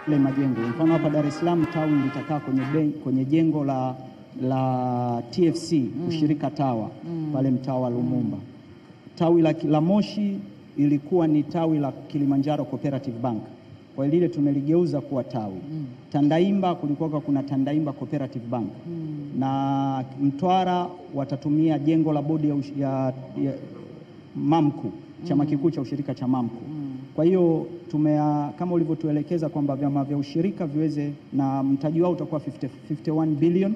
ile majengo. Mfano hapa Dar es Salaam tawi litakaa kwenye jengo la TFC ushirika tawa pale mtaa wa Lumumba. Tawi la Moshi ilikuwa ni tawi la Kilimanjaro Cooperative Bank. Kwa lile tumeligeuza kuwa tawi. Tandaimba kulikuwa kuna Tandaimba Cooperative Bank. Na Mtwara watatumia jengo la bodi ya Mamku, chama kikuu cha ushirika cha Mamku. Kwa hiyo kama ulivyotuelekeza kwamba vyama vya ushirika viweze, na mtaji wao utakuwa 51 billion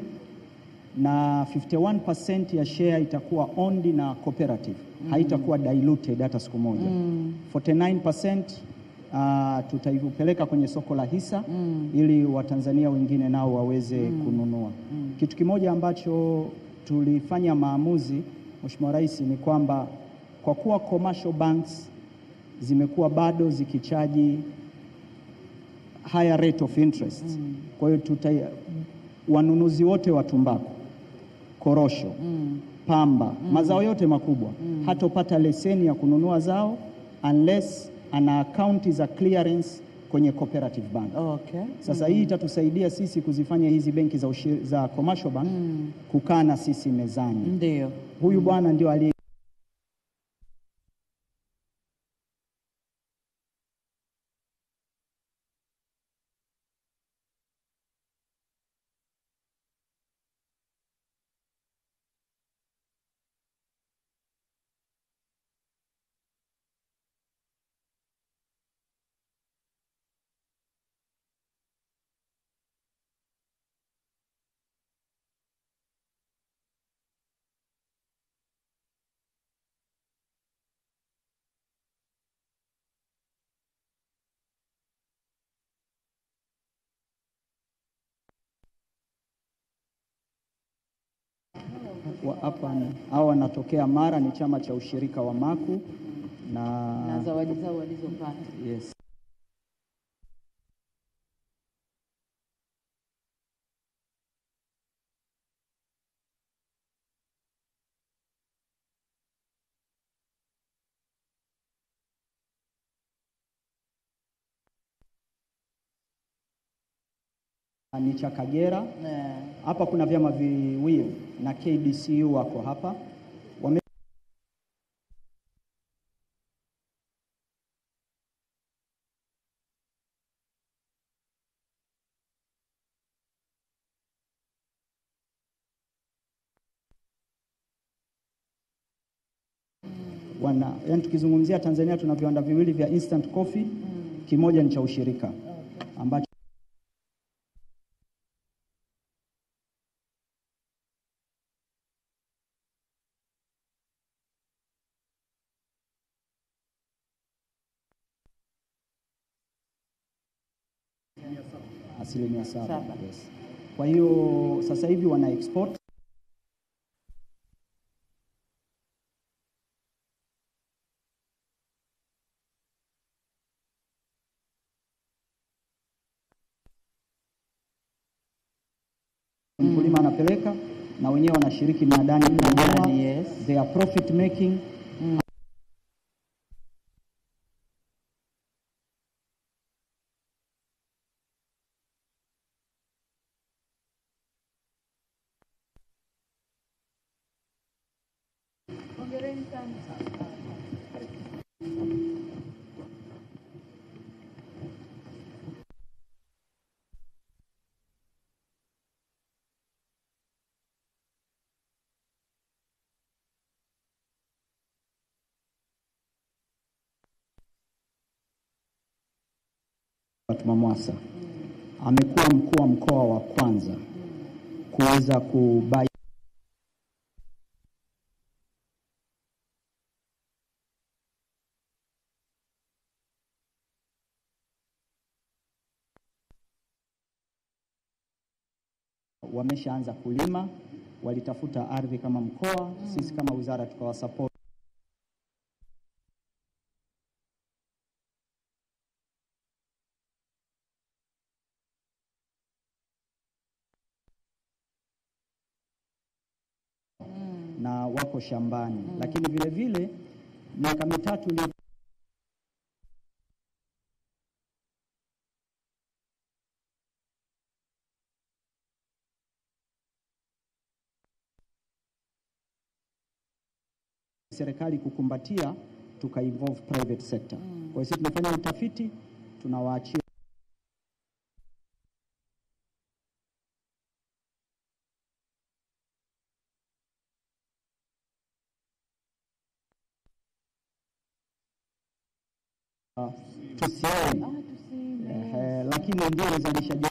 na 51% ya share itakuwa owned na cooperative. Haitakuwa diluted hata siku moja. 49% tutaipeleka kwenye soko la hisa ili Watanzania wengine nao waweze kununua. Kitu kimoja ambacho tulifanya maamuzi, Mheshimiwa Rais, ni kwamba kwa kuwa commercial banks zimekuwa bado zikichaji higher rate of interest. Kwa hiyo wanunuzi wote wa tumbaku, korosho, pamba, mazao yote makubwa hatopata leseni ya kununua zao unless ana akaunti za clearance kwenye cooperative bank. Okay. Sasa hii itatusaidia sisi kuzifanya hizi benki za commercial bank kukaa na sisi mezani. Ndio. Huyu bwana ndio ali hapa hao wanatokea Mara, ni chama cha ushirika wa Maku na zawadi zao walizopata. Yes. Ni cha Kagera. Hapa kuna vyama viwili na KBCU wako hapa. Yani tukizungumzia Tanzania tuna viwanda viwili vya instant coffee. Kimoja ni cha ushirika ambacho asilimia 7. Yes. Kwa hiyo sasa hivi wana export. Mkulima anapeleka na wenyewe wanashiriki mnadani. Yes. They are profit making. Mwasa amekuwa mkuu wa mkoa wa kwanza kuweza kubai wameshaanza kulima, walitafuta ardhi kama mkoa, sisi kama wizara tukawasupport. Na wako shambani. Lakini vile vile miaka mitatu serikali kukumbatia, tuka involve private sector. Kwa hiyo sisi tumefanya utafiti, tunawaachia tusione, lakini ndio uzalishaji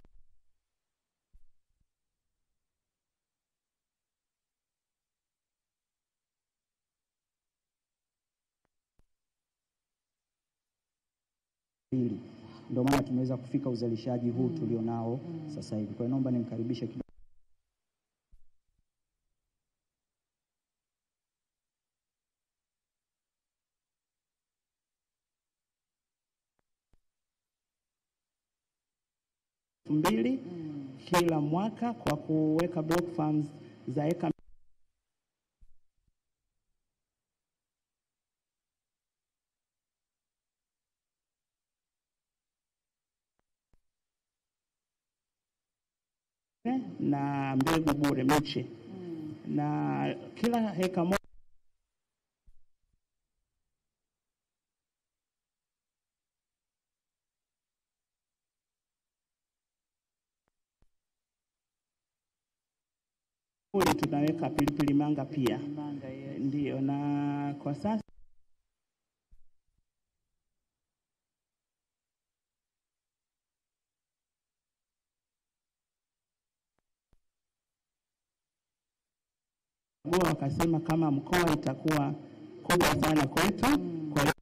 ndio maana tumeweza kufika uzalishaji huu tulionao sasa hivi. Kwa hiyo naomba nimkaribishe kidogo. Mbili kila mwaka kwa kuweka block farms za eka na mbegu bure miche na kila heka moja tunaweka pilipili manga pia. Yes. Ndio, na kwa sasa wakasema kama mkoa itakuwa kubwa sana kwetu. Kwa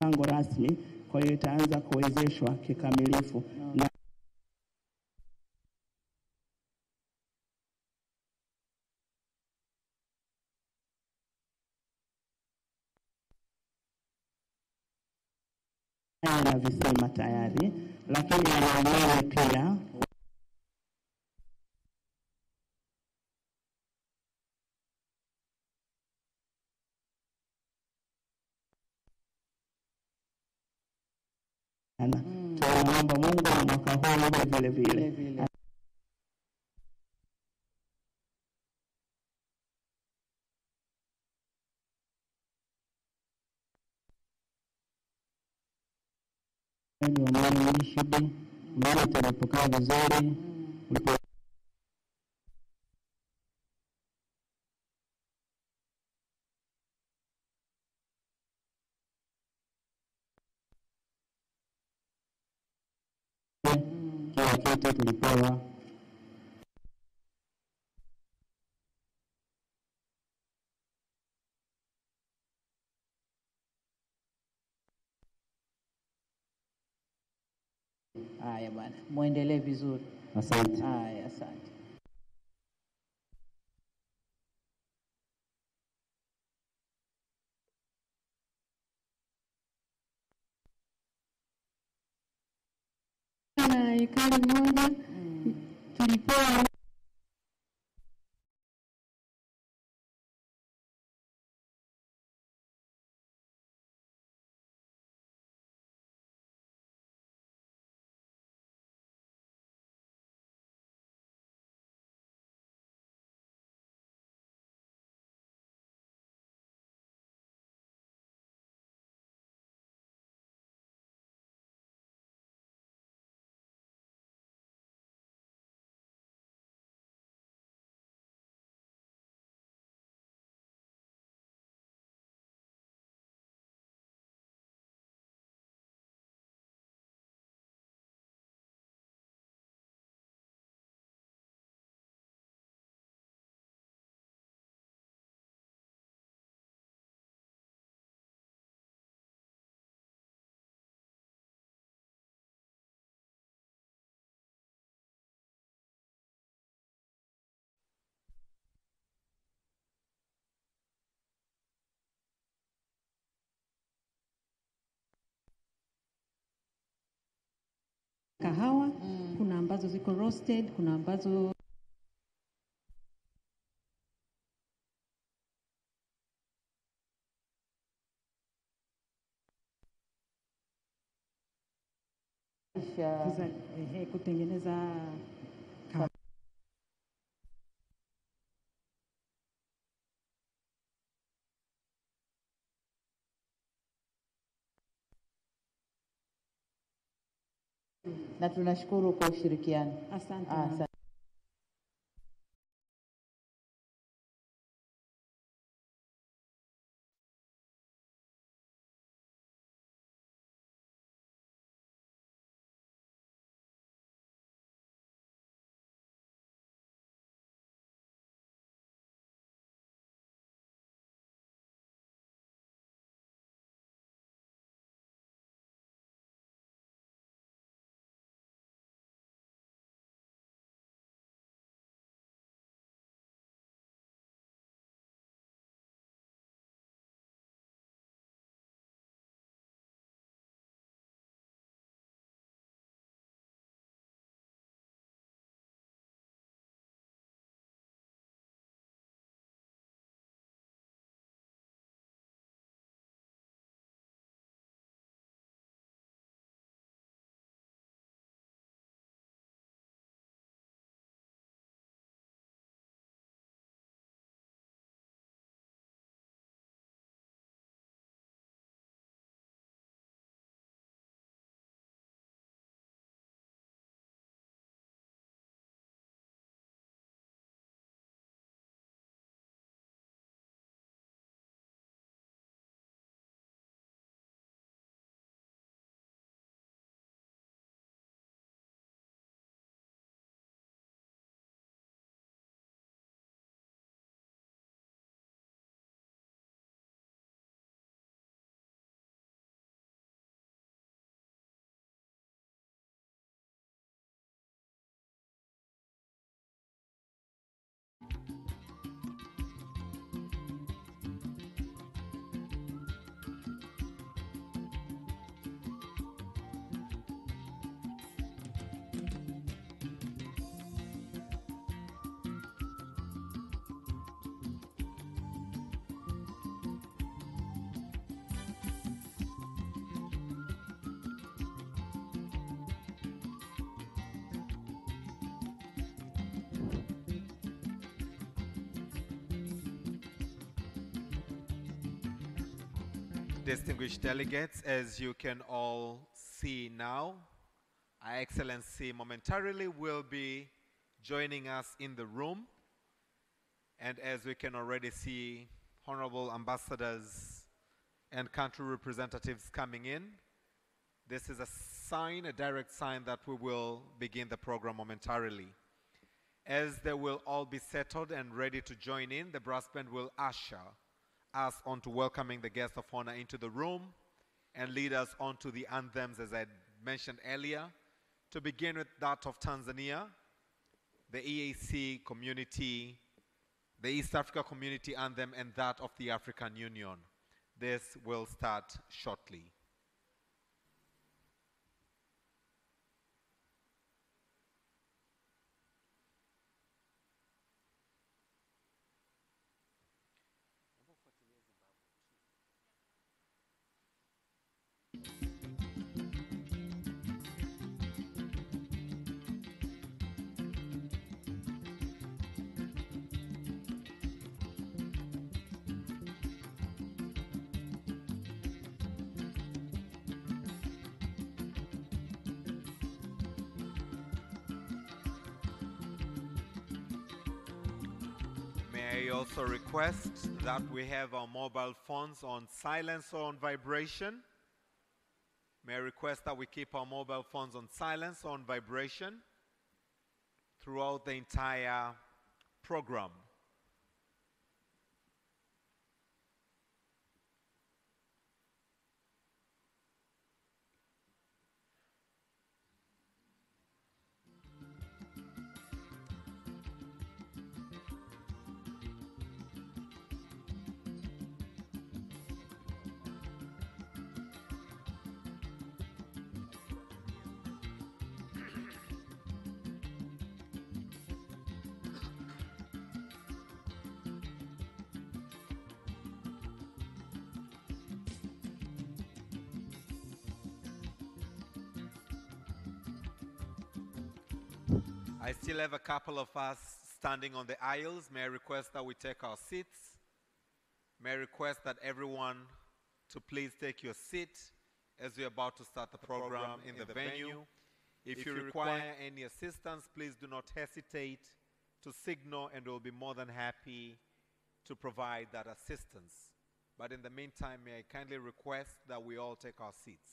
mpango rasmi, kwa hiyo itaanza kuwezeshwa kikamilifu. Na visema tayari, lakini wanaelewa pia tunaomba Mungu na mwaka huu vile vile. Mbona tunapokaa vizuri kila kitu tulipewa. Haya bwana, muendelee vizuri. Asante. Haya, asante. Na ekari moja tulipewa kahawa, kuna ambazo ziko roasted, kuna ambazo kutengeneza kahawa. Na tunashukuru kwa ushirikiano. Asante. Distinguished delegates, as you can all see now, Our Excellency momentarily will be joining us in the room. And as we can already see, honorable ambassadors and country representatives coming in, this is a sign, a direct sign that we will begin the program momentarily. As they will all be settled and ready to join in, the brass band will usher us on to welcoming the guests of honor into the room and lead us on to the anthems, as I mentioned earlier, to begin with that of Tanzania, the EAC community, the East Africa Community Anthem, and that of the African Union. This will start shortly. I also request that we have our mobile phones on silence or on vibration. May I request that we keep our mobile phones on silence or on vibration throughout the entire program. I still have a couple of us standing on the aisles. May I request that we take our seats? May I request that everyone to please take your seat as we're about to start the program in the venue. If you require any assistance, please do not hesitate to signal, and we'll be more than happy to provide that assistance. But in the meantime, may I kindly request that we all take our seats.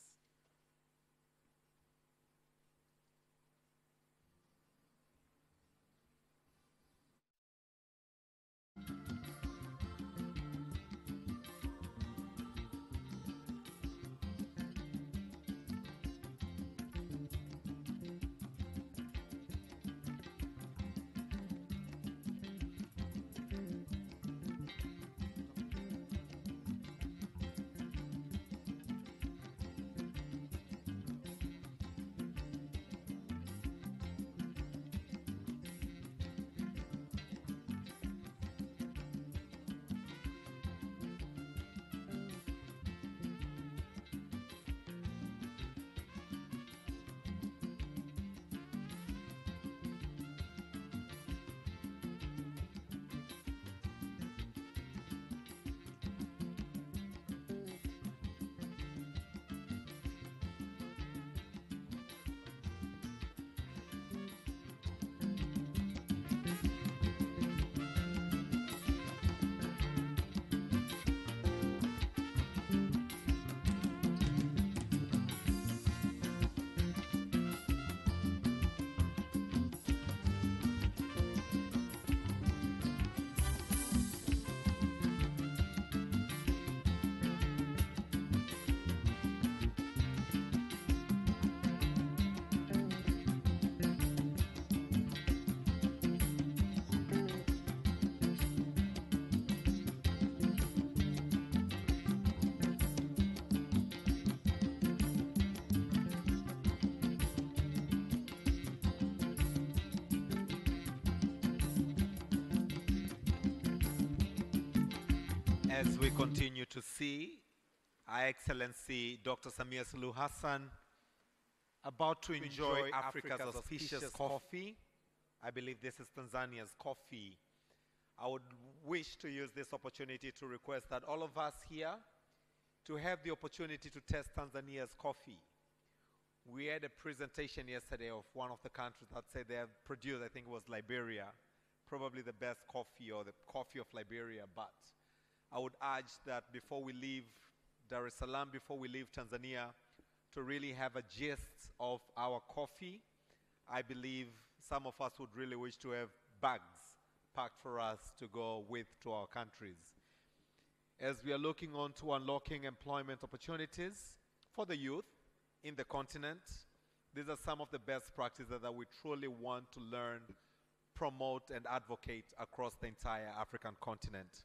As we continue to see Her Excellency Dr. Samia Suluhu Hassan about to enjoy Africa's auspicious coffee. I believe this is Tanzania's coffee. I would wish to use this opportunity to request that all of us here to have the opportunity to test Tanzania's coffee. We had a presentation yesterday of one of the countries that said they have produced, I think it was Liberia, probably the best coffee or the coffee of Liberia, but I would urge that before we leave Dar es Salaam, before we leave Tanzania, to really have a gist of our coffee. I believe some of us would really wish to have bags packed for us to go with to our countries. As we are looking on to unlocking employment opportunities for the youth in the continent, these are some of the best practices that we truly want to learn, promote, and advocate across the entire African continent.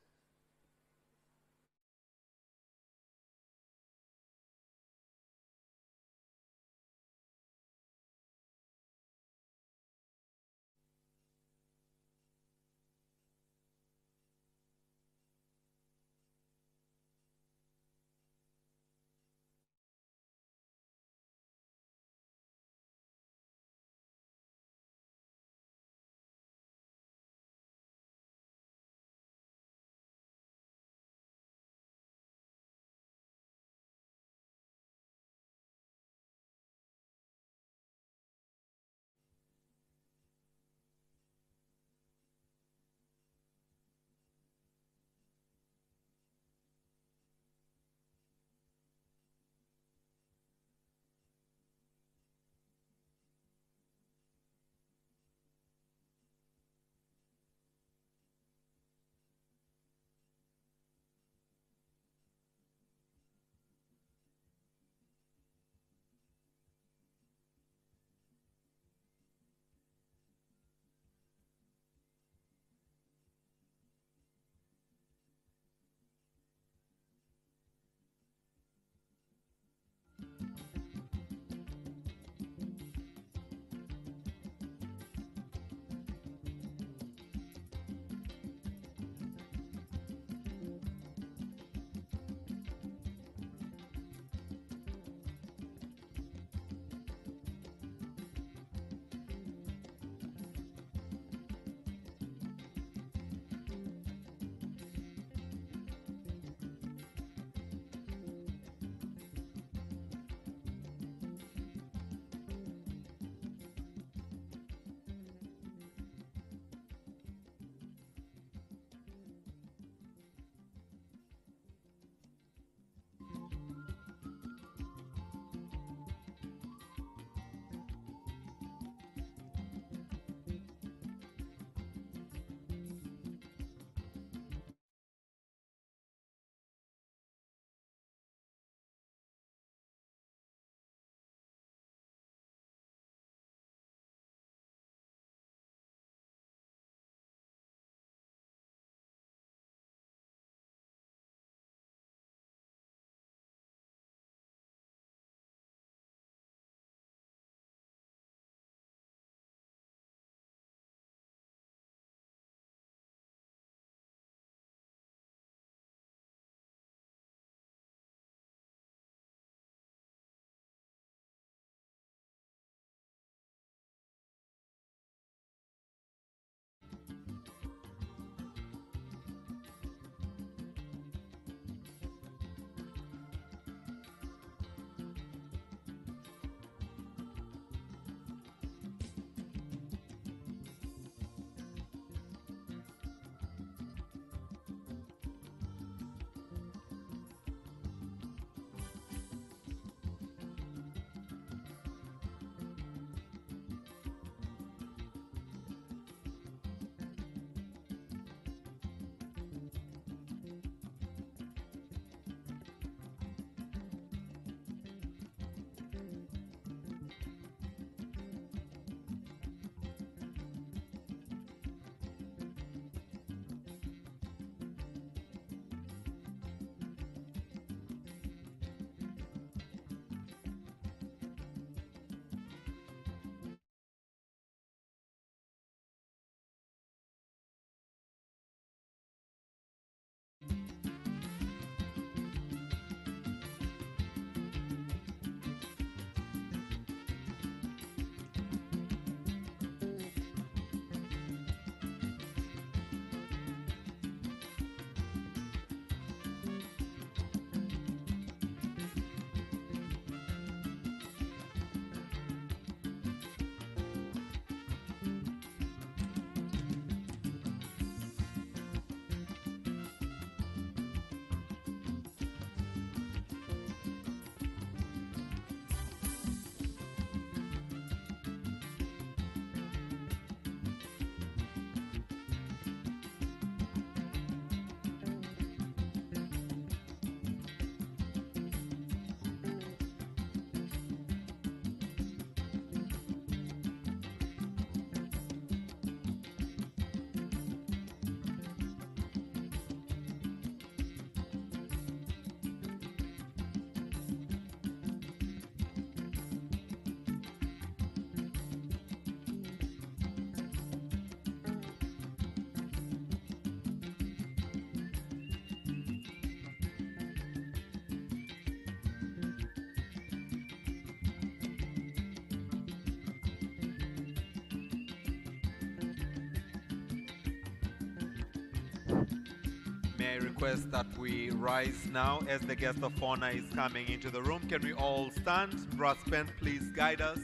May I request that we rise now as the guest of honor is coming into the room. Can we all stand? Brass band, please guide us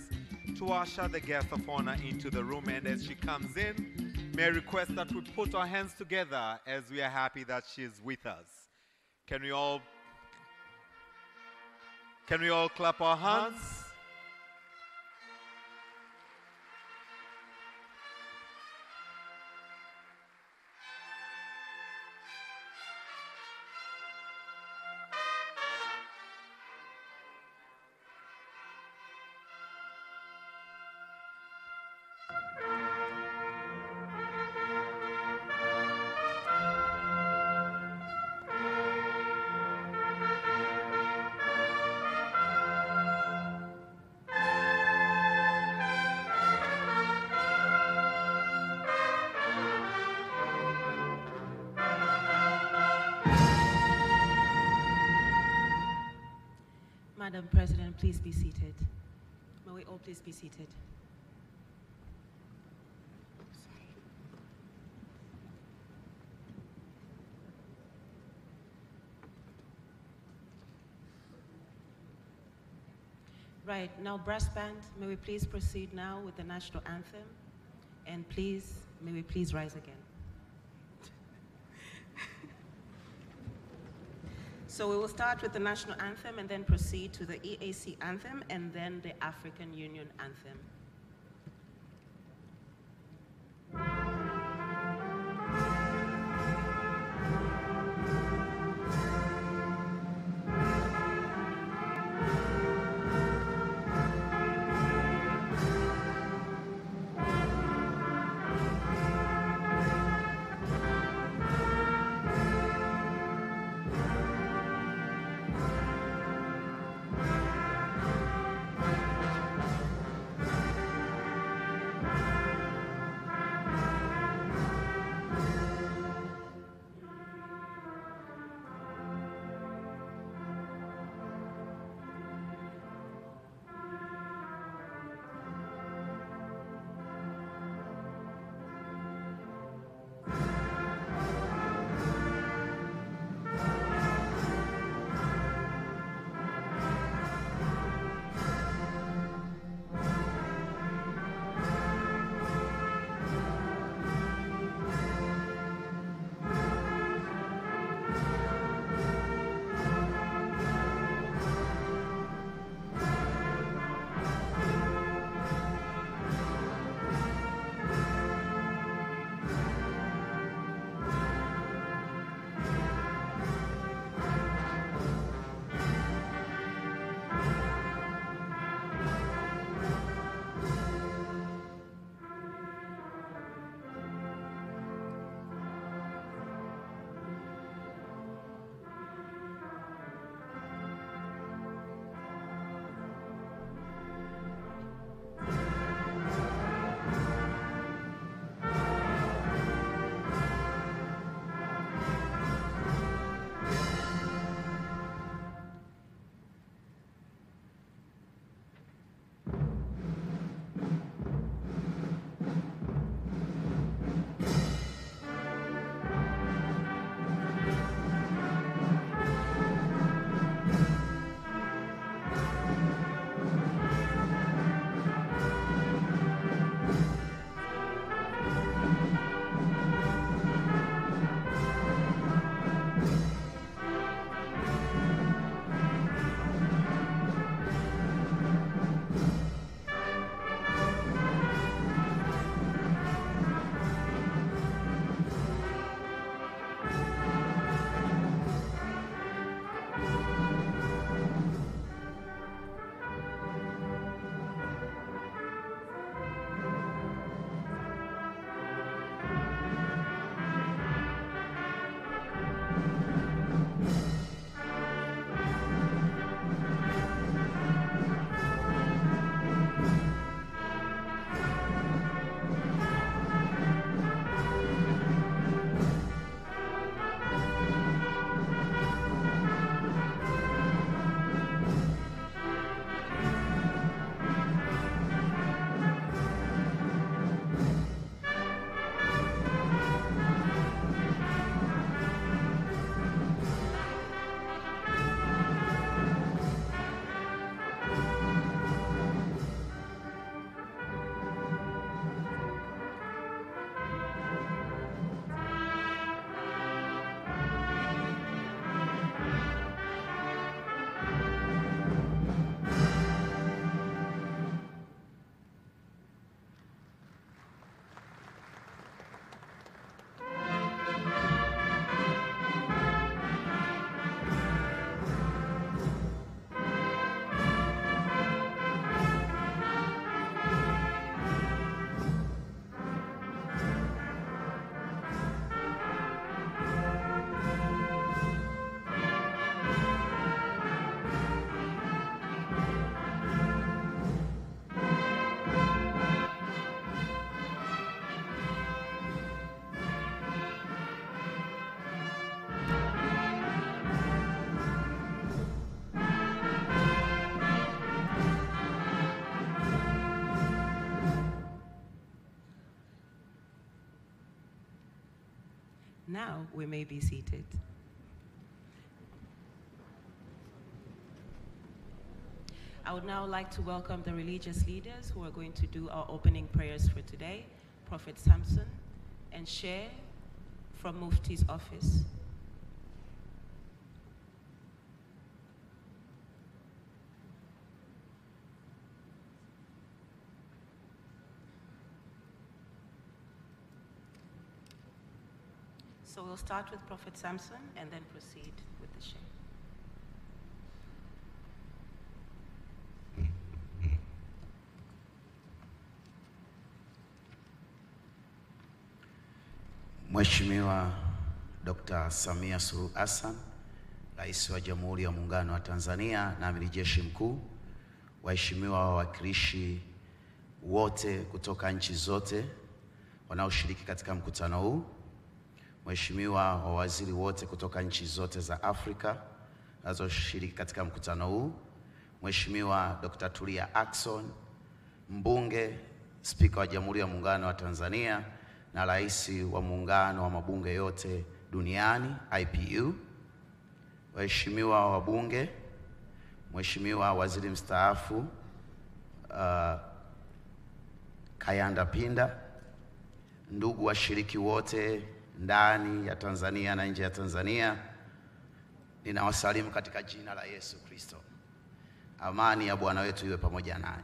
to usher the guest of honor into the room. And as she comes in, may I request that we put our hands together as we are happy that she is with us. Can we all clap our hands? Madam President, please be seated. May we all please be seated. Right, now brass band, may we please proceed now with the national anthem, and please, may we please rise again. So we will start with the national anthem and then proceed to the EAC anthem and then the African Union anthem. now we may be seated. I would now like to welcome the religious leaders who are going to do our opening prayers for today, Prophet Samson and Share from Mufti's office. So we'll start with Prophet Samson and then proceed with the Share. Mheshimiwa Dr. Samia Suluhu Hassan, Rais wa Jamhuri ya Muungano wa Tanzania na Amiri Jeshi Mkuu, waheshimiwa wawakilishi wote kutoka nchi zote wanaoshiriki katika mkutano huu, Mheshimiwa wawaziri wote kutoka nchi zote za Afrika wanaoshiriki katika mkutano huu, Mheshimiwa Dr. Tulia Ackson, mbunge, Spika wa Jamhuri ya Muungano wa Tanzania na Rais wa Muungano wa mabunge yote duniani IPU, waheshimiwa wabunge, Mheshimiwa Waziri Mstaafu Kayanda Pinda, ndugu washiriki wote ndani ya Tanzania na nje ya Tanzania, ninawasalimu katika jina la Yesu Kristo. Amani ya Bwana wetu iwe pamoja nanyi.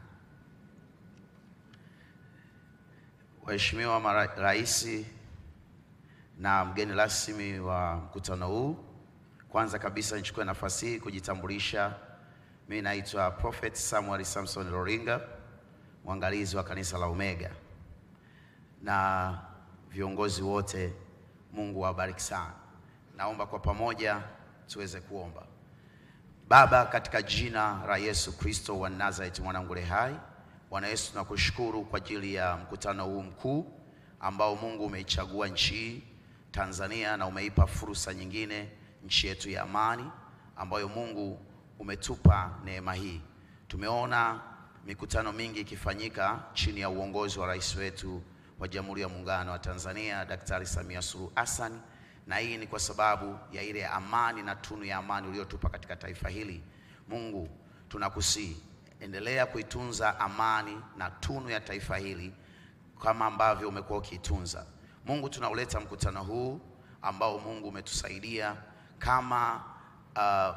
Waheshimiwa Rais na mgeni rasmi wa mkutano huu, kwanza kabisa nichukue nafasi hii kujitambulisha. Mimi naitwa Prophet Samuel Samson Loringa, mwangalizi wa kanisa la Omega, na viongozi wote, Mungu awabariki sana. Naomba kwa pamoja tuweze kuomba. Baba, katika jina la Yesu Kristo wa Nazareth mwanangu hai, Bwana Yesu, tunakushukuru kwa ajili ya mkutano huu mkuu ambao Mungu umeichagua nchi Tanzania na umeipa fursa nyingine nchi yetu ya amani, ambayo Mungu umetupa neema hii. Tumeona mikutano mingi ikifanyika chini ya uongozi wa Rais wetu wa Jamhuri ya Muungano wa Tanzania, Daktari Samia Suluhu Hassan, na hii ni kwa sababu ya ile amani na tunu ya amani uliyotupa katika taifa hili. Mungu, tunakusihi, endelea kuitunza amani na tunu ya taifa hili kama ambavyo umekuwa ukiitunza. Mungu, tunauleta mkutano huu ambao Mungu umetusaidia kama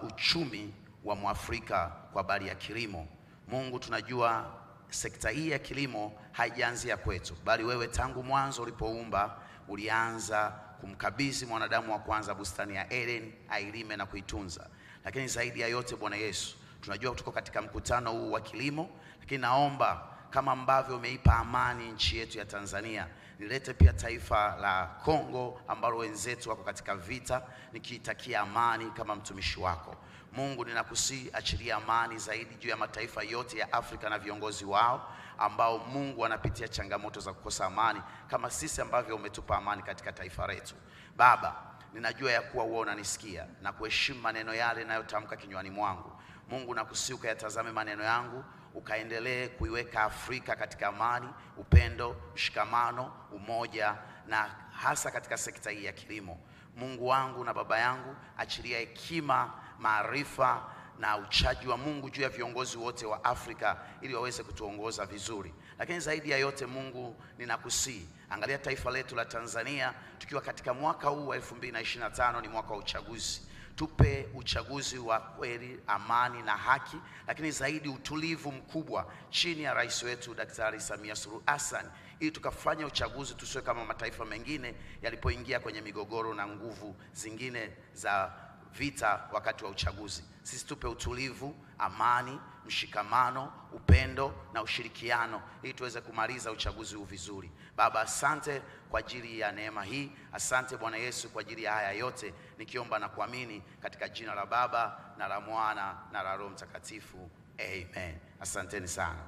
uchumi wa Mwafrika kwa habari ya kilimo. Mungu, tunajua sekta hii ya kilimo haijaanzia kwetu, bali wewe tangu mwanzo ulipoumba ulianza kumkabidhi mwanadamu wa kwanza bustani ya Eden ailime na kuitunza. Lakini zaidi ya yote Bwana Yesu, tunajua tuko katika mkutano huu wa kilimo, lakini naomba kama ambavyo umeipa amani nchi yetu ya Tanzania, nilete pia taifa la Kongo ambalo wenzetu wako katika vita, nikiitakia amani kama mtumishi wako. Mungu, ninakusihi achilia amani zaidi juu ya mataifa yote ya Afrika na viongozi wao ambao Mungu wanapitia changamoto za kukosa amani kama sisi ambavyo umetupa amani katika taifa letu. Baba, ninajua ya kuwa wewe unanisikia na kuheshimu maneno yale ninayotamka kinywani mwangu. Mungu, nakusihi ukayatazame maneno yangu, ukaendelee kuiweka Afrika katika amani, upendo, mshikamano, umoja, na hasa katika sekta hii ya kilimo. Mungu wangu na baba yangu, achilia hekima, maarifa na uchaji wa Mungu juu ya viongozi wote wa Afrika ili waweze kutuongoza vizuri. Lakini zaidi ya yote Mungu, ninakusihi, angalia taifa letu la Tanzania tukiwa katika mwaka huu wa 2025, ni mwaka wa uchaguzi. Tupe uchaguzi wa kweli, amani na haki, lakini zaidi utulivu mkubwa chini ya Rais wetu Daktari Samia Suluhu Hassan, ili tukafanya uchaguzi tusiwe kama mataifa mengine yalipoingia kwenye migogoro na nguvu zingine za vita wakati wa uchaguzi. Sisi tupe utulivu, amani, mshikamano, upendo na ushirikiano ili tuweze kumaliza uchaguzi huu vizuri. Baba, asante kwa ajili ya neema hii. Asante Bwana Yesu kwa ajili ya haya yote, nikiomba na kuamini katika jina la Baba na la Mwana na la Roho Mtakatifu. Amen. Asanteni sana.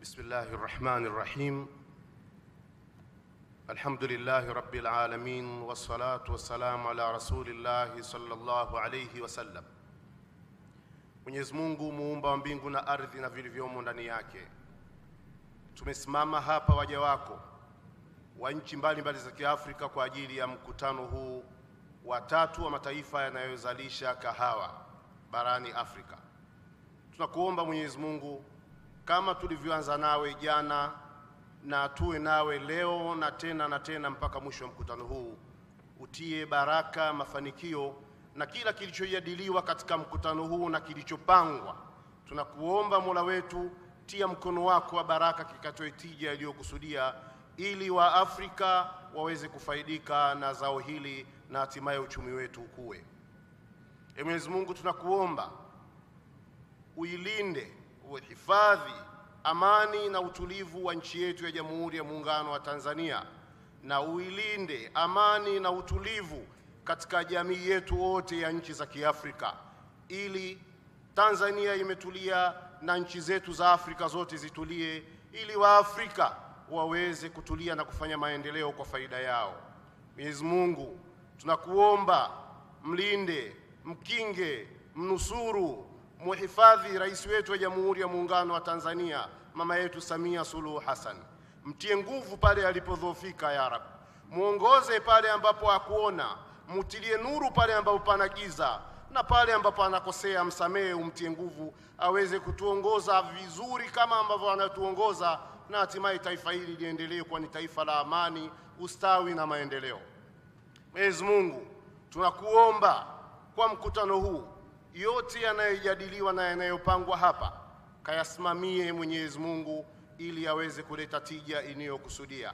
Bismillahir Rahmanir Rahim. Alhamdulillahi Rabbil Alamin, wassalatu wassalamu ala Rasulillahi sallallahu alayhi wasallam. Mwenyezi Mungu muumba wa mbingu na ardhi na vilivyomo ndani yake, tumesimama hapa waja wako wa nchi mbalimbali za Kiafrika kwa ajili ya mkutano huu wa tatu wa mataifa yanayozalisha kahawa barani Afrika. Tunakuomba Mwenyezi Mungu, kama tulivyoanza nawe jana na tuwe nawe leo na tena mpaka mwisho wa mkutano huu, utie baraka, mafanikio na kila kilichojadiliwa katika mkutano huu na kilichopangwa. Tunakuomba Mola wetu, tia mkono wako wa baraka kikatoe tija iliyokusudia, ili wa Afrika waweze kufaidika na zao hili na hatimaye uchumi wetu ukue. Mwenyezi Mungu, tunakuomba uilinde, uhifadhi amani na utulivu wa nchi yetu ya Jamhuri ya Muungano wa Tanzania, na uilinde amani na utulivu katika jamii yetu wote ya nchi za Kiafrika, ili Tanzania imetulia na nchi zetu za Afrika zote zitulie, ili wa Afrika waweze kutulia na kufanya maendeleo kwa faida yao. Mwenyezi Mungu, tunakuomba mlinde, mkinge, mnusuru, muhifadhi rais wetu wa Jamhuri ya Muungano wa Tanzania, mama yetu Samia SULUHU Hassan. Mtie nguvu pale alipodhoofika ya Rab. Muongoze pale ambapo hakuona, mutilie nuru pale ambapo pana giza, na pale ambapo anakosea msamehe, umtie nguvu aweze kutuongoza vizuri kama ambavyo anatuongoza, na hatimaye taifa hili liendelee kuwa ni taifa la amani, ustawi na maendeleo. Mwenyezi Mungu, tunakuomba kwa mkutano huu, yote yanayojadiliwa na yanayopangwa hapa kayasimamie Mwenyezi Mungu, ili aweze kuleta tija iliyokusudia,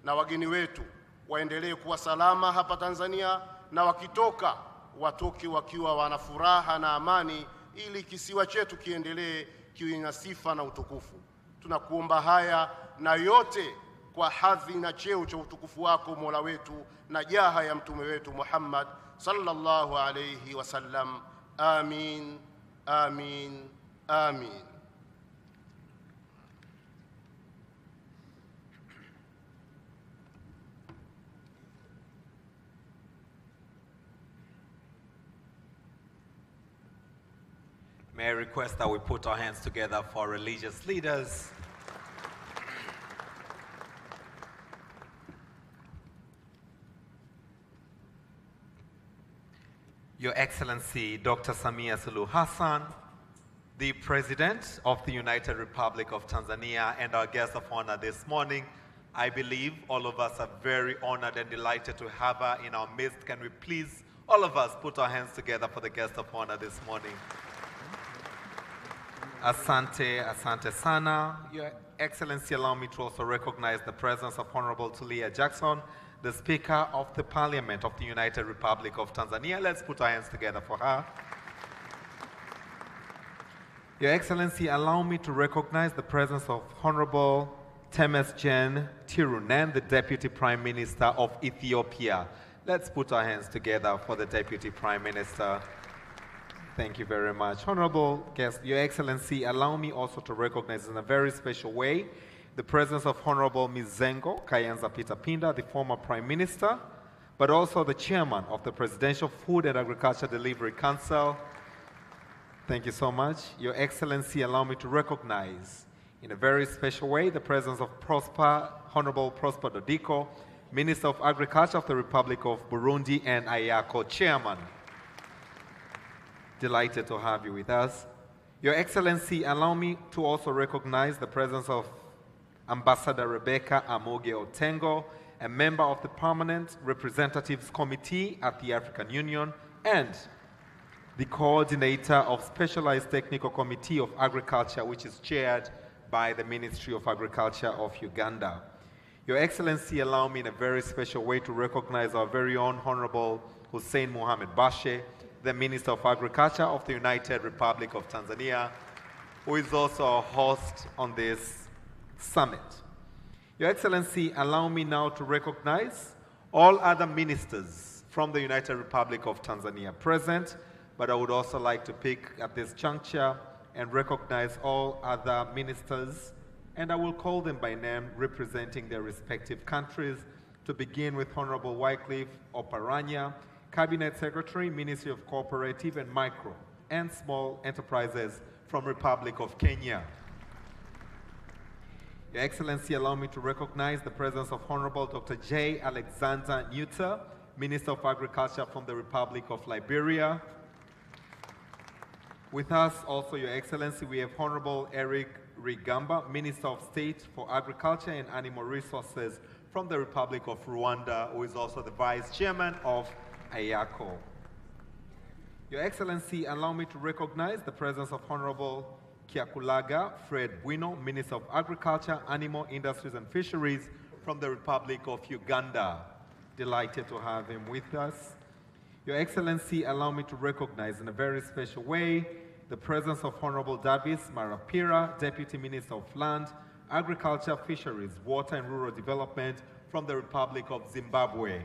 na wageni wetu waendelee kuwa salama hapa Tanzania, na wakitoka watoke wakiwa wana furaha na amani, ili kisiwa chetu kiendelee kiwe na sifa na utukufu. Tunakuomba haya na yote kwa hadhi na cheo cha utukufu wako Mola wetu, na jaha ya mtume wetu Muhammad sallallahu alayhi wasallam. Amin, amin, amin. May I request that we put our hands together for religious leaders. Your Excellency, Dr. Samia Suluhu Hassan, the President of the United Republic of Tanzania and our guest of honor this morning. I believe all of us are very honored and delighted to have her in our midst. Can we please, all of us, put our hands together for the guest of honor this morning? Asante, asante sana. Your Excellency, allow me to also recognize the presence of Honorable Tulia Jackson, the Speaker of the Parliament of the United Republic of Tanzania. Let's put our hands together for her. Your Excellency, allow me to recognize the presence of Honorable Temesgen Tirunen, the Deputy Prime Minister of Ethiopia. Let's put our hands together for the Deputy Prime Minister. Thank you very much. Honorable guest, Your Excellency, allow me also to recognize in a very special way the presence of Honorable Mizengo Kayanza Peter Pinda, the former Prime Minister, but also the Chairman of the Presidential Food and Agriculture Delivery Council. Thank you so much. Your Excellency, allow me to recognize in a very special way the presence of Honorable Prosper Dodiko, Minister of Agriculture of the Republic of Burundi and IACO Chairman. Delighted to have you with us. Your Excellency, allow me to also recognize the presence of Ambassador Rebecca Amoge Otengo, a member of the Permanent Representatives Committee at the African Union and the coordinator of Specialized Technical Committee of Agriculture, which is chaired by the Ministry of Agriculture of Uganda. Your Excellency, allow me in a very special way to recognize our very own Honorable Hussein Mohamed Bashe, the Minister of Agriculture of the United Republic of Tanzania, who is also our host on this summit. Your Excellency, allow me now to recognize all other ministers from the United Republic of Tanzania present, but I would also like to pick at this juncture and recognize all other ministers, and I will call them by name representing their respective countries, to begin with Honorable Wycliffe Oparanya, Cabinet Secretary, Ministry of Cooperative and Micro and Small Enterprises from Republic of Kenya. Your Excellency, allow me to recognize the presence of Honorable Dr. J. Alexander Nuta, Minister of Agriculture from the Republic of Liberia. With us also, Your Excellency, we have Honorable Eric Rigamba, Minister of State for Agriculture and Animal Resources from the Republic of Rwanda, who is also the Vice Chairman of IACO. Your Excellency, allow me to recognize the presence of Honorable Kiakulaga Fred Bwino, Minister of Agriculture, Animal Industries and Fisheries from the Republic of Uganda. Delighted to have him with us. Your Excellency, allow me to recognize in a very special way the presence of Honorable Davis Marapira, Deputy Minister of Land, Agriculture, Fisheries, Water and Rural Development from the Republic of Zimbabwe.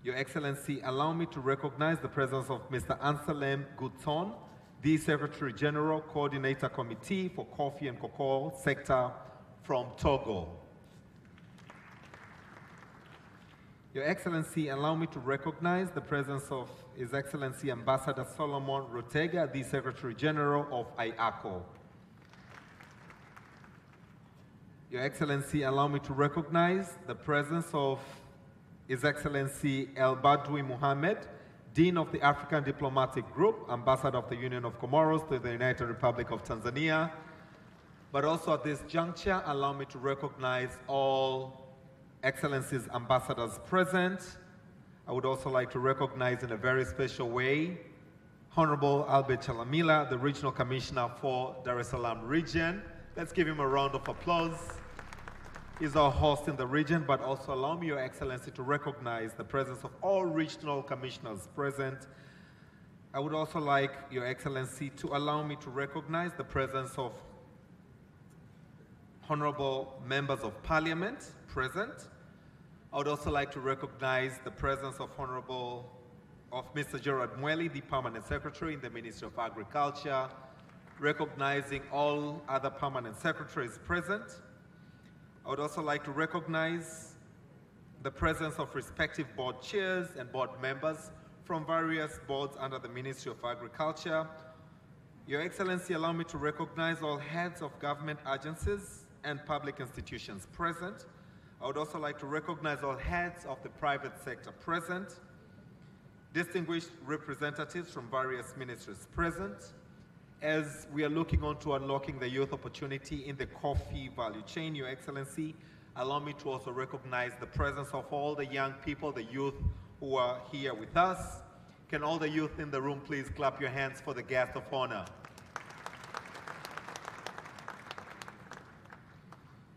Your Excellency, allow me to recognize the presence of Mr. Anselm Gutson, the Secretary General, Coordinator Committee for Coffee and Cocoa Sector from Togo. Your Excellency, allow me to recognize the presence of His Excellency Ambassador Solomon Rotega, the Secretary General of IACO. Your Excellency, allow me to recognize the presence of His Excellency El Badwi Mohammed, Dean of the African Diplomatic Group, Ambassador of the Union of Comoros to the United Republic of Tanzania. But also at this juncture, allow me to recognize all Excellencies ambassadors present. I would also like to recognize in a very special way Honorable Albert Chalamila, the Regional Commissioner for Dar es Salaam region. Let's give him a round of applause. He's our host in the region, but also allow me, Your Excellency, to recognize the presence of all regional commissioners present. I would also like, Your Excellency, to allow me to recognize the presence of honorable members of parliament present. I would also like to recognize the presence of Mr. Gerard Mweli, the Permanent Secretary in the Ministry of Agriculture, recognizing all other permanent secretaries present. I would also like to recognize the presence of respective board chairs and board members from various boards under the Ministry of Agriculture. Your Excellency, allow me to recognize all heads of government agencies and public institutions present. I would also like to recognize all heads of the private sector present, distinguished representatives from various ministries present. As we are looking on to unlocking the youth opportunity in the coffee value chain, Your Excellency, allow me to also recognize the presence of all the young people, the youth who are here with us. Can all the youth in the room please clap your hands for the guest of honor?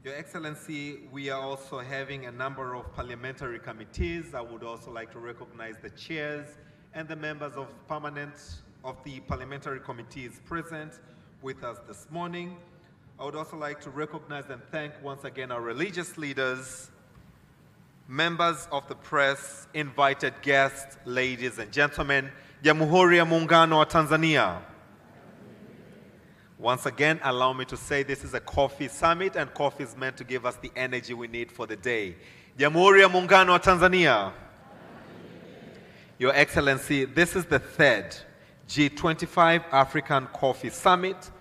Your Excellency, we are also having a number of parliamentary committees. I would also like to recognize the chairs and the members of the parliamentary committees present with us this morning. I would also like to recognize and thank once again our religious leaders, members of the press, invited guests, ladies and gentlemen, Jamhuri ya Muungano wa Tanzania. Once again, allow me to say this is a coffee summit, and coffee is meant to give us the energy we need for the day. Jamhuri ya Muungano wa Tanzania. Your Excellency, this is the third G25 African Coffee Summit,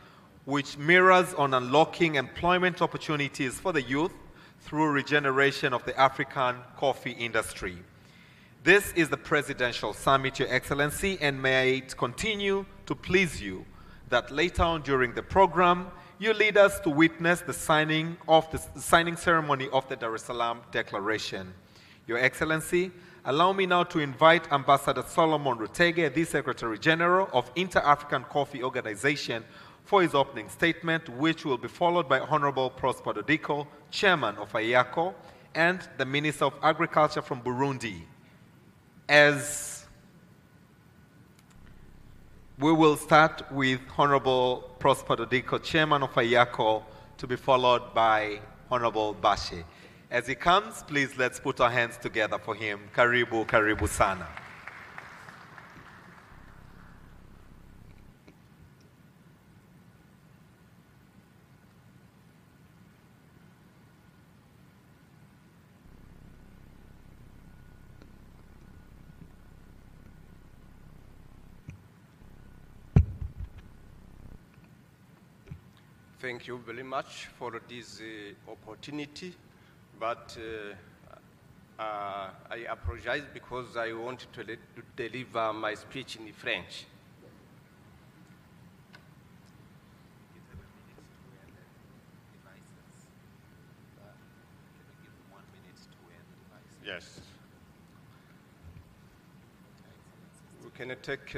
which mirrors on unlocking employment opportunities for the youth through regeneration of the African coffee industry. This is the presidential summit, Your Excellency, and may it continue to please you that later on during the program, you lead us to witness the signing ceremony of the Dar es Salaam Declaration. Your Excellency, allow me now to invite Ambassador Solomon Rutege, the Secretary General of Inter-African Coffee Organization, for his opening statement, which will be followed by Honorable Prosper Dodiko, Chairman of IACO, and the Minister of Agriculture from Burundi. As we will start with Honorable Prosper Dodiko, Chairman of IACO, to be followed by Honorable Bashe. As he comes, please let's put our hands together for him. Karibu, karibu sana. Thank you very much for this opportunity, but I apologize because I want to deliver my speech in French. Yes. We can take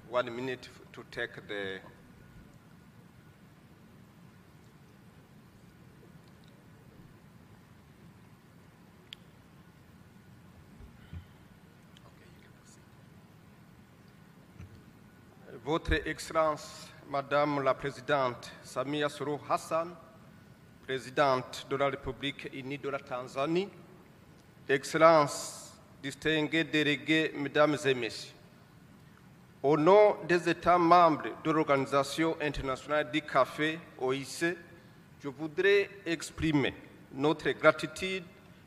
1 minute to take the... Votre Excellence, Madame la Présidente Samia Suluhu Hassan, Présidente de la République unie de la Tanzanie, Excellences, distingués délégués, Mesdames et Messieurs, au nom des États membres de l'Organisation internationale du café, OIC, je voudrais exprimer notre gratitude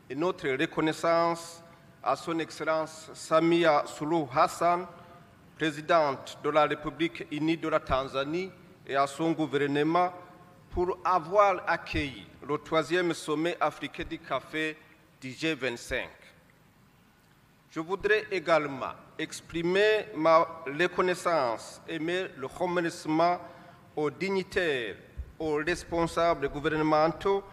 et notre reconnaissance à Son Excellence Samia Suluhu Hassan, Présidente de la République unie de la Tanzanie, et à son gouvernement pour avoir accueilli le 3e sommet africain du café du G25. Je voudrais également exprimer ma reconnaissance et le remerciement aux dignitaires, aux responsables gouvernementaux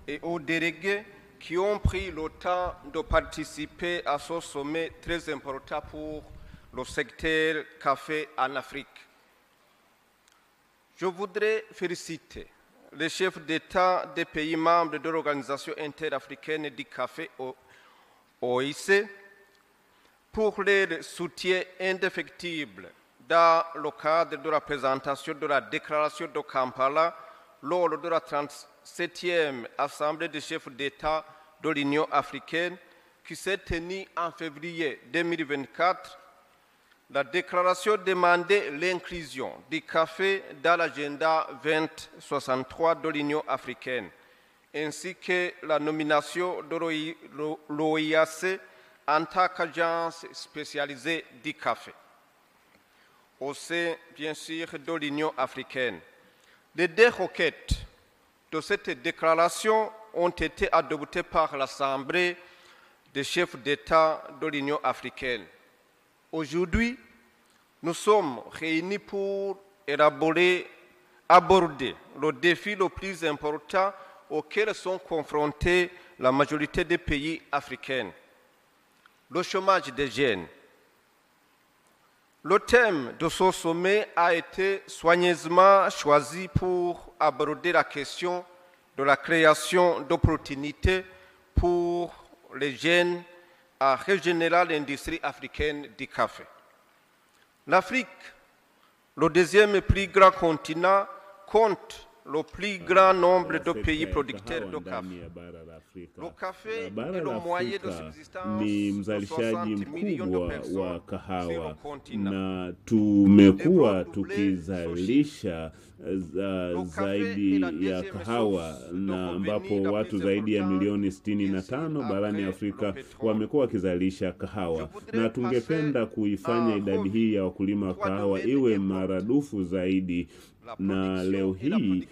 et aux délégués qui ont pris le temps de participer à ce sommet très important pour le secteur café en Afrique. Je voudrais féliciter les chefs d'État des pays membres de l'Organisation interafricaine du café OIC pour leur soutien indéfectible dans le cadre de la présentation de la déclaration de Kampala lors de la 37e Assemblée des chefs d'État de l'Union africaine qui s'est tenue en février 2024. La déclaration demandait l'inclusion du café dans l'agenda 2063 de l'Union africaine, ainsi que la nomination de l'OIAC en tant qu'agence spécialisée du café, au sein, bien sûr, de l'Union africaine. Les 2 requêtes de cette déclaration ont été adoptées par l'Assemblée des chefs d'État de l'Union africaine. Aujourd'hui, nous sommes réunis pour aborder le défi le plus important auquel sont confrontés la majorité des pays africains, le chômage des jeunes. Le thème de ce sommet a été soigneusement choisi pour aborder la question de la création d'opportunités pour les jeunes à régénérer l'industrie africaine du café. L'Afrique, le 2e plus grand continent, compte le plus grand nombre de pays producteurs de café. Le café est le moyen de subsistance ni mzalishaji de 60 millions de mkubwa personnes wa sur kahawa le continent. na tumekuwa tukizalisha zaidi ya kahawa na ambapo watu zaidi ya milioni 65 barani Afrika wamekuwa wakizalisha kahawa, na tungependa kuifanya idadi hii ya wakulima wa kahawa iwe maradufu zaidi. Na leo hii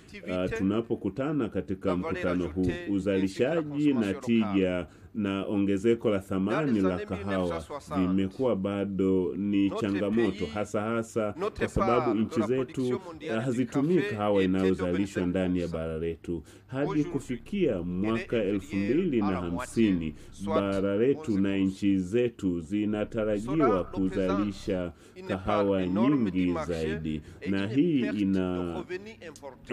tunapokutana katika mkutano huu, uzalishaji na tija na ongezeko la thamani la kahawa vimekuwa bado ni changamoto, hasa kwa sababu nchi zetu hazitumii kahawa inayozalishwa ndani ya bara letu. Hadi kufikia mwaka 2050, bara letu na nchi zetu zinatarajiwa kuzalisha kahawa nyingi zaidi, na hii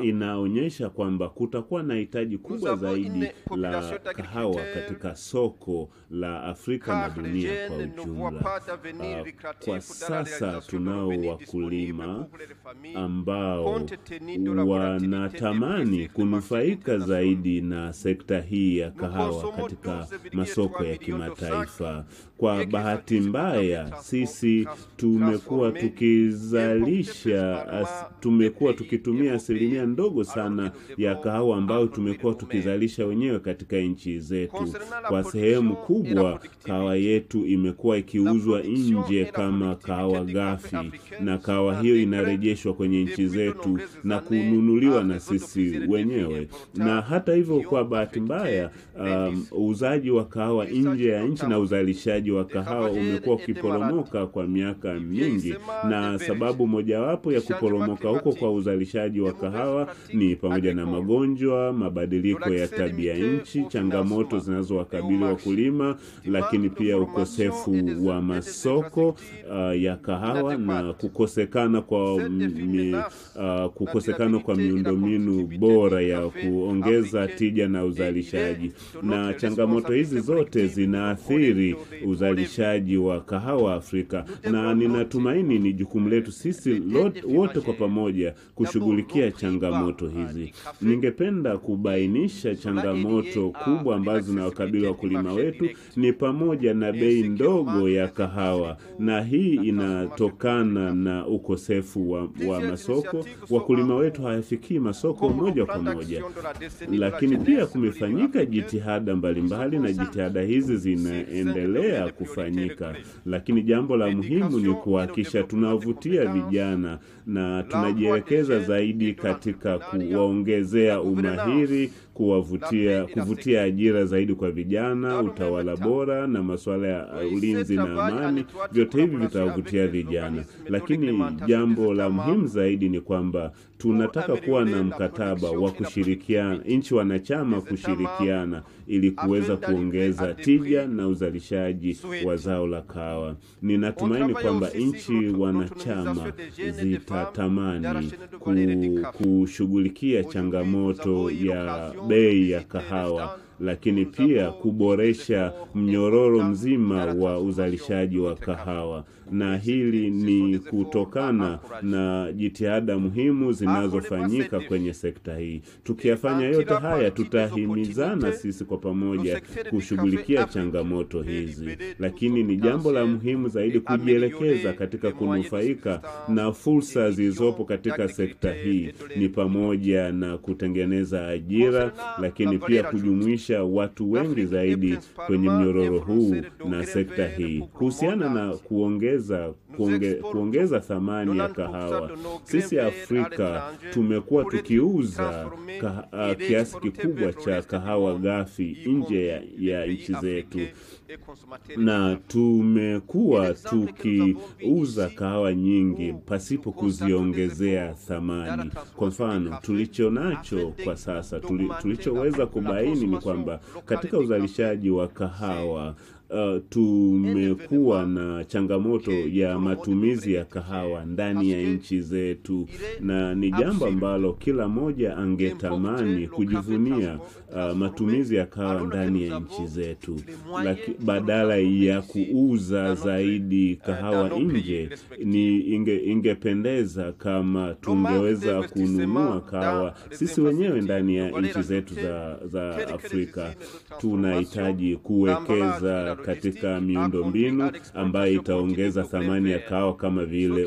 inaonyesha kwamba kutakuwa na hitaji kubwa zaidi la kahawa katika soko la Afrika na dunia kwa ujumla. Kwa sasa tunao wakulima ambao wanatamani kunufaika zaidi na sekta hii ya kahawa katika masoko ya kimataifa. Kwa bahati mbaya, sisi tumekuwa tukitumia asilimia ndogo sana ya kahawa ambayo tumekuwa tukizalisha wenyewe katika nchi zetu. Kwa kwa sehemu kubwa kahawa yetu imekuwa ikiuzwa nje kama kahawa ghafi, na kahawa hiyo inarejeshwa kwenye nchi zetu na kununuliwa na sisi wenyewe. Na hata hivyo, kwa bahati mbaya, uuzaji wa kahawa nje ya nchi na uzalishaji wa kahawa umekuwa ukiporomoka kwa miaka mingi, na sababu mojawapo ya kuporomoka huko kwa uzalishaji wa kahawa ni pamoja na magonjwa, mabadiliko ya tabia nchi, changamoto zinazowakabili wakulima, lakini pia ukosefu wa masoko ya kahawa na kukosekana kwa miundombinu bora ya kuongeza tija na uzalishaji. Na changamoto hizi zote zinaathiri uzalishaji wa kahawa Afrika, na ninatumaini ni jukumu letu sisi wote kwa pamoja kushughulikia changamoto hizi. Ningependa kubainisha changamoto kubwa ambazo zinawakabili wakulima wetu ni pamoja na bei ndogo ya kahawa, na hii inatokana na ukosefu wa masoko. Wakulima wetu hawafikii masoko moja kwa moja, lakini pia kumefanyika jitihada mbalimbali, na jitihada hizi zinaendelea kufanyika, lakini jambo la muhimu ni kuhakikisha tunavutia vijana na tunajielekeza zaidi katika kuwaongezea umahiri, kuvutia ajira zaidi kwa vijana, utawala bora na masuala ya ulinzi na amani. Vyote hivi vitawavutia vijana, lakini jambo la muhimu zaidi ni kwamba tunataka kuwa na mkataba wa kushirikiana, nchi wanachama kushirikiana ili kuweza kuongeza tija na uzalishaji wa zao la kahawa. Ninatumaini kwamba nchi wanachama zitatamani kushughulikia changamoto ya bei ya kahawa, lakini pia kuboresha mnyororo mzima wa uzalishaji wa kahawa. Na hili ni kutokana na jitihada muhimu zinazofanyika kwenye sekta hii. Tukiyafanya yote haya, tutahimizana sisi kwa pamoja kushughulikia changamoto hizi, lakini ni jambo la muhimu zaidi kujielekeza katika kunufaika na fursa zilizopo katika sekta hii, ni pamoja na kutengeneza ajira, lakini pia kujumuisha watu wengi zaidi kwenye mnyororo huu na sekta hii. Kuhusiana na kuongeza thamani ya kahawa, sisi Afrika tumekuwa tukiuza kiasi kikubwa cha kahawa ghafi nje ya nchi zetu, na tumekuwa tukiuza kahawa nyingi pasipo kuziongezea thamani. Kwa mfano, tulichonacho kwa sasa, tulichoweza kubaini ni kwamba katika uzalishaji wa kahawa tumekuwa na changamoto ya matumizi ya kahawa ndani ya nchi zetu, na ni jambo ambalo kila moja angetamani kujivunia matumizi ya kahawa ndani ya nchi zetu. Badala ya kuuza zaidi kahawa nje, ingependeza kama tungeweza kununua kahawa sisi wenyewe ndani ya nchi zetu za Afrika. Tunahitaji kuwekeza katika miundombinu ambayo itaongeza thamani ya kahawa, kama vile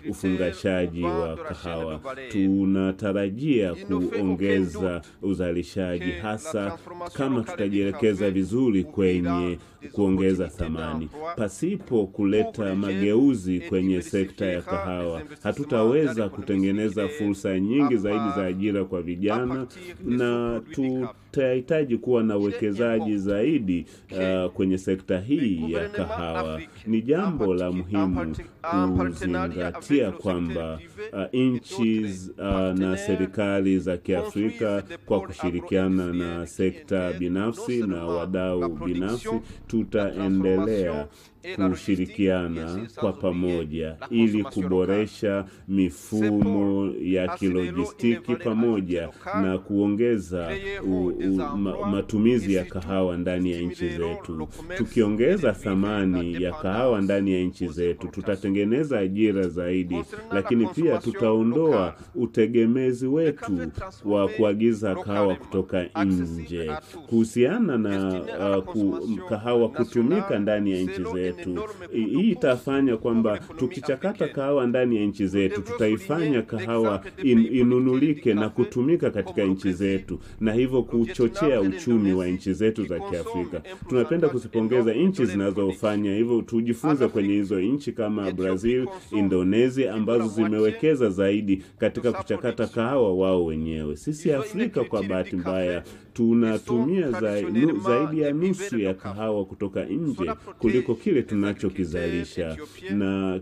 ufungashaji wa kahawa. Tunatarajia kuongeza uzalishaji, hasa kama tutajielekeza vizuri kwenye kuongeza thamani. Pasipo kuleta mageuzi kwenye sekta ya kahawa, hatutaweza kutengeneza fursa nyingi zaidi za ajira kwa vijana, na tutahitaji kuwa na uwekezaji zaidi kwenye sekta hii ya kahawa. Ni jambo la muhimu kuzingatia kwamba nchi na serikali za Kiafrika kwa kushirikiana na sekta binafsi na wadau binafsi tutaendelea kushirikiana kwa pamoja ili kuboresha mifumo ya kilojistiki pamoja na kuongeza matumizi ya kahawa ndani ya nchi nchi zetu. Tukiongeza thamani ya kahawa ndani ya nchi zetu, tutatengeneza ajira zaidi, lakini pia tutaondoa utegemezi wetu wa kuagiza kahawa kutoka nje. Kuhusiana na kahawa kutumika ndani ya nchi zetu, hii itafanya kwamba tukichakata kahawa ndani ya nchi zetu, tutaifanya kahawa inunulike na kutumika katika nchi zetu, na hivyo kuchochea uchumi wa nchi zetu za Kiafrika. Tunapenda kuzipongeza nchi zinazofanya hivyo. Tujifunze kwenye hizo nchi kama Brazil, Indonesia, ambazo zimewekeza zaidi katika kuchakata kahawa wao wenyewe. Sisi Afrika kwa bahati mbaya tunatumia zaidi ya nusu ya kahawa kutoka nje kuliko kile tunachokizalisha, na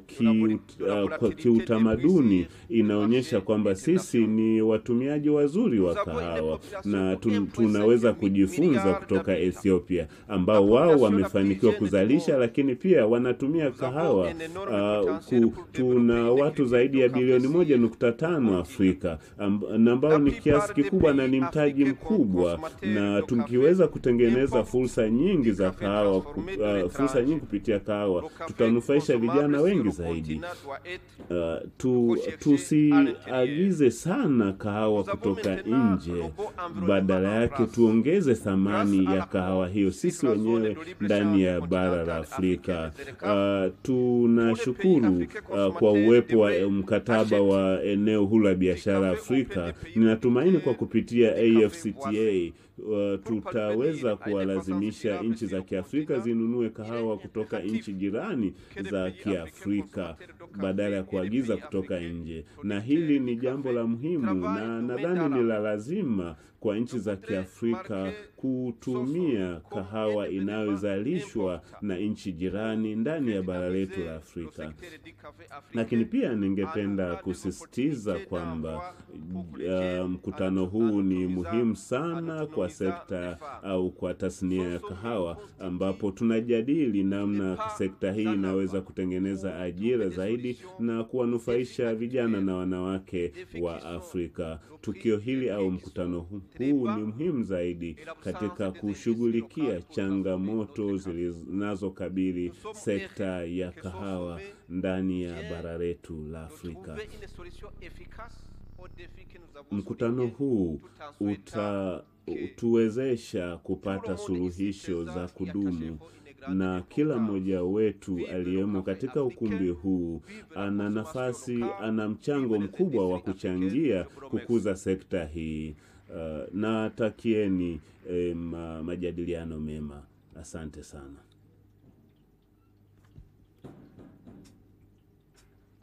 kiutamaduni inaonyesha kwamba sisi ni watumiaji wazuri wa kahawa, na tunaweza kujifunza kutoka Ethiopia ambao wao wamefanikiwa kuzalisha, lakini pia wanatumia kahawa. Tuna watu zaidi ya bilioni 1.5 Afrika ambao ni kiasi kikubwa na ni mtaji mkubwa, na tukiweza kutengeneza fursa nyingi za kahawa, fursa nyingi kupitia kahawa, tutanufaisha vijana wengi zaidi. Tusiagize sana kahawa kutoka nje, badala yake tuongeze thamani ya kahawa hiyo sisi wenyewe ndani ya bara la Afrika. Tunashukuru kwa uwepo wa mkataba wa eneo huru la biashara Afrika. Ninatumaini kwa kupitia AfCFTA tutaweza kuwalazimisha nchi za Kiafrika zinunue kahawa kutoka nchi jirani za Kiafrika badala ya kuagiza kutoka nje, na hili ni jambo la muhimu, na nadhani ni la lazima kwa nchi za Kiafrika kutumia kahawa inayozalishwa na nchi jirani ndani ya bara letu la Afrika. Lakini pia ningependa kusisitiza kwamba mkutano huu ni muhimu sana kwa sekta au kwa tasnia ya kahawa, ambapo tunajadili namna sekta hii inaweza kutengeneza ajira zaidi na kuwanufaisha vijana na wanawake wa Afrika. Tukio hili au mkutano huu ni muhimu zaidi katika kushughulikia changamoto zinazokabili sekta ya kahawa ndani ya bara letu la Afrika. Mkutano huu utatuwezesha kupata suluhisho za kudumu, na kila mmoja wetu aliyemo katika ukumbi huu ana mchango mkubwa wa kuchangia kukuza sekta hii. Na takieni majadiliano mema. Asante sana.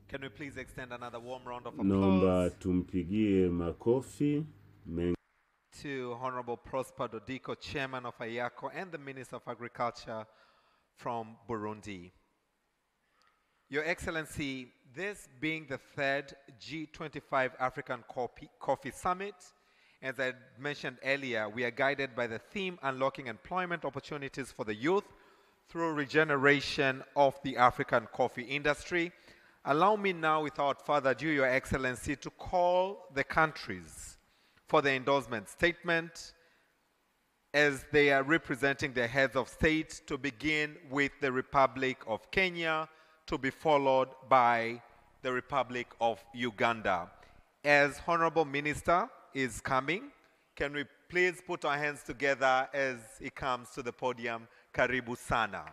Can we please extend another warm round of Naomba applause tumpigie makofi to Honorable Prosper Dodiko, Chairman of AYACO and the Minister of Agriculture from Burundi. Your Excellency, this being the third G25 African Coffee Summit, as I mentioned earlier, we are guided by the theme Unlocking Employment Opportunities for the Youth through Regeneration of the African Coffee Industry. Allow me now, without further ado, Your Excellency, to call the countries for the endorsement statement as they are representing the heads of state, to begin with the Republic of Kenya, to be followed by the Republic of Uganda. As Honorable Minister is coming, can we please put our hands together as he comes to the podium? Karibu sana.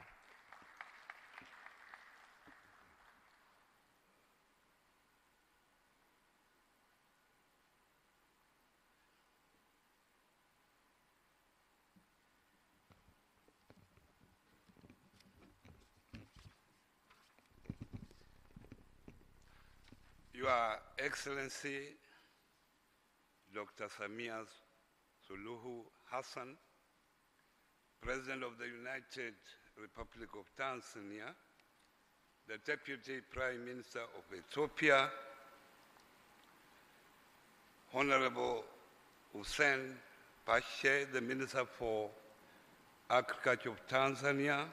Your Excellency, Dr. Samia SULUHU Hassan, President of the United Republic of Tanzania, the Deputy Prime Minister of Ethiopia, Honorable Hussein Pashe, the Minister for Agriculture of Tanzania,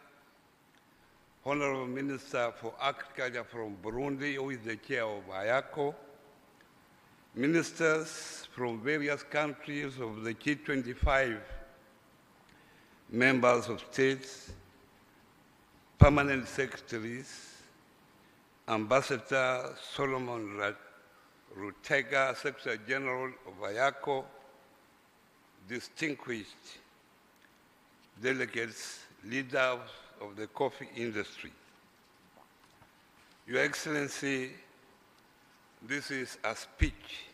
Honorable Minister for Agriculture from Burundi, who is the chair of AYACO, ministers from various countries of the G25, members of states, permanent secretaries, Ambassador Solomon Rutega, Secretary General of IACO, distinguished delegates, leaders of the coffee industry. Your Excellency, this is a speech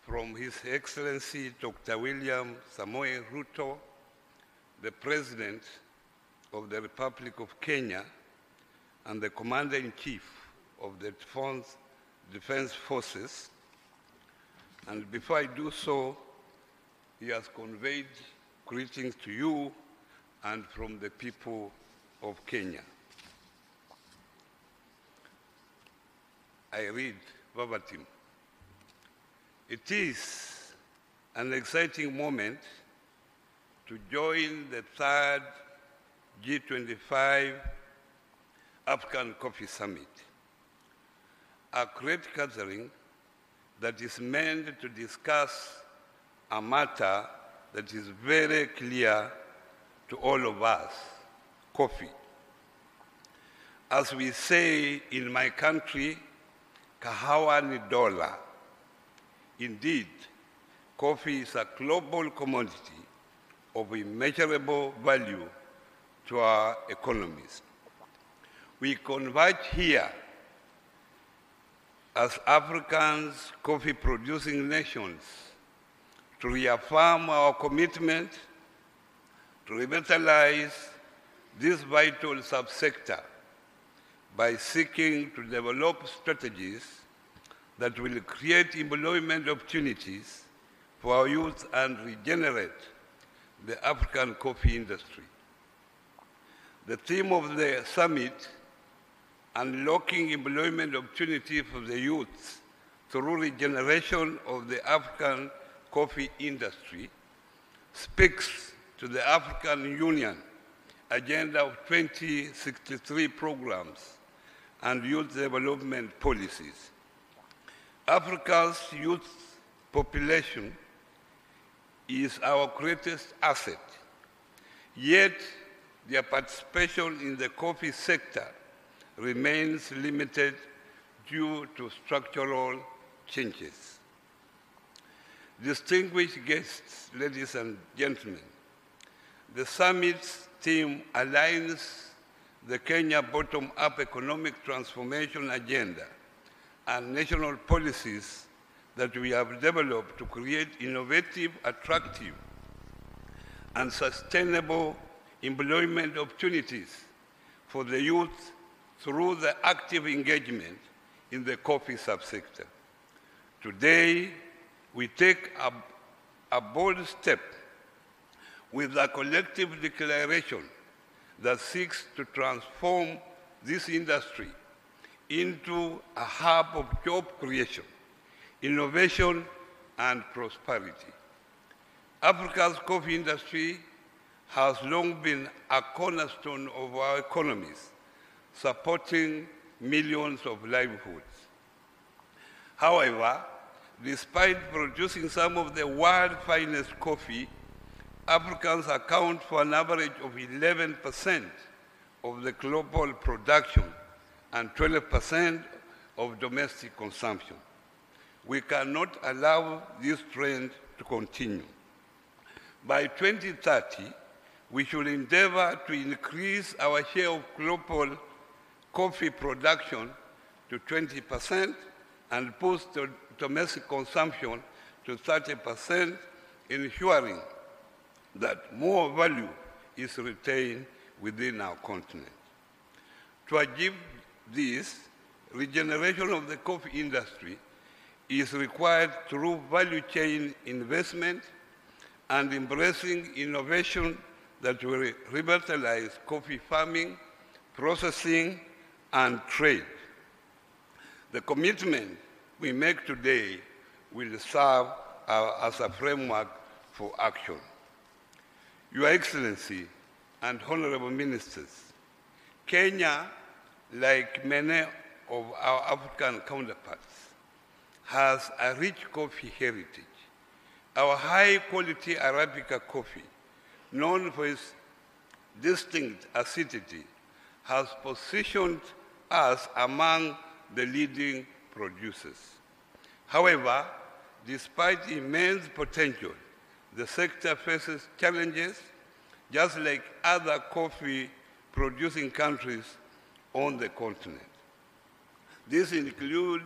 from His Excellency Dr. William Samoei Ruto, the President of the Republic of Kenya and the Commander-in-Chief of the Defense Forces. And before I do so, he has conveyed greetings to you and from the people of Kenya. I read verbatim. It is an exciting moment to join the third G25 African Coffee Summit, a great gathering that is meant to discuss a matter that is very clear to all of us, coffee. As we say in my country, kahawa ni dola. Indeed, coffee is a global commodity of immeasurable value to our economies. We converge here as Africans, coffee-producing nations, to reaffirm our commitment to revitalize this vital subsector by seeking to develop strategies that will create employment opportunities for our youth and regenerate the African coffee industry. The theme of the summit, Unlocking Employment Opportunity for the Youth through Regeneration of the African Coffee Industry, speaks to the African Union Agenda of 2063 programs and youth development policies. Africa's youth population is our greatest asset, yet their participation in the coffee sector remains limited due to structural changes. Distinguished guests, ladies and gentlemen, the summit's theme aligns the Kenya bottom-up economic transformation agenda and national policies that we have developed to create innovative, attractive, and sustainable employment opportunities for the youth through the active engagement in the coffee subsector. Today, we take a bold step with a collective declaration that seeks to transform this industry into a hub of job creation, innovation, and prosperity. Africa's coffee industry has long been a cornerstone of our economies, supporting millions of livelihoods. However, despite producing some of the world's finest coffee, Africans account for an average of 11% of the global production and 12% of domestic consumption. We cannot allow this trend to continue. By 2030, we should endeavor to increase our share of global coffee production to 20% and boost domestic consumption to 30%, ensuring that more value is retained within our continent. To achieve this, regeneration of the coffee industry is required through value chain investment and embracing innovation that will revitalize coffee farming, processing, and trade. The commitment we make today will serve as a framework for action. Your Excellency and honorable ministers, Kenya, like many of our African counterparts, has a rich coffee heritage. Our high-quality Arabica coffee, known for its distinct acidity has positioned us among the leading producers. However, despite immense potential, the sector faces challenges just like other coffee-producing countries on the continent. These include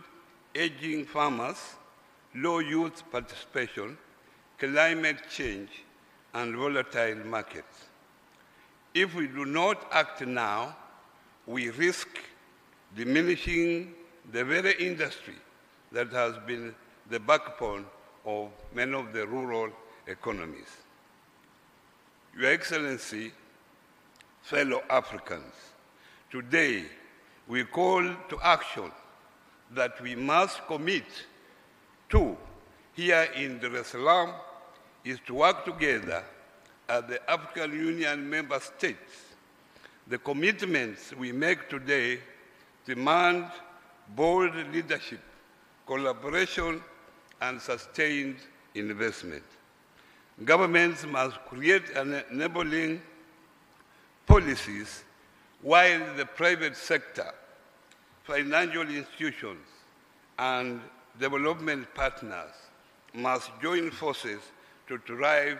aging farmers, low youth participation, climate change, and volatile markets. If we do not act now, we risk diminishing the very industry that has been the backbone of many of the rural economies. Your Excellency, fellow Africans, today we call to action that we must commit to here in Salaam is to work together as the African Union member states. The commitments we make today demand bold leadership, collaboration, and sustained investment. Governments must create enabling policies while the private sector, financial institutions, and development partners must join forces to drive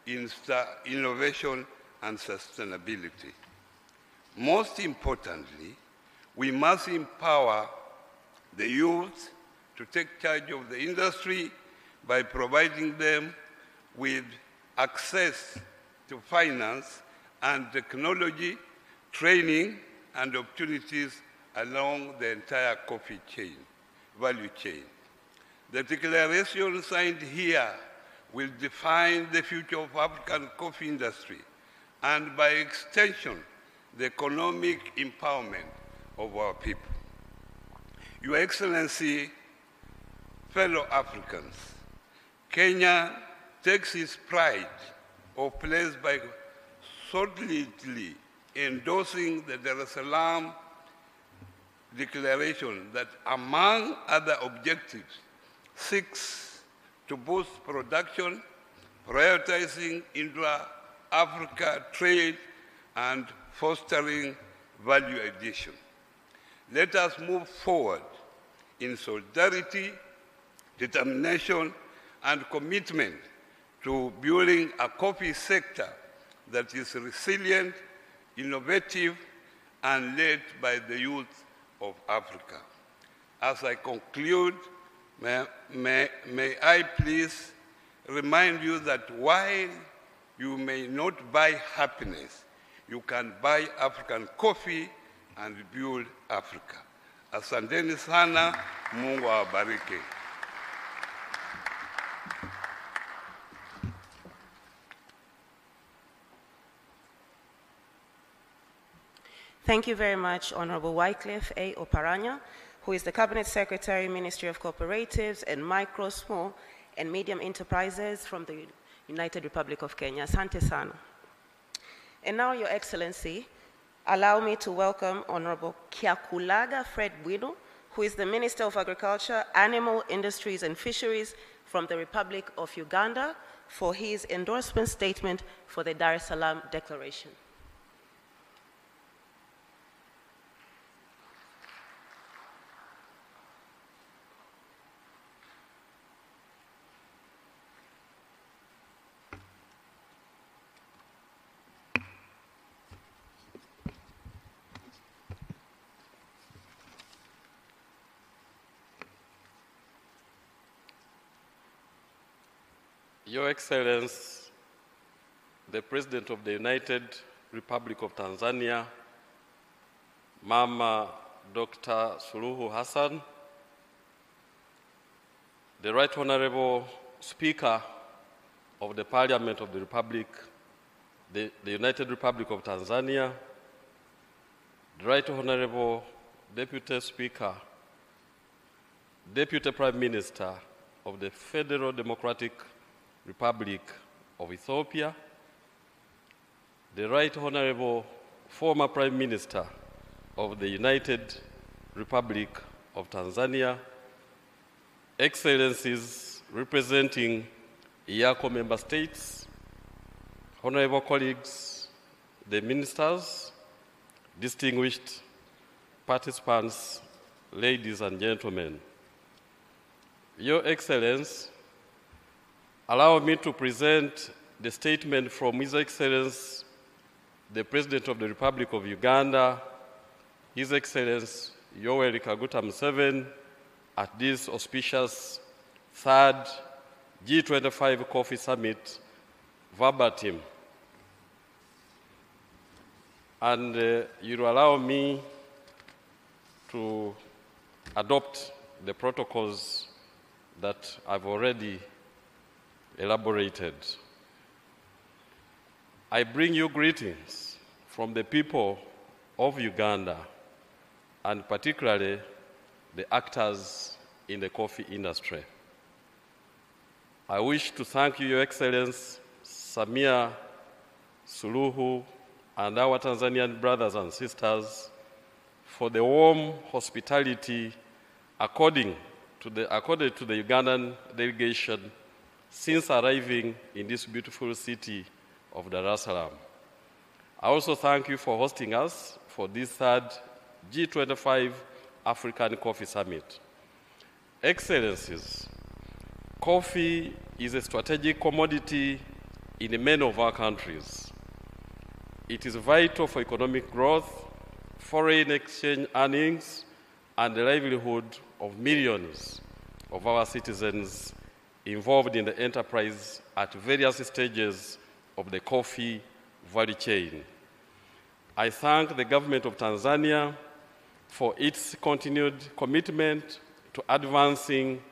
innovation and sustainability. Most importantly, we must empower the youth to take charge of the industry by providing them with access to finance and technology, training, and opportunities along the entire coffee value chain. The declaration signed here will define the future of African coffee industry and, by extension, the economic empowerment of our people. Your Excellency, fellow Africans, Kenya takes its pride of place by solidly endorsing the Dar es Salaam Declaration that, among other objectives, seeks to boost production, prioritizing intra-Africa trade, and fostering value addition. Let us move forward in solidarity, determination, and commitment to building a coffee sector that is resilient, innovative, and led by the youth of Africa. As I conclude, may I please remind you that while you may not buy happiness, you can buy African coffee and build Africa. Asanteni sana, Mungu awabariki. Thank you very much, Honorable Wycliffe A. Oparanya, who is the Cabinet Secretary, Ministry of Cooperatives and Micro, Small, and Medium Enterprises from the United Republic of Kenya. Asante sana. And now, Your Excellency, allow me to welcome Honorable Kyakulaga Fred Bwino, who is the Minister of Agriculture, Animal Industries and Fisheries from the Republic of Uganda, for his endorsement statement for the Dar es Salaam Declaration. Your Excellency, the President of the United Republic of Tanzania, Mama Dr. SULUHU Hassan, the Right Honorable Speaker of the Parliament of the Republic, the United Republic of Tanzania, the Right Honorable Deputy Speaker, Deputy Prime Minister of the Federal Democratic Republic of Ethiopia, the Right Honorable former Prime Minister of the United Republic of Tanzania, Excellencies representing IACO member states, honorable colleagues, the ministers, distinguished participants, ladies and gentlemen. Your Excellence, allow me to present the statement from His Excellency, the President of the Republic of Uganda, His Excellency Yoweri Kaguta Museveni, at this auspicious third G25 Coffee Summit verbatim. And you'll allow me to adopt the protocols that I've already elaborated. I bring you greetings from the people of Uganda, and particularly the actors in the coffee industry. I wish to thank you, Your Excellency, Samia, SULUHU, and our Tanzanian brothers and sisters for the warm hospitality accorded to the Ugandan delegation since arriving in this beautiful city of Dar es Salaam. I also thank you for hosting us for this third G25 African Coffee Summit. Excellencies, coffee is a strategic commodity in many of our countries. It is vital for economic growth, foreign exchange earnings, and the livelihood of millions of our citizens involved in the enterprise at various stages of the coffee value chain. I thank the government of Tanzania for its continued commitment to advancing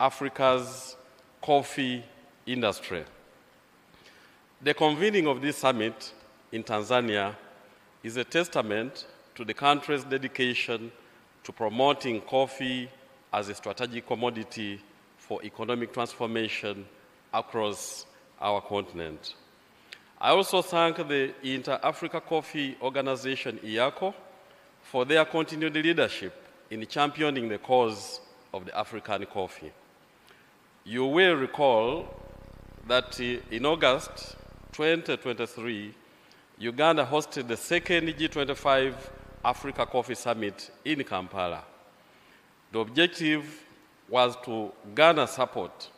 Africa's coffee industry. The convening of this summit in Tanzania is a testament to the country's dedication to promoting coffee as a strategic commodity for economic transformation across our continent. I also thank the Inter-Africa Coffee Organization, IACO, for their continued leadership in championing the cause of the African coffee. You will recall that in August 2023, Uganda hosted the second G25 Africa Coffee Summit in Kampala. The objective was to garner support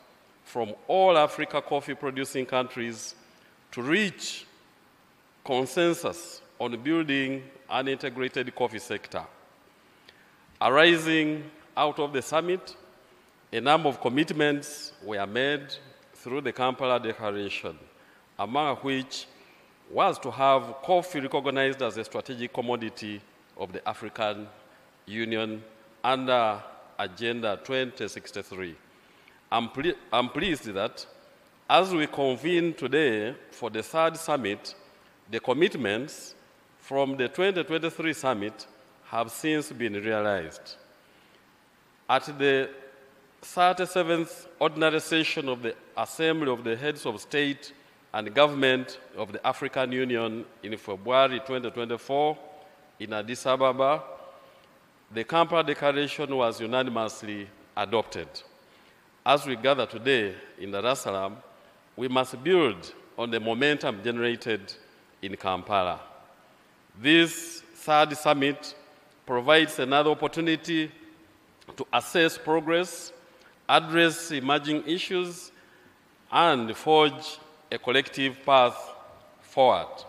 from all Africa coffee-producing countries to reach consensus on building an integrated coffee sector. Arising out of the summit, a number of commitments were made through the Kampala Declaration, among which was to have coffee recognized as a strategic commodity of the African Union under Agenda 2063. I'm pleased that as we convene today for the third summit, the commitments from the 2023 summit have since been realized. At the 37th Ordinary Session of the Assembly of the Heads of State and Government of the African Union in Februari 2024 in Addis Ababa, the Kampala Declaration was unanimously adopted. As we gather today in Dar es Salaam, we must build on the momentum generated in Kampala. This third summit provides another opportunity to assess progress, address emerging issues, and forge a collective path forward.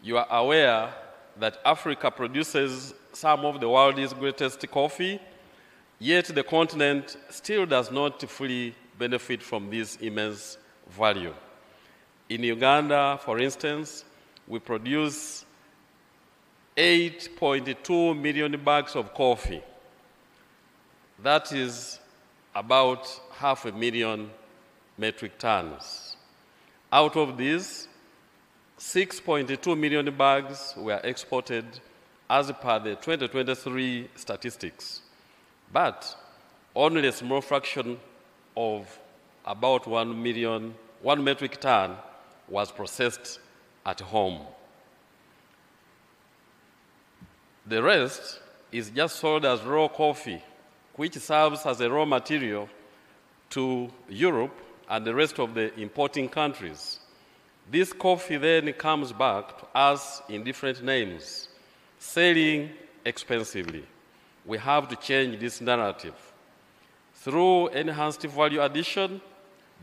You are aware that Africa produces some of the world's greatest coffee, yet the continent still does not fully benefit from this immense value. In Uganda, for instance, we produce 8.2 million bags of coffee. That is about 500,000 metric tons. Out of these, 6.2 million bags were exported as per the 2023 statistics, but only a small fraction of about 1 metric ton was processed at home. The rest is just sold as raw coffee, which serves as a raw material to Europe and the rest of the importing countries. This coffee then comes back to us in different names, selling expensively. We have to change this narrative. Through enhanced value addition,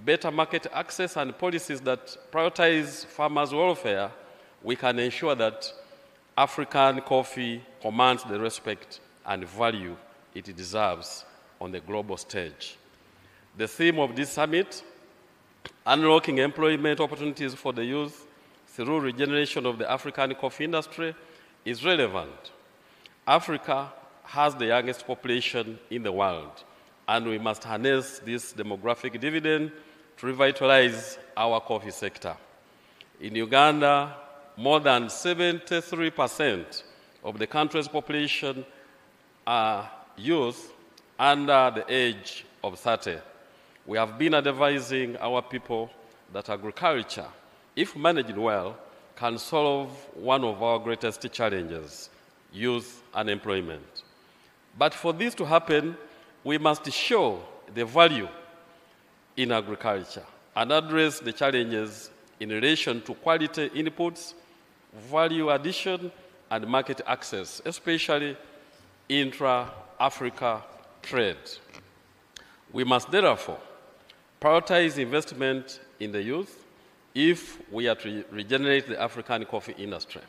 better market access, and policies that prioritize farmers' welfare, we can ensure that African coffee commands the respect and value it deserves on the global stage. The theme of this summit, unlocking employment opportunities for the youth through regeneration of the African coffee industry, is relevant. Africa has the youngest population in the world, and we must harness this demographic dividend to revitalize our coffee sector. In Uganda, more than 73% of the country's population are youth under the age of 30. We have been advising our people that agriculture, if managed well, can solve one of our greatest challenges, youth unemployment. But for this to happen, we must show the value in agriculture and address the challenges in relation to quality inputs, value addition, and market access, especially intra-Africa trade. We must therefore prioritize investment in the youth if we are to regenerate the African coffee industry.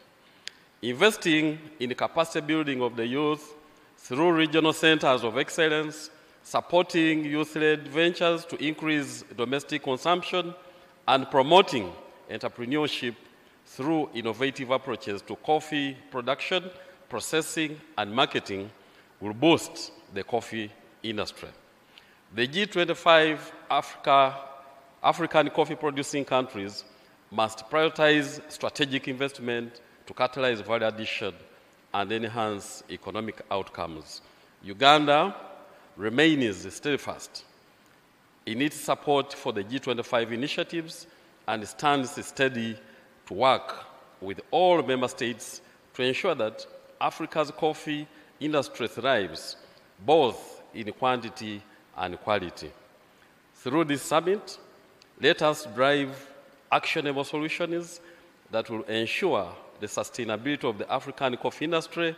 Investing in capacity building of the youth through regional centers of excellence, supporting youth-led ventures to increase domestic consumption, and promoting entrepreneurship through innovative approaches to coffee production, processing, and marketing will boost the coffee industry. The G25 African coffee-producing countries must prioritize strategic investment to catalyze value addition and enhance economic outcomes. Uganda remains steadfast in its support for the G25 initiatives and stands steady to work with all member states to ensure that Africa's coffee industry thrives both in quantity and quality. Through this summit, let us drive actionable solutions that will ensure the sustainability of the African coffee industry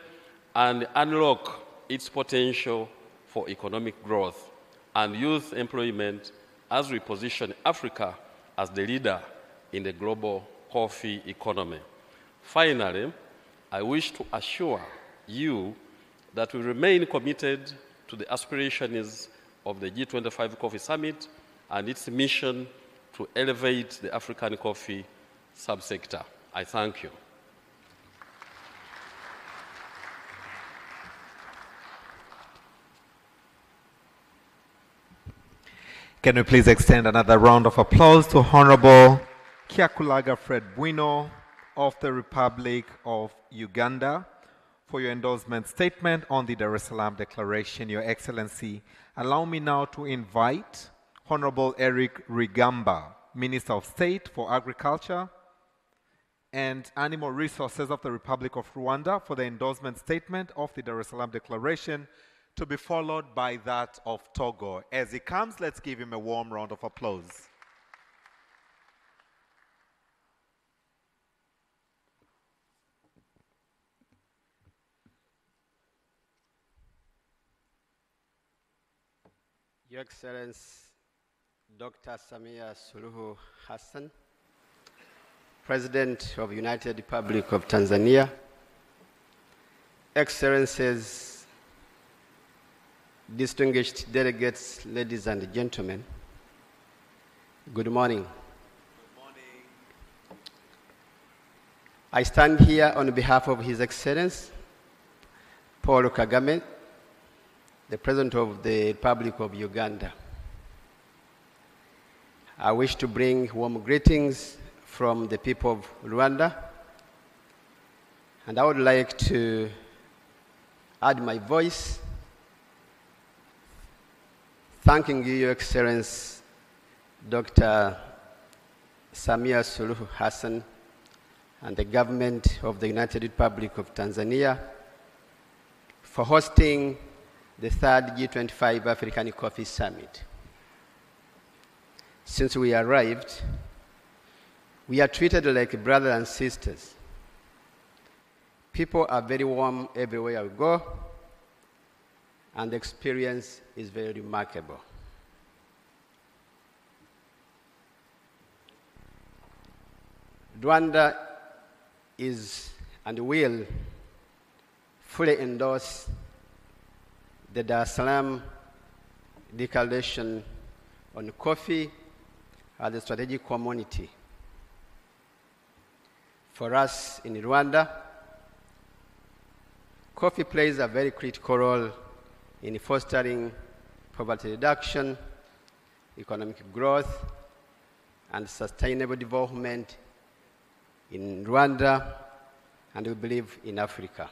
and unlock its potential for economic growth and youth employment as we position Africa as the leader in the global coffee economy. Finally, I wish to assure you that we remain committed to the aspirations of the G25 Coffee Summit and its mission to elevate the African coffee subsector. I thank you. Can we please extend another round of applause to Honorable Kyakulaga Fred Bwino of the Republic of Uganda for your endorsement statement on the Dar es Salaam Declaration, Your Excellency. Allow me now to invite Honorable Eric Rigamba, Minister of State for Agriculture and Animal Resources of the Republic of Rwanda, for the endorsement statement of the Dar es Salaam Declaration, to be followed by that of Togo. As he comes, let's give him a warm round of applause. Your Excellency, Dr. Samia SULUHU Hassan, President of the United Republic of Tanzania, Excellencies, distinguished delegates, ladies and gentlemen, good morning. Good morning. I stand here on behalf of His Excellency Paul Kagame, the President of the Republic of Uganda. I wish to bring warm greetings from the people of Rwanda, and I would like to add my voice thanking you, Your Excellency, Dr. Samia SULUHU Hassan, and the government of the United Republic of Tanzania for hosting the third G25 African Coffee Summit. Since we arrived, We are treated like brothers and sisters. People are very warm everywhere we go, and the experience is very remarkable. Rwanda is and will fully endorse the Salaam Declaration on coffee as a strategic commodity. For us in Rwanda, coffee plays a very critical role in fostering poverty reduction, economic growth, and sustainable development in Rwanda, and we believe in Africa.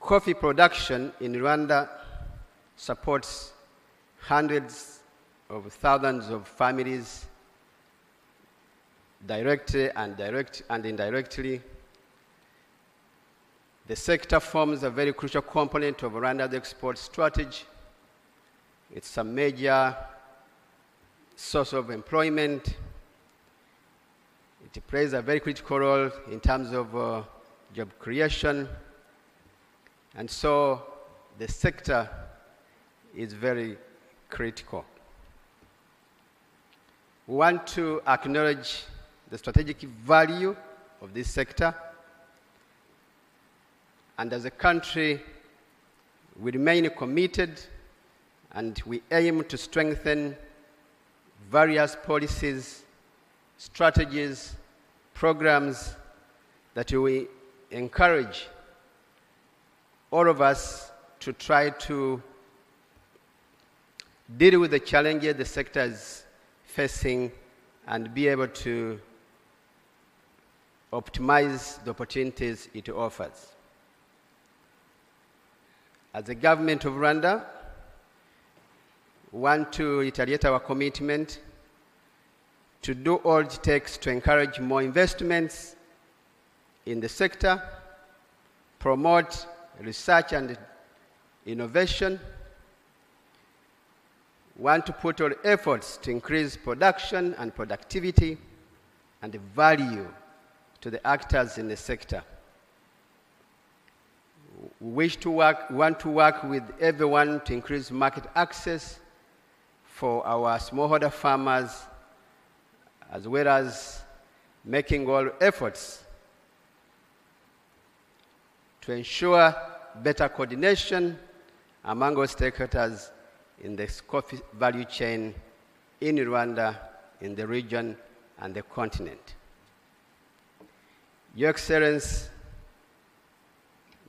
Coffee production in Rwanda supports hundreds of thousands of families directly and indirectly. The sector forms a very crucial component of Rwanda's export strategy. It's a major source of employment. It plays a very critical role in terms of job creation. And so the sector is very critical. We want to acknowledge the strategic value of this sector. And as a country, we remain committed and we aim to strengthen various policies, strategies, programs that we encourage all of us to try to deal with the challenges the sector is facing and be able to optimize the opportunities it offers. As the government of Rwanda, we want to reiterate our commitment to do all it takes to encourage more investments in the sector, promote research and innovation. We want to put all efforts to increase production and productivity and the value to the actors in the sector. We want to work with everyone to increase market access for our smallholder farmers, as well as making all efforts to ensure better coordination among all stakeholders in the coffee value chain in Rwanda, in the region, and the continent. Your Excellency,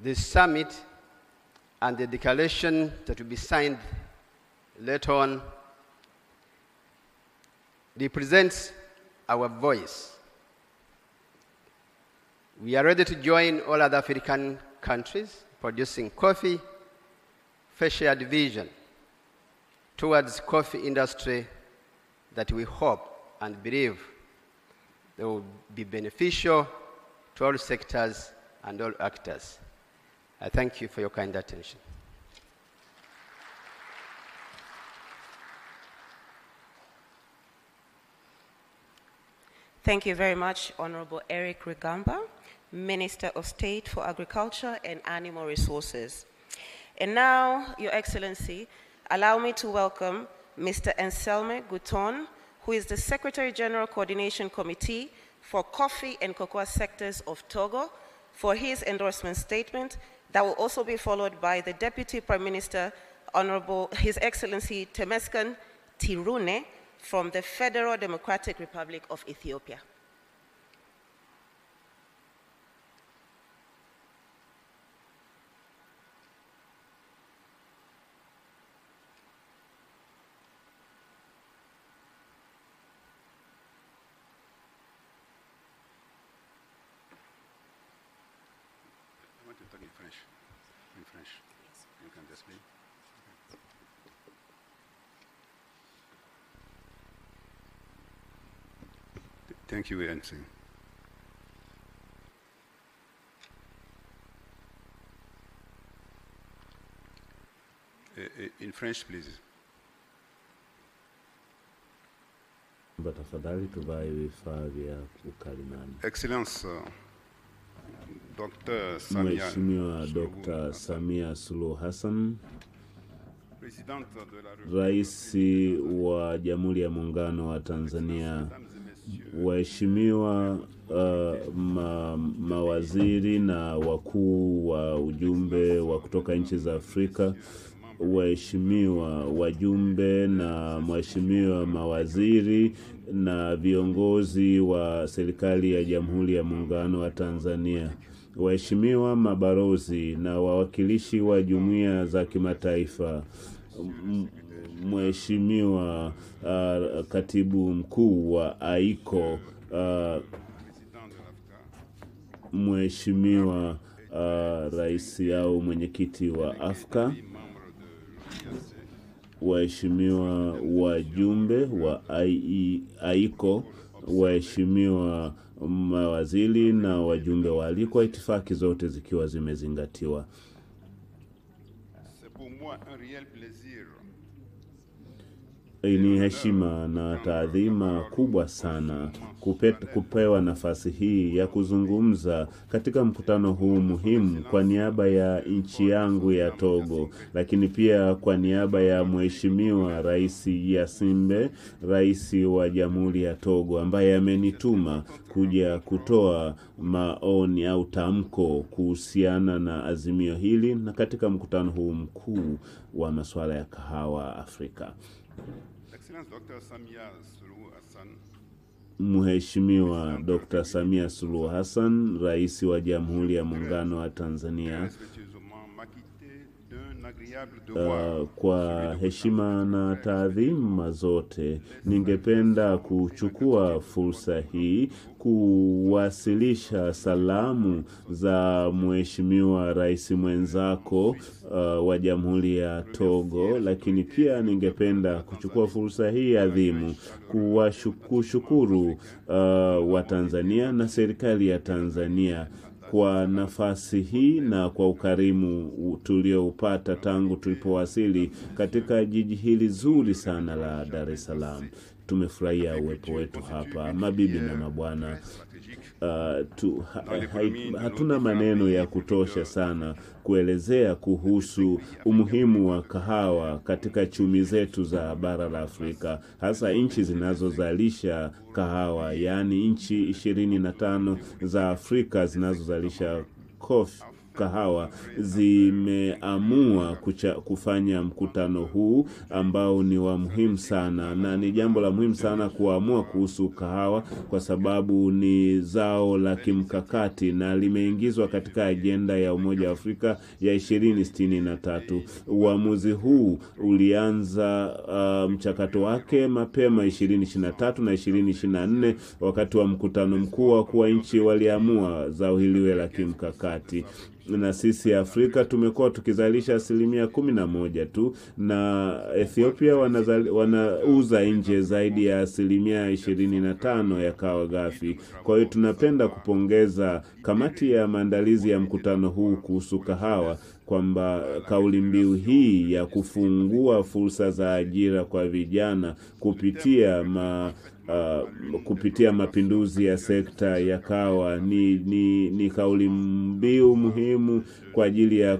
this summit and the declaration that will be signed later on represents our voice. We are ready to join all other African countries producing coffee for shared vision towards coffee industry that we hope and believe that will be beneficial to all sectors and all actors. I thank you for your kind attention. Thank you very much, Honorable Eric Rugamba, Minister of State for Agriculture and Animal Resources. And now, Your Excellency, allow me to welcome Mr. Anselme Gouton, who is the Secretary General Coordination Committee for Coffee and Cocoa Sectors of Togo, for his endorsement statement that will also be followed by the Deputy Prime Minister, Honorable His Excellency Temesgen Tirune, from the Federal Democratic Republic of Ethiopia. I want to talk in French. In French. You can just be. Thank you, Nancy. In French, please. Tafadhali tuvae vifaa vya ukalimani. Excellence Mheshimiwa Dr. Samia Suluhu Hassan, Rais wa Jamhuri ya Muungano wa Tanzania, waheshimiwa mawaziri na wakuu wa ujumbe wa kutoka nchi za Afrika, waheshimiwa wajumbe na mheshimiwa mawaziri na viongozi wa serikali ya Jamhuri ya Muungano wa Tanzania, waheshimiwa mabalozi na wawakilishi wa jumuiya za kimataifa, Mheshimiwa katibu mkuu wa AICO, Mheshimiwa rais au mwenyekiti wa Afrika, waheshimiwa wajumbe wa AICO, waheshimiwa mawaziri na wajumbe waalikwa, itifaki zote zikiwa zimezingatiwa. Ni heshima na taadhima kubwa sana kupewa nafasi hii ya kuzungumza katika mkutano huu muhimu kwa niaba ya nchi yangu ya Togo, lakini pia kwa niaba ya Mheshimiwa Rais Yasimbe, Rais wa Jamhuri ya Togo, ambaye amenituma kuja kutoa maoni au tamko kuhusiana na azimio hili na katika mkutano huu mkuu wa masuala ya kahawa Afrika. Mheshimiwa Dr. Samia Suluhu Hassan, Rais wa Jamhuri ya Muungano wa Tanzania, kwa heshima na taadhima zote, ningependa kuchukua fursa hii kuwasilisha salamu za Mheshimiwa Rais mwenzako wa Jamhuri ya Togo, lakini pia ningependa kuchukua fursa hii adhimu kushukuru wa Tanzania na serikali ya Tanzania kwa nafasi hii na kwa ukarimu tulioupata tangu tulipowasili katika jiji hili zuri sana la Dar es Salaam. Tumefurahia uwepo wetu hapa, mabibi na mabwana. Hatuna maneno ya kutosha sana kuelezea kuhusu umuhimu wa kahawa katika chumi zetu za bara la Afrika, hasa nchi zinazozalisha kahawa, yani nchi 25 za Afrika zinazozalisha kahawa zimeamua kufanya mkutano huu ambao ni wa muhimu sana, na ni jambo la muhimu sana kuamua kuhusu kahawa kwa sababu ni zao la kimkakati na limeingizwa katika ajenda ya Umoja wa Afrika ya 2063. Uamuzi huu ulianza mchakato wake mapema 2023 na 2024 wakati wa mkutano mkuu wa kuwa nchi waliamua zao hili la kimkakati. Na sisi Afrika tumekuwa tukizalisha 11% tu, na Ethiopia wanauza nje zaidi ya 25% ya kahawa ghafi. Kwa hiyo tunapenda kupongeza kamati ya maandalizi ya mkutano huu kuhusu kahawa kwamba kauli mbiu hii ya kufungua fursa za ajira kwa vijana kupitia mapinduzi ya sekta ya kahawa ni kauli mbiu muhimu kwa ajili ya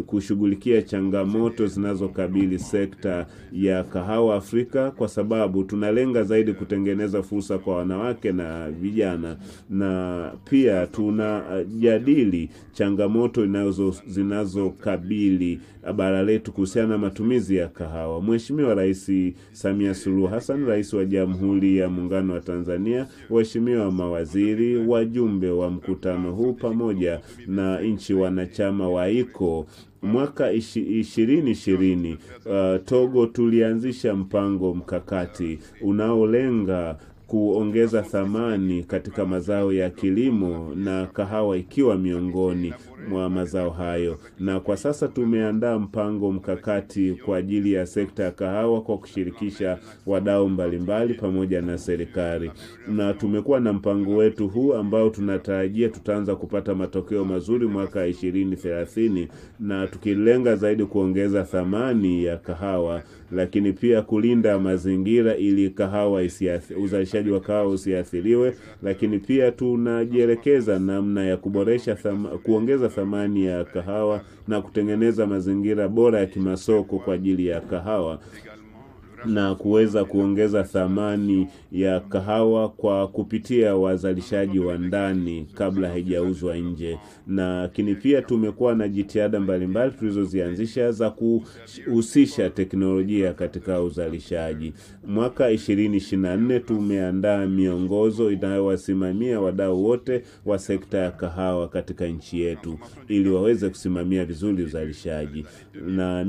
kushughulikia changamoto zinazokabili sekta ya kahawa Afrika, kwa sababu tunalenga zaidi kutengeneza fursa kwa wanawake na vijana, na pia tunajadili changamoto zinazokabili bara letu kuhusiana na matumizi ya kahawa. Mheshimiwa Rais Samia Suluhu Hassan, Rais wa Jamhuri ya Muungano wa Tanzania, waheshimiwa mawaziri, wajumbe wa mkutano huu pamoja na nchi wanachama wa AICO, mwaka 2020 Togo tulianzisha mpango mkakati unaolenga kuongeza thamani katika mazao ya kilimo na kahawa ikiwa miongoni mwa mazao hayo. Na kwa sasa tumeandaa mpango mkakati kwa ajili ya sekta ya kahawa kwa kushirikisha wadau mbalimbali pamoja na serikali. Na tumekuwa na mpango wetu huu ambao tunatarajia tutaanza kupata matokeo mazuri mwaka 2030, na tukilenga zaidi kuongeza thamani ya kahawa lakini pia kulinda mazingira ili uzalishaji wa kahawa usiathiriwe, lakini pia tunajielekeza namna ya kuongeza thamani ya kahawa na kutengeneza mazingira bora ya kimasoko kwa ajili ya kahawa na kuweza kuongeza thamani ya kahawa kwa kupitia wazalishaji wa ndani kabla haijauzwa nje. Lakini pia tumekuwa na jitihada mbalimbali tulizozianzisha za kuhusisha teknolojia katika uzalishaji. Mwaka 2024 tumeandaa miongozo inayowasimamia wadau wote wa sekta ya kahawa katika nchi yetu ili waweze kusimamia vizuri uzalishaji. Na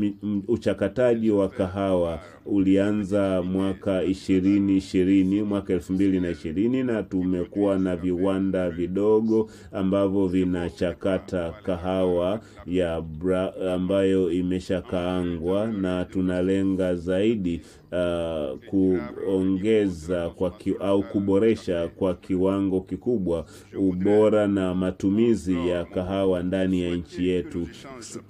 uchakataji wa kahawa ulianza mwaka 2020 na tumekuwa na viwanda vidogo ambavyo vinachakata kahawa ambayo imeshakaangwa, na tunalenga zaidi kuongeza au kuboresha kwa kiwango kikubwa ubora na matumizi ya kahawa ndani ya nchi yetu.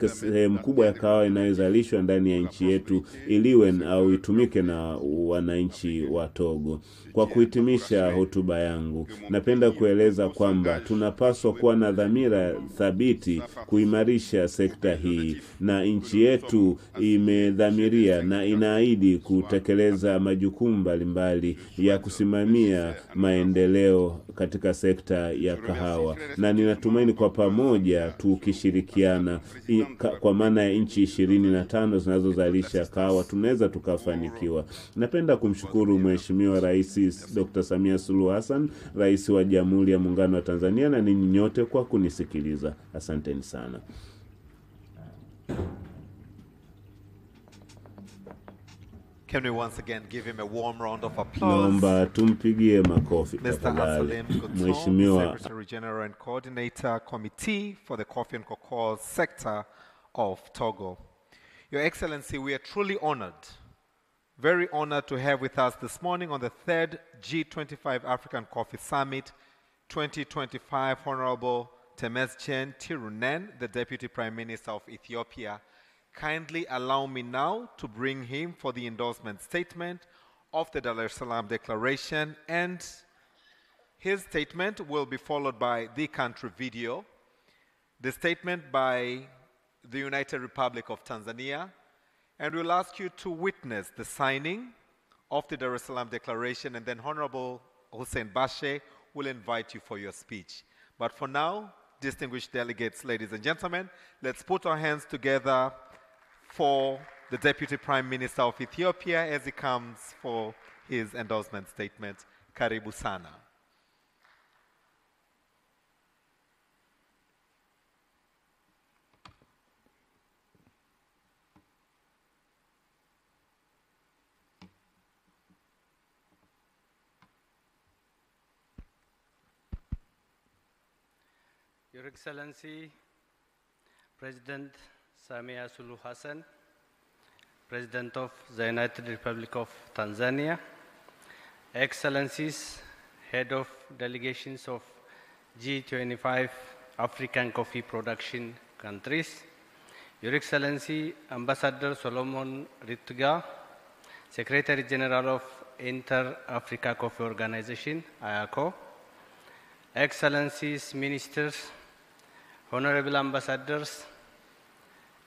Sehemu kubwa ya kahawa inayozalishwa ndani ya nchi yetu iliwe au itumike na wananchi wa Togo. Kwa kuhitimisha hotuba yangu, napenda kueleza kwamba tunapaswa kuwa na dhamira thabiti kuimarisha sekta hii, na nchi yetu imedhamiria na inaahidi kutekeleza majukumu mbalimbali ya kusimamia maendeleo katika sekta ya kahawa, na ninatumaini kwa pamoja tukishirikiana kwa maana ya nchi 25 zinazozalisha kahawa tunaweza tukafanikiwa. Napenda kumshukuru Mheshimiwa Rais Dr. Samia Suluhu Hassan, Rais wa Jamhuri ya Muungano wa Tanzania, na ninyi nyote kwa kunisikiliza. Asanteni sana. Can we once again give him a warm round of applause? Naomba tumpigie makofi Mr. tafadhali. Mheshimiwa Secretary General and Coordinator Committee for the Coffee and Cocoa Sector of Togo. Your Excellency, we are truly honored, very honored to have with us this morning on the 3rd G25 African Coffee Summit 2025 Honorable Temesgen Tirunen, the Deputy Prime Minister of Ethiopia. Kindly allow me now to bring him for the endorsement statement of the Dar es Salaam Declaration, and his statement will be followed by the country video, the statement by the United Republic of Tanzania, and we'll ask you to witness the signing of the Dar es Salaam Declaration, and then Honorable Hussein Bashe will invite you for your speech. But for now, distinguished delegates, ladies and gentlemen, let's put our hands together for the Deputy Prime Minister of Ethiopia as he comes for his endorsement statement. Karibu sana. Your Excellency, President Samia Suluhu Hassan, President of the United Republic of Tanzania, Excellencies, Head of Delegations of G25 African Coffee Production Countries, Your Excellency, Ambassador Solomon Rittiga, Secretary General of Inter-Africa Coffee Organization, IACO, Excellencies, Ministers, Honorable Ambassadors,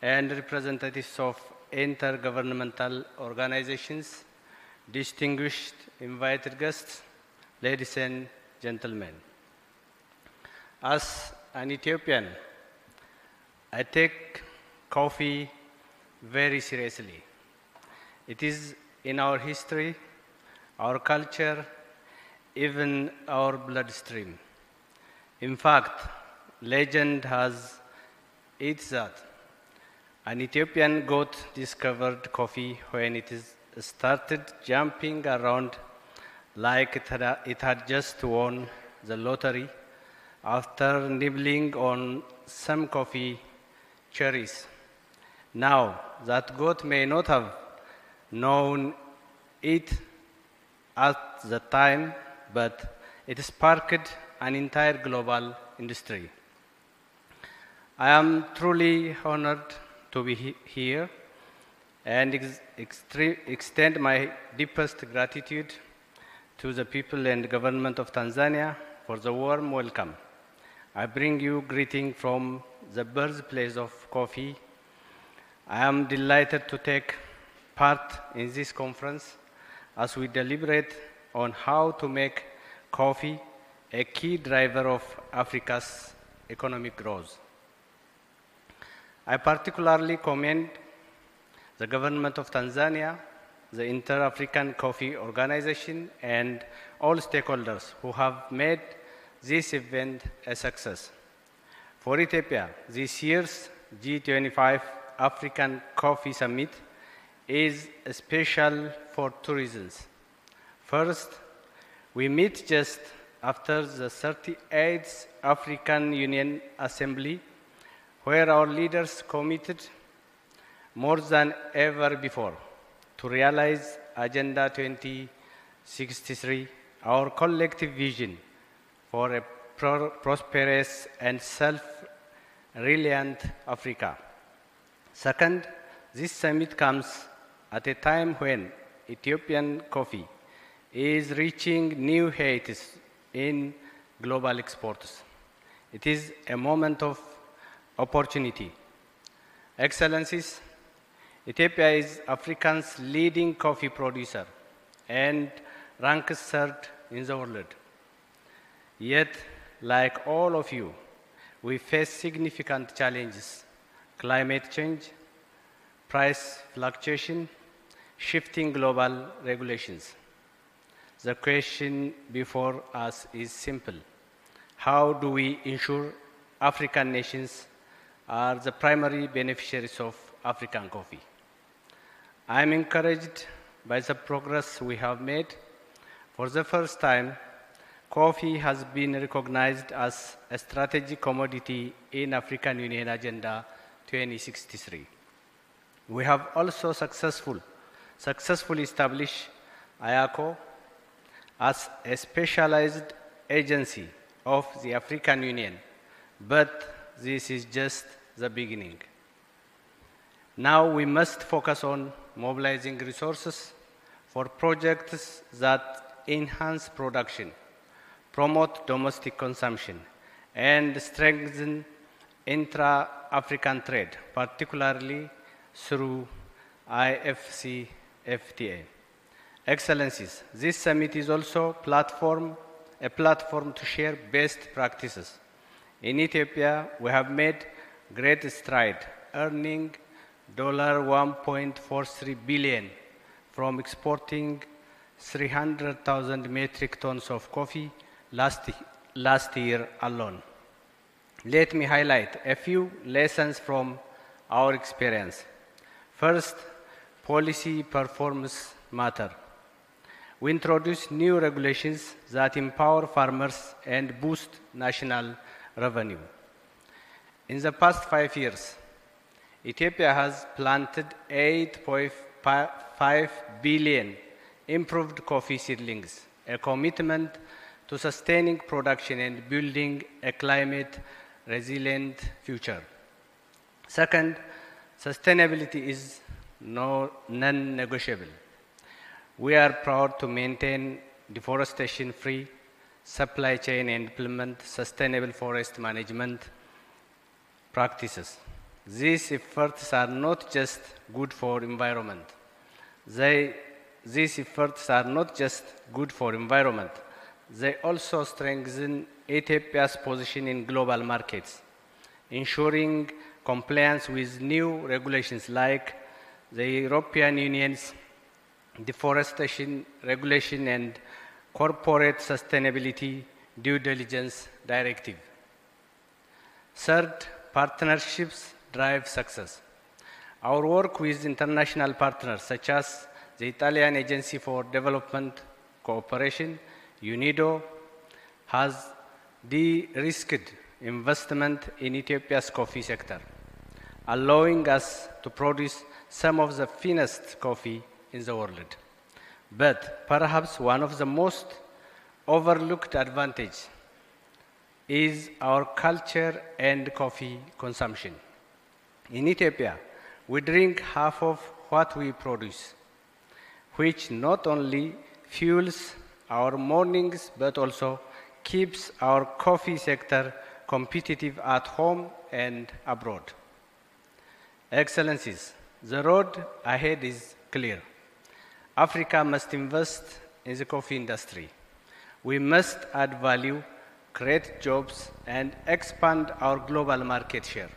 and representatives of intergovernmental organizations, distinguished invited guests, ladies and gentlemen. As an Ethiopian, I take coffee very seriously. It is in our history, our culture, even our bloodstream. In fact, legend has it that an Ethiopian goat discovered coffee when it started jumping around like it had just won the lottery after nibbling on some coffee cherries. Now, that goat may not have known it at the time, but it sparked an entire global industry. I am truly honored to be here and extend my deepest gratitude to the people and government of Tanzania for the warm welcome. I bring you greeting from the birthplace of coffee. I am delighted to take part in this conference as we deliberate on how to make coffee a key driver of Africa's economic growth. I particularly commend the government of Tanzania, the Inter-African Coffee Organization, and all stakeholders who have made this event a success. For Ethiopia, this year's G25 African Coffee Summit is special for two reasons. First, we meet just after the 38th African Union Assembly, where our leaders committed more than ever before to realize Agenda 2063, our collective vision for a prosperous and self-reliant Africa. Second, this summit comes at a time when Ethiopian coffee is reaching new heights in global exports. It is a moment of opportunity. Excellencies, Ethiopia is Africa's leading coffee producer and ranks third in the world. Yet, like all of you, we face significant challenges: climate change, price fluctuation, shifting global regulations. The question before us is simple. How do we ensure African nations are the primary beneficiaries of African coffee? I am encouraged by the progress we have made. For the first time, coffee has been recognized as a strategic commodity in African Union Agenda 2063. We have also successfully established IACO as a specialized agency of the African Union, but this is just the beginning. Now we must focus on mobilizing resources for projects that enhance production, promote domestic consumption, and strengthen intra-African trade, particularly through IFCFTA. Excellencies, this summit is also a platform to share best practices. In Ethiopia, we have made great stride, earning $1.43 billion from exporting 300,000 metric tons of coffee last year alone. Let me highlight a few lessons from our experience. First, policy performance matter. We introduced new regulations that empower farmers and boost national revenue. In the past 5 years, Ethiopia has planted 8.5 billion improved coffee seedlings, a commitment to sustaining production and building a climate-resilient future. Second, sustainability is non-negotiable. We are proud to maintain deforestation-free supply chain and implement sustainable forest management practices. These efforts are not just good for environment. These efforts are not just good for environment. They also strengthen Ethiopia's position in global markets, ensuring compliance with new regulations like the European Union's deforestation regulation and corporate sustainability due diligence directive. Third, partnerships drive success. Our work with international partners such as the Italian Agency for Development Cooperation, UNIDO, has de-risked investment in Ethiopia's coffee sector, allowing us to produce some of the finest coffee in the world. But perhaps one of the most overlooked advantages is our culture and coffee consumption. In Ethiopia, we drink half of what we produce, which not only fuels our mornings but also keeps our coffee sector competitive at home and abroad. Excellencies, the road ahead is clear. Africa must invest in the coffee industry. We must add value, create jobs, and expand our global market share.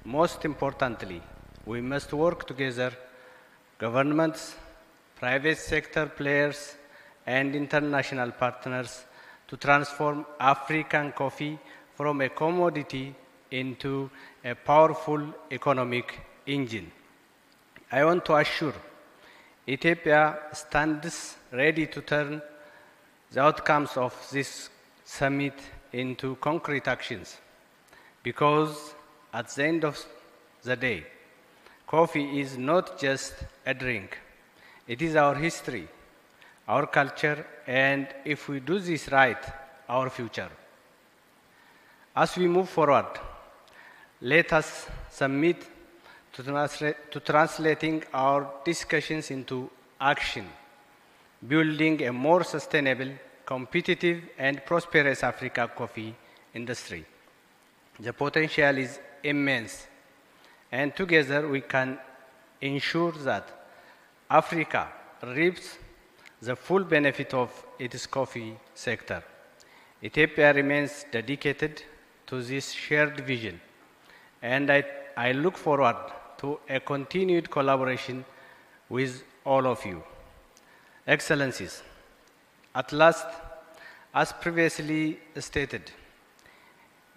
Most importantly, we must work together, governments, private sector players, and international partners to transform African coffee from a commodity into a powerful economic engine. I want to assure Ethiopia stands ready to turn the outcomes of this summit into concrete actions, because at the end of the day, coffee is not just a drink. It is our history, our culture, and if we do this right, our future. As we move forward, let us submit to translating our discussions into action, building a more sustainable, competitive, and prosperous Africa coffee industry. The potential is immense, and together we can ensure that Africa reaps the full benefit of its coffee sector. Ethiopia remains dedicated to this shared vision, and I look forward to a continued collaboration with all of you. Excellencies, at last, as previously stated,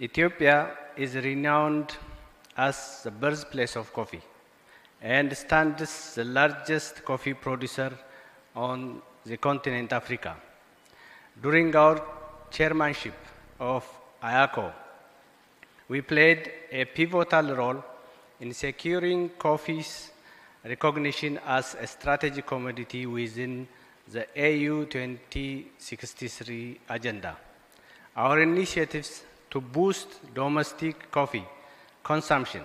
Ethiopia is renowned as the birthplace of coffee and stands the largest coffee producer on the continent Africa. During our chairmanship of IACO, we played a pivotal role in securing coffee's recognition as a strategic commodity within the AU 2063 agenda. Our initiatives to boost domestic coffee consumption,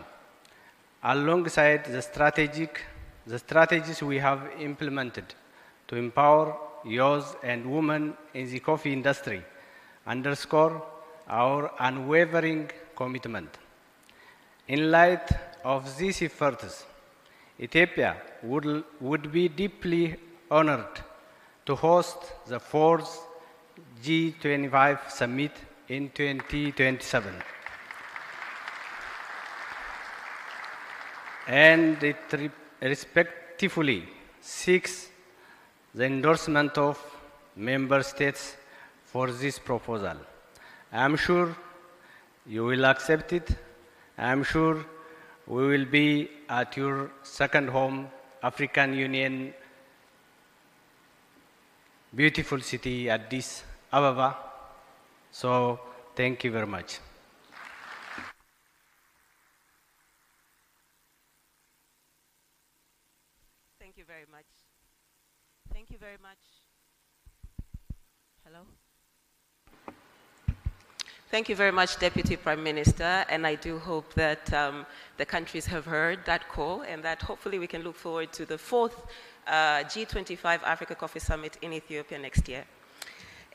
alongside the strategies we have implemented to empower youth and women in the coffee industry, underscore our unwavering commitment. In light of these efforts, Ethiopia would be deeply honored to host the 4th G25 summit in 2027. And it respectfully seeks the endorsement of member states for this proposal. I am sure you will accept it. I am sure we will be at your second home, African Union, beautiful city, Addis Ababa. So, thank you very much. Thank you very much. Thank you very much. Hello? Thank you very much, Deputy Prime Minister, and I do hope that the countries have heard that call and that hopefully we can look forward to the 4th G25 Africa Coffee Summit in Ethiopia next year.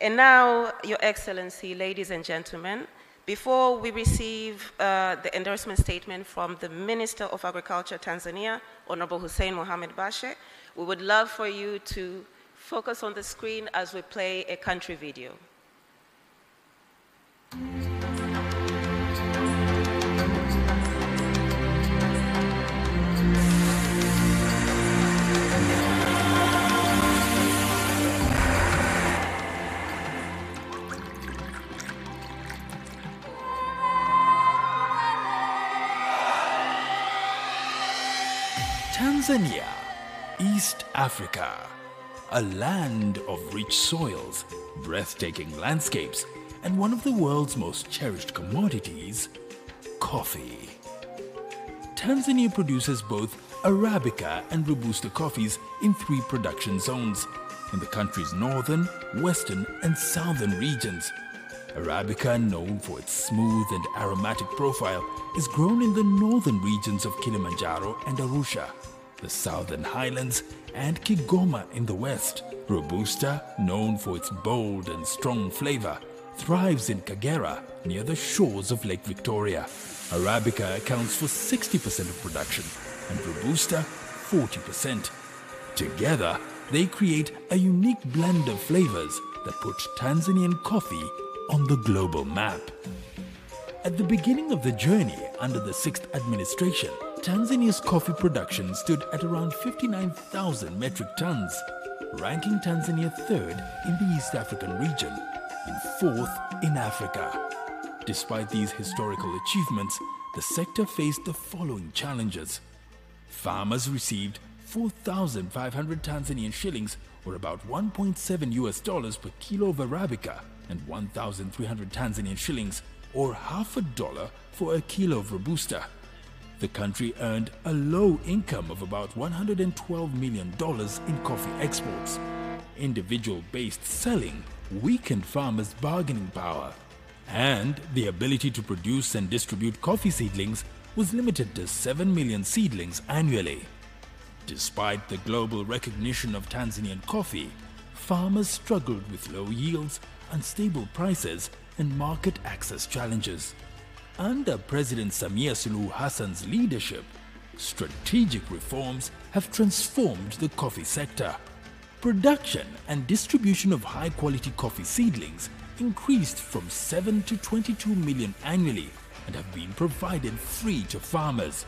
And now, Your Excellency, ladies and gentlemen, before we receive the endorsement statement from the Minister of Agriculture, Tanzania, Honorable Hussein Mohamed Bashe, we would love for you to focus on the screen as we play a country video. Tanzania, East Africa, a land of rich soils, breathtaking landscapes, and one of the world's most cherished commodities, coffee. Tanzania produces both Arabica and Robusta coffees in 3 production zones, in the country's northern, western, and southern regions. Arabica, known for its smooth and aromatic profile, is grown in the northern regions of Kilimanjaro and Arusha. the Southern Highlands, and Kigoma in the west. Robusta, known for its bold and strong flavor, thrives in Kagera near the shores of Lake Victoria. Arabica accounts for 60% of production and Robusta 40%. Together, they create a unique blend of flavors that put Tanzanian coffee on the global map. At the beginning of the journey under the 6th administration, Tanzania's coffee production stood at around 59,000 metric tons, ranking Tanzania 3rd in the East African region and 4th in Africa. Despite these historical achievements, the sector faced the following challenges. Farmers received 4,500 Tanzanian shillings, or about $1.7 per kilo of Arabica, and 1,300 Tanzanian shillings, or $0.50 for a kilo of Robusta. The country earned a low income of about $112 million in coffee exports. Individual-based selling weakened farmers' bargaining power, and the ability to produce and distribute coffee seedlings was limited to 7 million seedlings annually. Despite the global recognition of Tanzanian coffee, farmers struggled with low yields, unstable prices, and market access challenges. Under President Samia Suluhu Hassan's leadership, strategic reforms have transformed the coffee sector. Production and distribution of high-quality coffee seedlings increased from 7 to 22 million annually and have been provided free to farmers.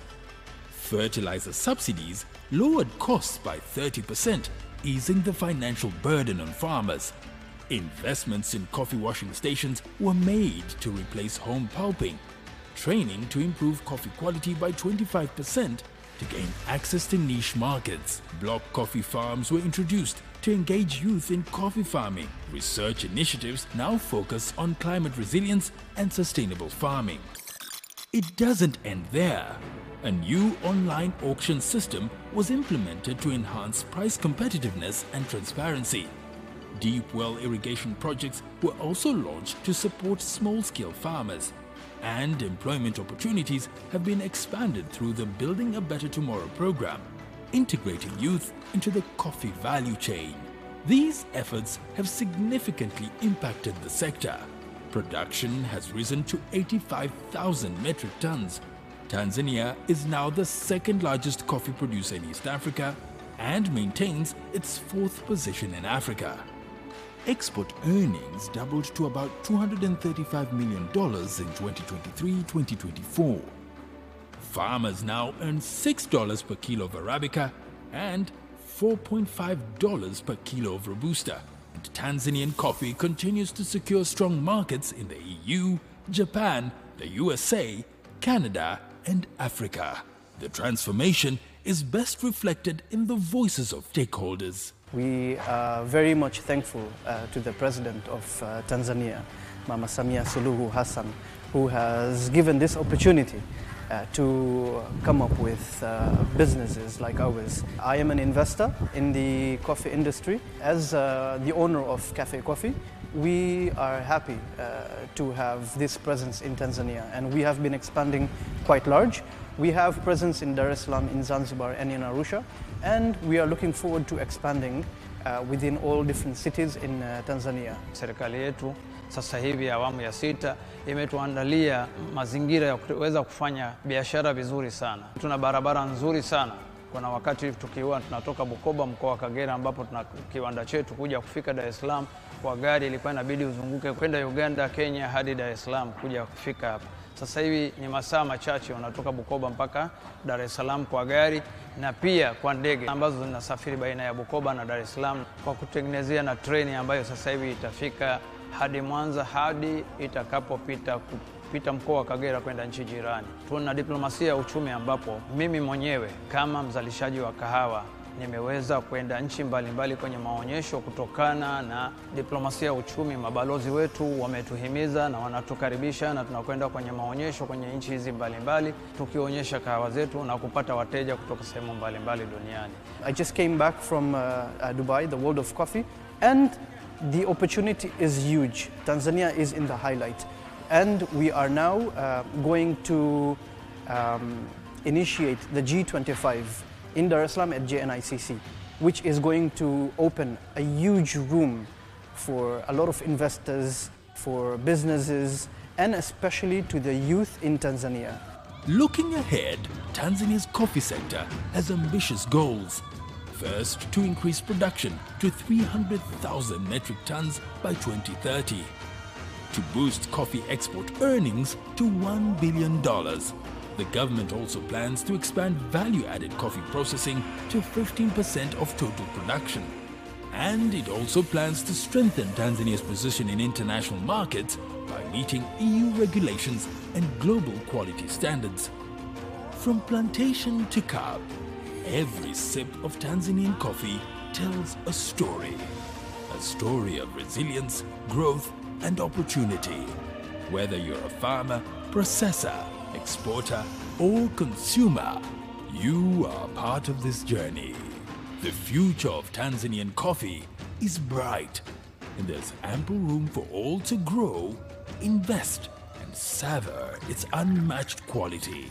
Fertilizer subsidies lowered costs by 30%, easing the financial burden on farmers. Investments in coffee washing stations were made to replace home pulping, training to improve coffee quality by 25% to gain access to niche markets. Block coffee farms were introduced to engage youth in coffee farming. Research initiatives now focus on climate resilience and sustainable farming. It doesn't end there. A new online auction system was implemented to enhance price competitiveness and transparency. Deep well irrigation projects were also launched to support small-scale farmers, and employment opportunities have been expanded through the Building a Better Tomorrow program, integrating youth into the coffee value chain. These efforts have significantly impacted the sector. Production has risen to 85,000 metric tons. Tanzania is now the second largest coffee producer in East Africa and maintains its 4th position in Africa. Export earnings doubled to about $235 million in 2023-2024. Farmers now earn $6 per kilo of Arabica and $4.5 per kilo of Robusta. And Tanzanian coffee continues to secure strong markets in the EU, Japan, the USA, Canada, and Africa. The transformation is best reflected in the voices of stakeholders. We are very much thankful to the President of Tanzania, Mama Samia Suluhu Hassan, who has given this opportunity to come up with businesses like ours. I am an investor in the coffee industry. As the owner of Cafe Coffee, we are happy to have this presence in Tanzania, and we have been expanding quite large. We have presence in Dar es Salaam, in Zanzibar, and in Arusha, and we are looking forward to expanding within all different cities in Tanzania. Serikali yetu sasa hivi awamu ya 6 imetuandalia mazingira ya kuweza kufanya biashara vizuri sana. Tuna barabara nzuri sana. Kuna wakati tukiwa tunatoka Bukoba mkoa wa Kagera ambapo tuna kiwanda chetu kuja kufika Dar es Salaam kwa gari ilikuwa inabidi uzunguke kwenda Uganda, Kenya hadi Dar es Salaam kuja kufika hapa. Sasa hivi ni masaa machache unatoka Bukoba mpaka Dar es Salaam kwa gari na pia kwa ndege ambazo zinasafiri baina ya Bukoba na Dar es Salaam kwa kutengenezea na treni ambayo sasa hivi itafika hadi Mwanza hadi itakapopita kupita mkoa wa Kagera kwenda nchi jirani. Tuna diplomasia ya uchumi ambapo mimi mwenyewe kama mzalishaji wa kahawa nimeweza kwenda nchi mbalimbali kwenye maonyesho kutokana na diplomasia ya uchumi. Mabalozi wetu wametuhimiza na wanatukaribisha na tunakwenda kwenye maonyesho kwenye nchi hizi mbalimbali tukionyesha kahawa zetu na kupata wateja kutoka sehemu mbalimbali duniani. I just came back from Dubai, the World of Coffee, and the opportunity is huge. Tanzania is in the highlight, and we are now going to initiate the G25 in Dar es Salaam at JNICC, which is going to open a huge room for a lot of investors, for businesses, and especially to the youth in Tanzania. Looking ahead, Tanzania's coffee sector has ambitious goals. First, to increase production to 300,000 metric tons by 2030. To boost coffee export earnings to $1 billion. The government also plans to expand value-added coffee processing to 15% of total production. And it also plans to strengthen Tanzania's position in international markets by meeting EU regulations and global quality standards. From plantation to cup, every sip of Tanzanian coffee tells a story of resilience, growth, and opportunity. Whether you're a farmer, processor, exporter, or consumer, you are part of this journey. The future of Tanzanian coffee is bright, and there's ample room for all to grow, invest, and savor its unmatched quality.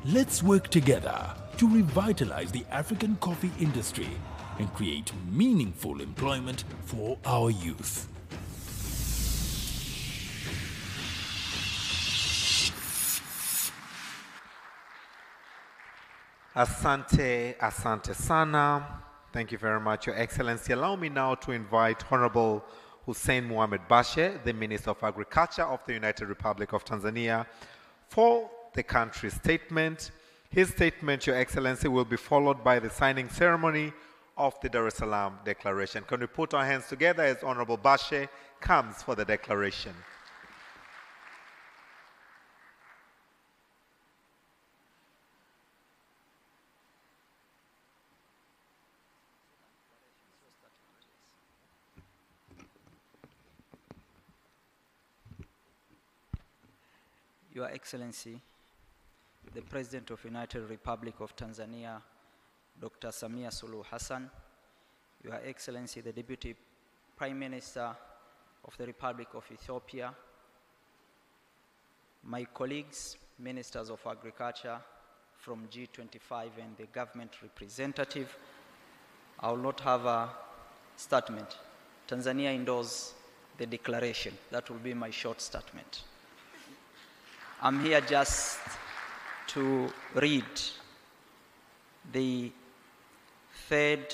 Let's work together to revitalize the African coffee industry and create meaningful employment for our youth. Asante, asante sana. Thank you very much, Your Excellency. Allow me now to invite Honorable Hussein Mohamed Bashe, the Minister of Agriculture of the United Republic of Tanzania, for the country's statement. His statement, Your Excellency, will be followed by the signing ceremony of the Dar es Salaam Declaration. Can we put our hands together as Honorable Bashe comes for the declaration? Your Excellency, the President of the United Republic of Tanzania, Dr. Samia Suluhu Hassan, Your Excellency, the Deputy Prime Minister of the Republic of Ethiopia, my colleagues, Ministers of Agriculture from G25 and the government representative, I will not have a statement. Tanzania endorses the declaration. That will be my short statement. I'm here just to read the third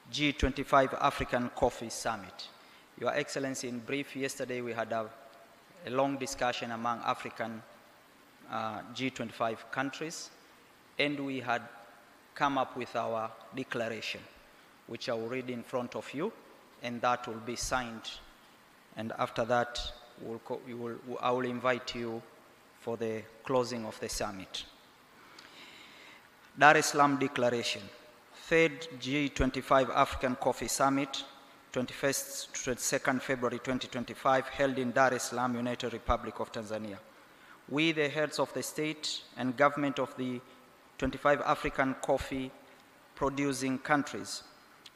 G25 African Coffee Summit. Your Excellency, in brief, yesterday we had a long discussion among African G25 countries, and we had come up with our declaration, which I will read in front of you, and that will be signed. And after that, I will invite you for the closing of the summit. Dar es Salaam Declaration, third G25 African Coffee Summit, 21st to 22nd February 2025, held in Dar es Salaam, United Republic of Tanzania. We, the heads of the state and government of the 25 African coffee producing countries,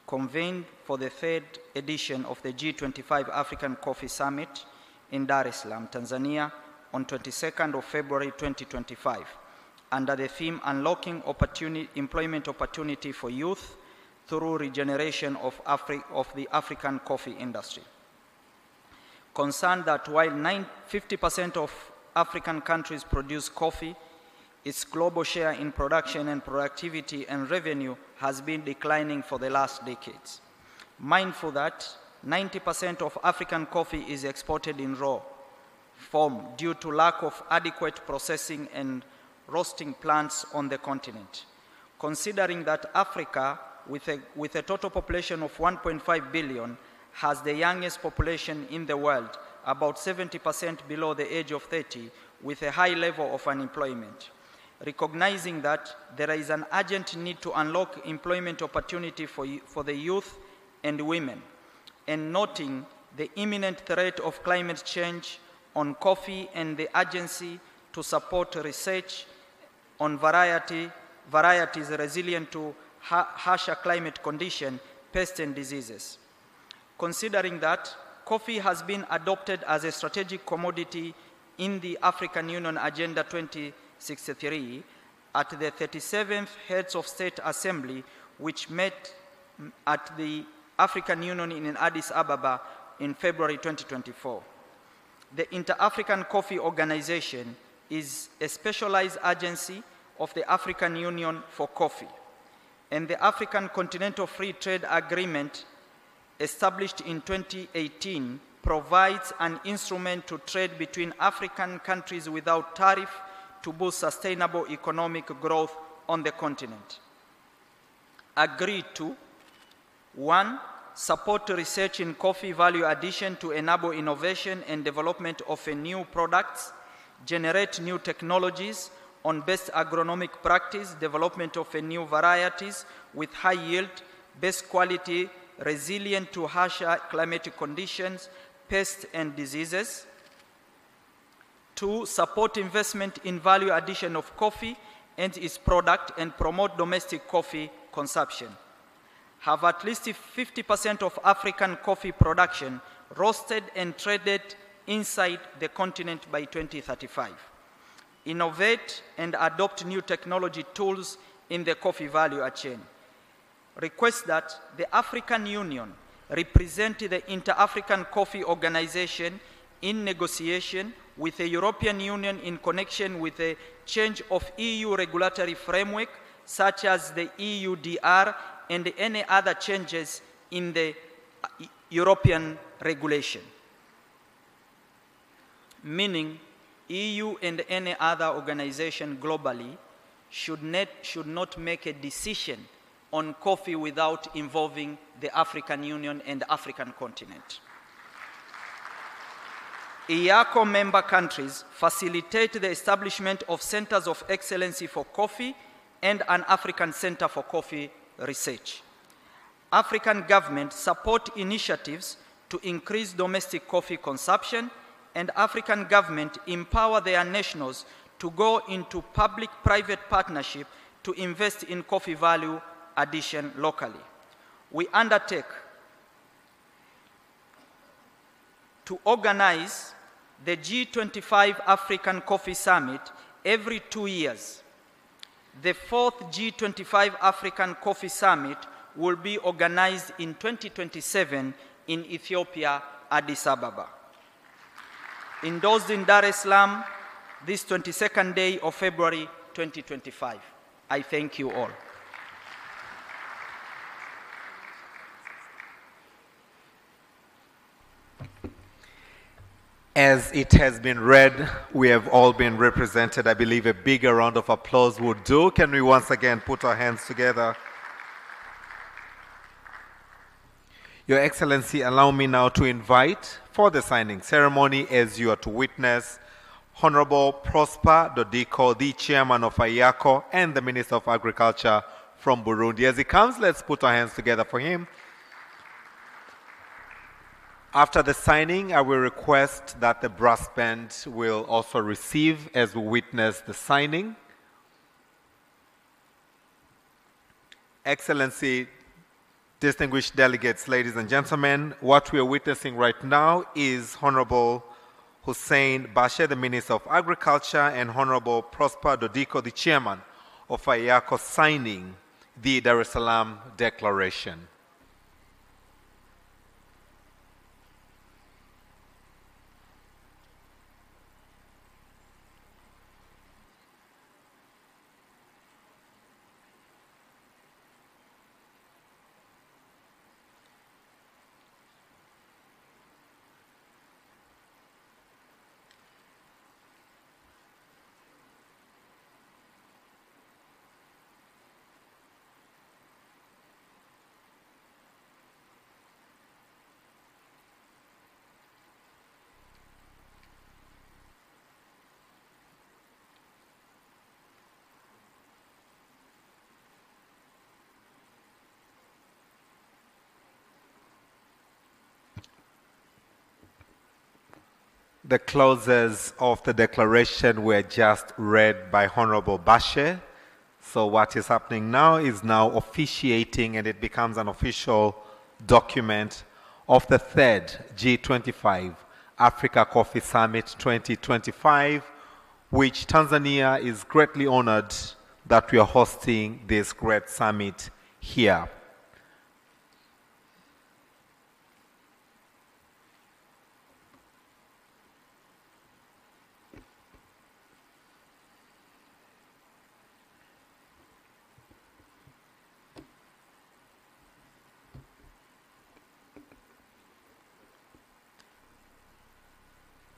convened for the third edition of the G25 African Coffee Summit in Dar es Salaam, Tanzania, on 22nd of February 2025, under the theme Unlocking Employment Opportunity for Youth through Regeneration of the African Coffee Industry. Concerned that while 50% of African countries produce coffee, its global share in production and productivity and revenue has been declining for the last decades. Mindful that 90% of African coffee is exported in raw form due to lack of adequate processing and roasting plants on the continent. Considering that Africa, with a total population of 1.5 billion, has the youngest population in the world, about 70% below the age of 30, with a high level of unemployment. Recognizing that there is an urgent need to unlock employment opportunity for the youth and women, and noting the imminent threat of climate change on coffee and the urgency to support research on varieties resilient to harsher climate conditions, pests and diseases. Considering that coffee has been adopted as a strategic commodity in the African Union Agenda 2063 at the 37th Heads of State Assembly, which met at the African Union in Addis Ababa in February 2024. The Inter-African Coffee Organization is a specialized agency of the African Union for Coffee, and the African Continental Free Trade Agreement, established in 2018, provides an instrument to trade between African countries without tariff to boost sustainable economic growth on the continent. Agreed to: 1. Support research in coffee value addition to enable innovation and development of new products, generate new technologies on best agronomic practice, development of new varieties with high yield, best quality, resilient to harsher climatic conditions, pests and diseases. 2. Support investment in value addition of coffee and its product and promote domestic coffee consumption. Have at least 50% of African coffee production roasted and traded inside the continent by 2035. Innovate and adopt new technology tools in the coffee value chain. Request that the African Union represent the Inter-African Coffee Organization in negotiation with the European Union in connection with the change of EU regulatory framework, such as the EUDR and any other changes in the European regulation. Meaning, EU and any other organization globally should not make a decision on coffee without involving the African Union and the African continent. IACO member countries facilitate the establishment of centers of excellency for coffee and an African Center for Coffee Research. African governments support initiatives to increase domestic coffee consumption, and African governments empower their nationals to go into public-private partnership to invest in coffee value addition locally. We undertake to organize the G25 African Coffee Summit every 2 years. The 4th G25 African Coffee Summit will be organized in 2027 in Ethiopia, Addis Ababa. Endorsed in Dar es Salaam, this 22nd day of February 2025. I thank you all. As it has been read, we have all been represented. I believe a bigger round of applause would do. Can we once again put our hands together? Your Excellency, allow me now to invite for the signing ceremony, as you are to witness, Honorable Prosper Dodiko, the Chairman of IACO and the Minister of Agriculture from Burundi. As he comes, let's put our hands together for him. After the signing, I will request that the brass band will also receive as we witness the signing. Excellency, distinguished delegates, ladies and gentlemen, what we are witnessing right now is Honorable Hussein Bashe, the Minister of Agriculture, and Honorable Prosper Dodiko, the Chairman of IACO, signing the Dar es Salaam Declaration. The clauses of the declaration were just read by Honorable Bashe. So what is happening now is now officiating, and it becomes an official document of the 3rd G25 Africa Coffee Summit 2025, which Tanzania is greatly honored that we are hosting this great summit here.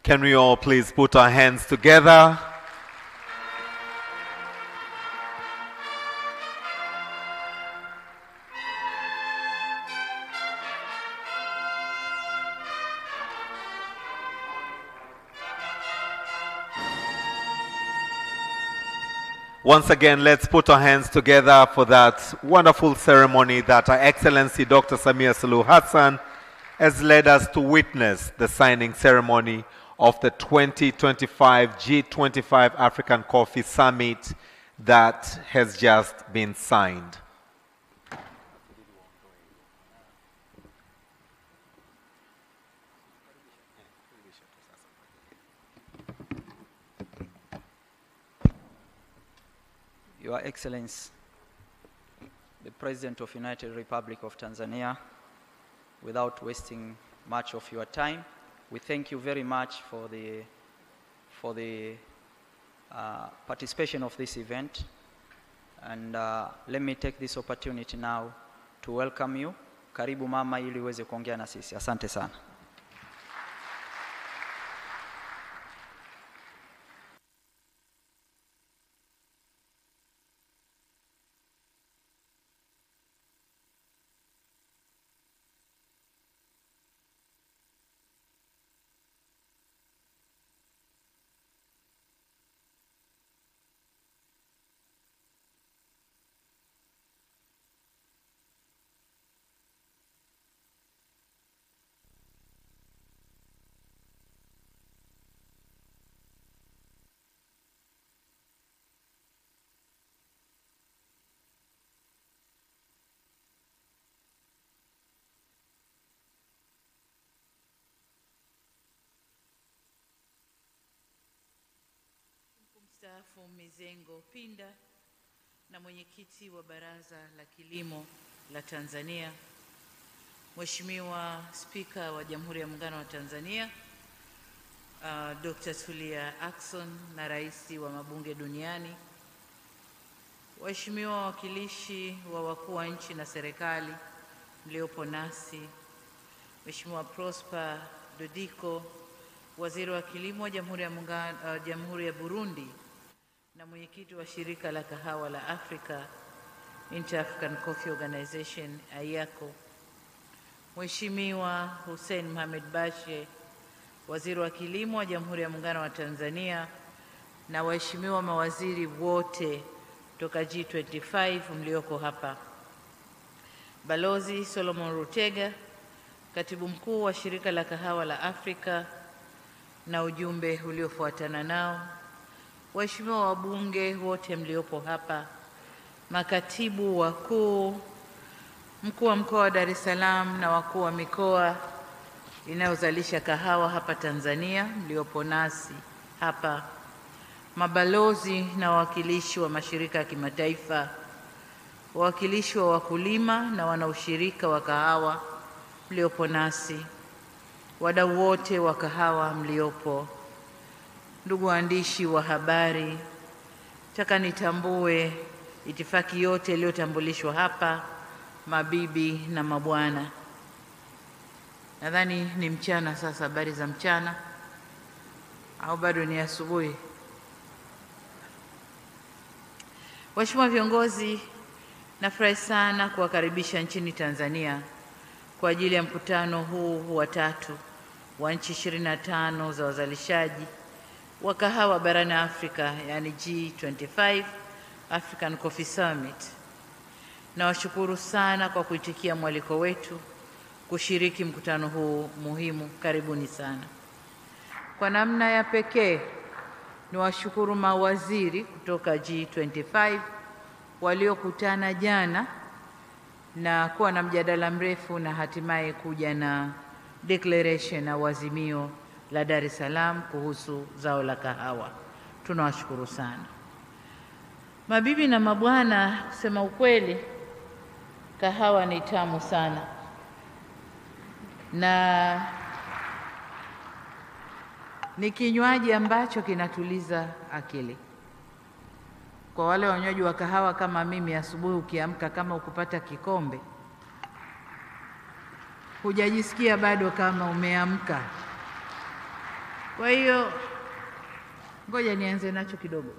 Can we all please put our hands together? Once again, let's put our hands together for that wonderful ceremony that Her Excellency Dr. Samia Suluhu Hassan has led us to witness, the signing ceremony of the 2025 G25 African Coffee Summit that has just been signed. Your Excellency, the President of United Republic of Tanzania, without wasting much of your time, we thank you very much for the participation of this event. And let me take this opportunity now to welcome you. Karibu mama ili uweze kuongea na sisi. Asante sana. Mstaafu Mizengo Pinda na mwenyekiti wa Baraza la Kilimo la Tanzania, Mheshimiwa Spika wa Jamhuri ya Muungano wa Tanzania Dr. Tulia Ackson na Rais wa mabunge duniani, waheshimiwa wawakilishi wa wakuu wa nchi na serikali mliopo nasi, Mheshimiwa Prosper Dodiko, Waziri wa Kilimo wa Jamhuri ya Burundi na mwenyekiti wa Shirika la Kahawa la Afrika, Inter-African Coffee Organization, AIACO, Mheshimiwa Hussein Mohamed Bashe, Waziri wa Kilimo wa Jamhuri ya Muungano wa Tanzania, na waheshimiwa mawaziri wote toka G25 mlioko hapa, Balozi Solomon Rutega, Katibu Mkuu wa Shirika la Kahawa la Afrika na ujumbe uliofuatana nao, waheshimiwa wabunge wote mliopo hapa, makatibu wakuu, mkuu wa mkoa wa Dar es Salaam na wakuu wa mikoa inayozalisha kahawa hapa Tanzania mliopo nasi hapa, mabalozi na wawakilishi wa mashirika ya kimataifa, wawakilishi wa wakulima na wanaushirika wa kahawa mliopo nasi, wadau wote wa kahawa mliopo, ndugu waandishi wa habari, nataka nitambue itifaki yote iliyotambulishwa hapa, mabibi na mabwana. Nadhani ni mchana sasa, habari za mchana au bado ni asubuhi? Waheshimiwa viongozi, nafurahi sana kuwakaribisha nchini Tanzania kwa ajili ya mkutano huu wa tatu wa nchi 25 za wazalishaji wa kahawa barani Afrika, yani G25 African Coffee Summit. Nawashukuru sana kwa kuitikia mwaliko wetu kushiriki mkutano huu muhimu. Karibuni sana. Kwa namna ya pekee niwashukuru mawaziri kutoka G25 waliokutana jana na kuwa na mjadala mrefu na hatimaye kuja na declaration au azimio la Dar es Salaam kuhusu zao la kahawa. Tunawashukuru sana. Mabibi na mabwana, kusema ukweli, kahawa ni tamu sana na ni kinywaji ambacho kinatuliza akili. Kwa wale wanywaji wa kahawa kama mimi, asubuhi ukiamka kama ukupata kikombe, hujajisikia bado kama umeamka. Kwa hiyo ngoja nianze nacho kidogo.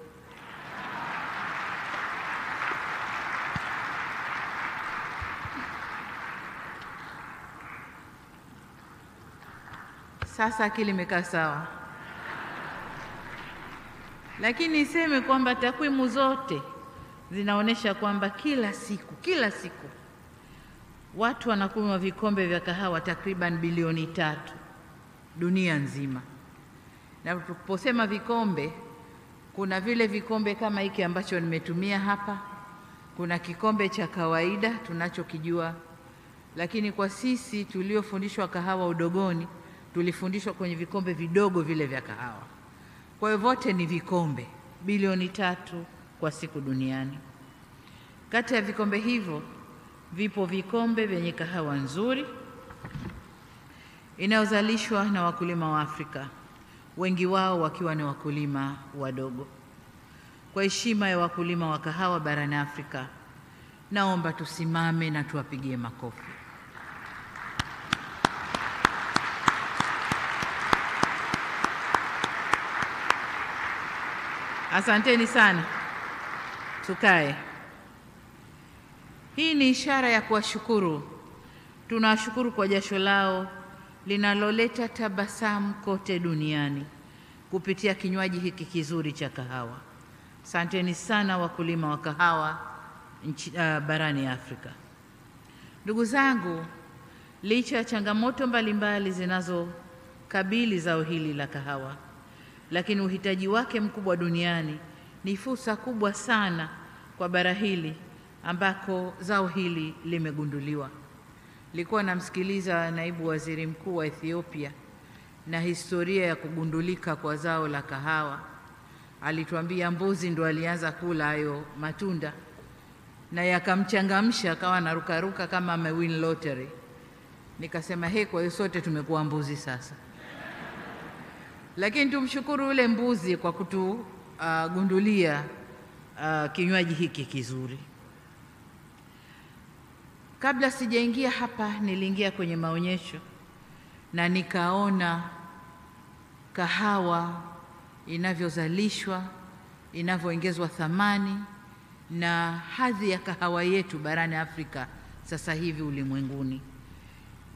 Sasa akili imekaa sawa. Lakini niseme kwamba takwimu zote zinaonyesha kwamba kila siku watu wanakunywa vikombe vya kahawa takriban bilioni 3 dunia nzima. Na tunaposema vikombe, kuna vile vikombe kama hiki ambacho nimetumia hapa, kuna kikombe cha kawaida tunachokijua, lakini kwa sisi tuliofundishwa kahawa udogoni, tulifundishwa kwenye vikombe vidogo vile vya kahawa. Kwa hiyo vote ni vikombe bilioni 3 kwa siku duniani. Kati ya vikombe hivyo vipo vikombe vyenye kahawa nzuri inayozalishwa na wakulima wa Afrika, wengi wao wakiwa ni wakulima wadogo. Kwa heshima ya wakulima wa kahawa barani Afrika, naomba tusimame na tuwapigie makofi. Asanteni sana. Tukae. Hii ni ishara ya kuwashukuru. Tunawashukuru kwa jasho lao linaloleta tabasamu kote duniani kupitia kinywaji hiki kizuri cha kahawa. Asanteni sana wakulima wa kahawa barani Afrika. Ndugu zangu, licha ya changamoto mbalimbali zinazokabili zao hili la kahawa, lakini uhitaji wake mkubwa duniani ni fursa kubwa sana kwa bara hili ambako zao hili limegunduliwa. Nilikuwa namsikiliza naibu waziri mkuu wa Ethiopia na historia ya kugundulika kwa zao la kahawa. Alituambia mbuzi ndo alianza kula hayo matunda na yakamchangamsha, akawa anarukaruka kama amewin lottery. Nikasema kwa hiyo sote tumekuwa mbuzi sasa. Lakini tumshukuru yule mbuzi kwa kutugundulia kinywaji hiki kizuri. Kabla sijaingia hapa, niliingia kwenye maonyesho na nikaona kahawa inavyozalishwa, inavyoongezwa thamani na hadhi ya kahawa yetu barani Afrika sasa hivi ulimwenguni.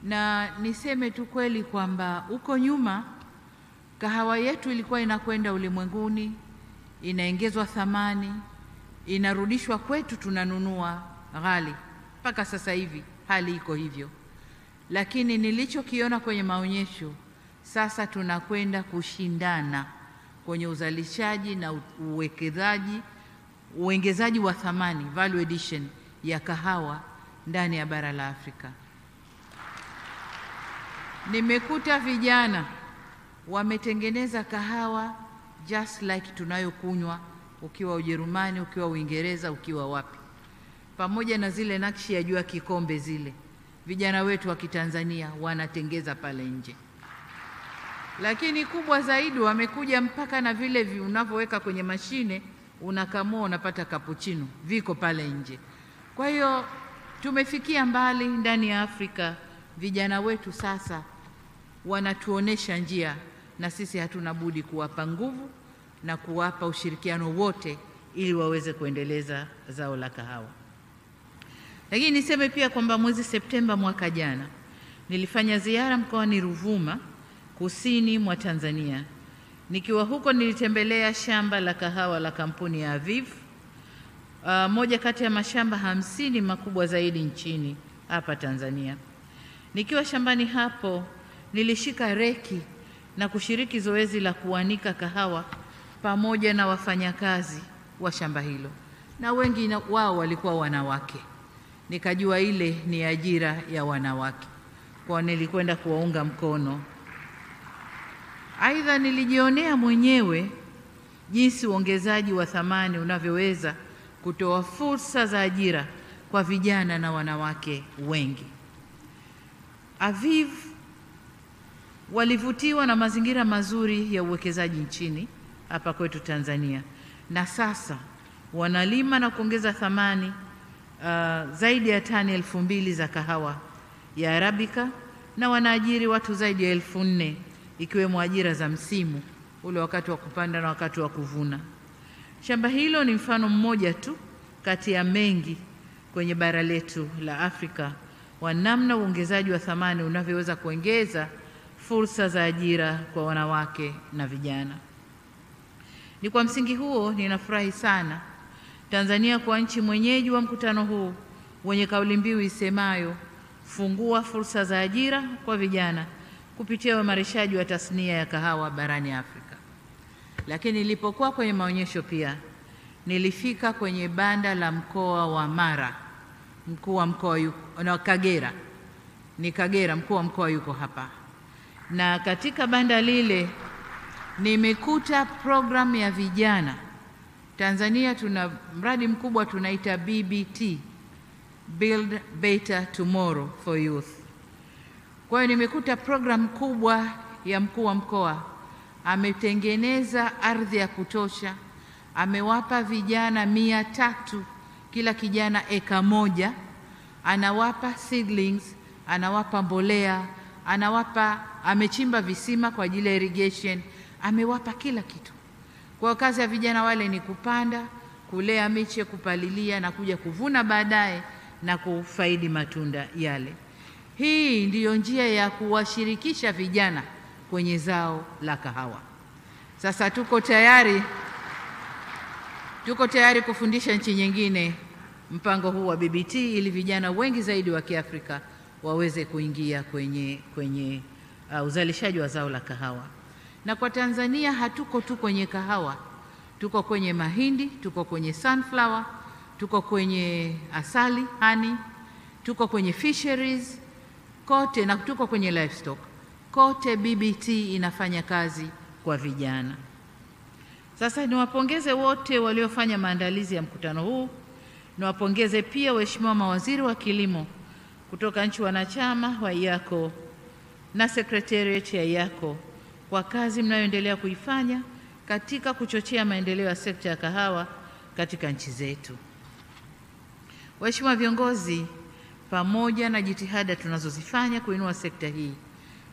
Na niseme tu kweli kwamba huko nyuma kahawa yetu ilikuwa inakwenda ulimwenguni, inaongezwa thamani, inarudishwa kwetu, tunanunua ghali. Mpaka sasa hivi hali iko hivyo. Lakini nilichokiona kwenye maonyesho, sasa tunakwenda kushindana kwenye uzalishaji na uongezaji wa thamani, value addition ya kahawa ndani ya bara la Afrika. Nimekuta vijana wametengeneza kahawa just like tunayokunywa, ukiwa Ujerumani, ukiwa Uingereza, ukiwa wapi. Pamoja na zile nakshi ya jua kikombe zile, vijana wetu wa Kitanzania wanatengeza pale nje. Lakini kubwa zaidi, wamekuja mpaka na vile unavyoweka kwenye mashine, unakamua unapata cappuccino, viko pale nje. Kwa hiyo tumefikia mbali ndani ya Afrika. Vijana wetu sasa wanatuonesha njia, na sisi hatuna budi kuwapa nguvu na kuwapa ushirikiano wote ili waweze kuendeleza zao la kahawa. Lakini niseme pia kwamba mwezi Septemba mwaka jana nilifanya ziara mkoani Ruvuma, kusini mwa Tanzania. Nikiwa huko nilitembelea shamba la kahawa la kampuni ya Aviv, moja kati ya mashamba 50 makubwa zaidi nchini hapa Tanzania. Nikiwa shambani hapo, nilishika reki na kushiriki zoezi la kuanika kahawa pamoja na wafanyakazi wa shamba hilo, na wengi wao walikuwa wanawake. Nikajua ile ni ajira ya wanawake, kwa nilikwenda kuwaunga mkono. Aidha, nilijionea mwenyewe jinsi uongezaji wa thamani unavyoweza kutoa fursa za ajira kwa vijana na wanawake wengi. Aviv walivutiwa na mazingira mazuri ya uwekezaji nchini hapa kwetu Tanzania, na sasa wanalima na kuongeza thamani zaidi ya tani 2,000 za kahawa ya Arabica, na wanaajiri watu zaidi ya 4,000 ikiwemo ajira za msimu ule wakati wa kupanda na wakati wa kuvuna. Shamba hilo ni mfano mmoja tu kati ya mengi kwenye bara letu la Afrika wa namna uongezaji wa thamani unavyoweza kuongeza fursa za ajira kwa wanawake na vijana. Ni kwa msingi huo ninafurahi sana Tanzania kwa nchi mwenyeji wa mkutano huu wenye kauli mbiu isemayo fungua fursa za ajira kwa vijana kupitia uimarishaji wa tasnia ya kahawa barani Afrika. Lakini nilipokuwa kwenye maonyesho pia nilifika kwenye banda la mkoa wa Mara, mkuu wa mkoa na Kagera. Ni Kagera, mkuu wa mkoa yuko hapa. Na katika banda lile nimekuta program ya vijana. Tanzania tuna mradi mkubwa tunaita BBT, Build Better Tomorrow for Youth. Kwa hiyo nimekuta program kubwa ya mkuu wa mkoa, ametengeneza ardhi ya kutosha, amewapa vijana 300 kila kijana eka moja, anawapa seedlings, anawapa mbolea, amechimba visima kwa ajili ya irrigation, amewapa kila kitu. Kwa kazi ya vijana wale ni kupanda, kulea miche, kupalilia na kuja kuvuna baadaye na kufaidi matunda yale. Hii ndiyo njia ya kuwashirikisha vijana kwenye zao la kahawa. Sasa tuko tayari kufundisha nchi nyingine mpango huu wa BBT ili vijana wengi zaidi wa Kiafrika waweze kuingia kwenye uzalishaji wa zao la kahawa. Na kwa Tanzania hatuko tu kwenye kahawa, tuko kwenye mahindi, tuko kwenye sunflower, tuko kwenye asali, honey, tuko kwenye fisheries, kote, na tuko kwenye livestock. Kote BBT inafanya kazi kwa vijana. Sasa niwapongeze wote waliofanya maandalizi ya mkutano huu. Niwapongeze pia waheshimiwa mawaziri wa kilimo kutoka nchi wanachama wa IACO na secretariat ya IACO kwa kazi mnayoendelea kuifanya katika kuchochea maendeleo ya sekta ya kahawa katika nchi zetu. Waheshimiwa viongozi, pamoja na jitihada tunazozifanya kuinua sekta hii,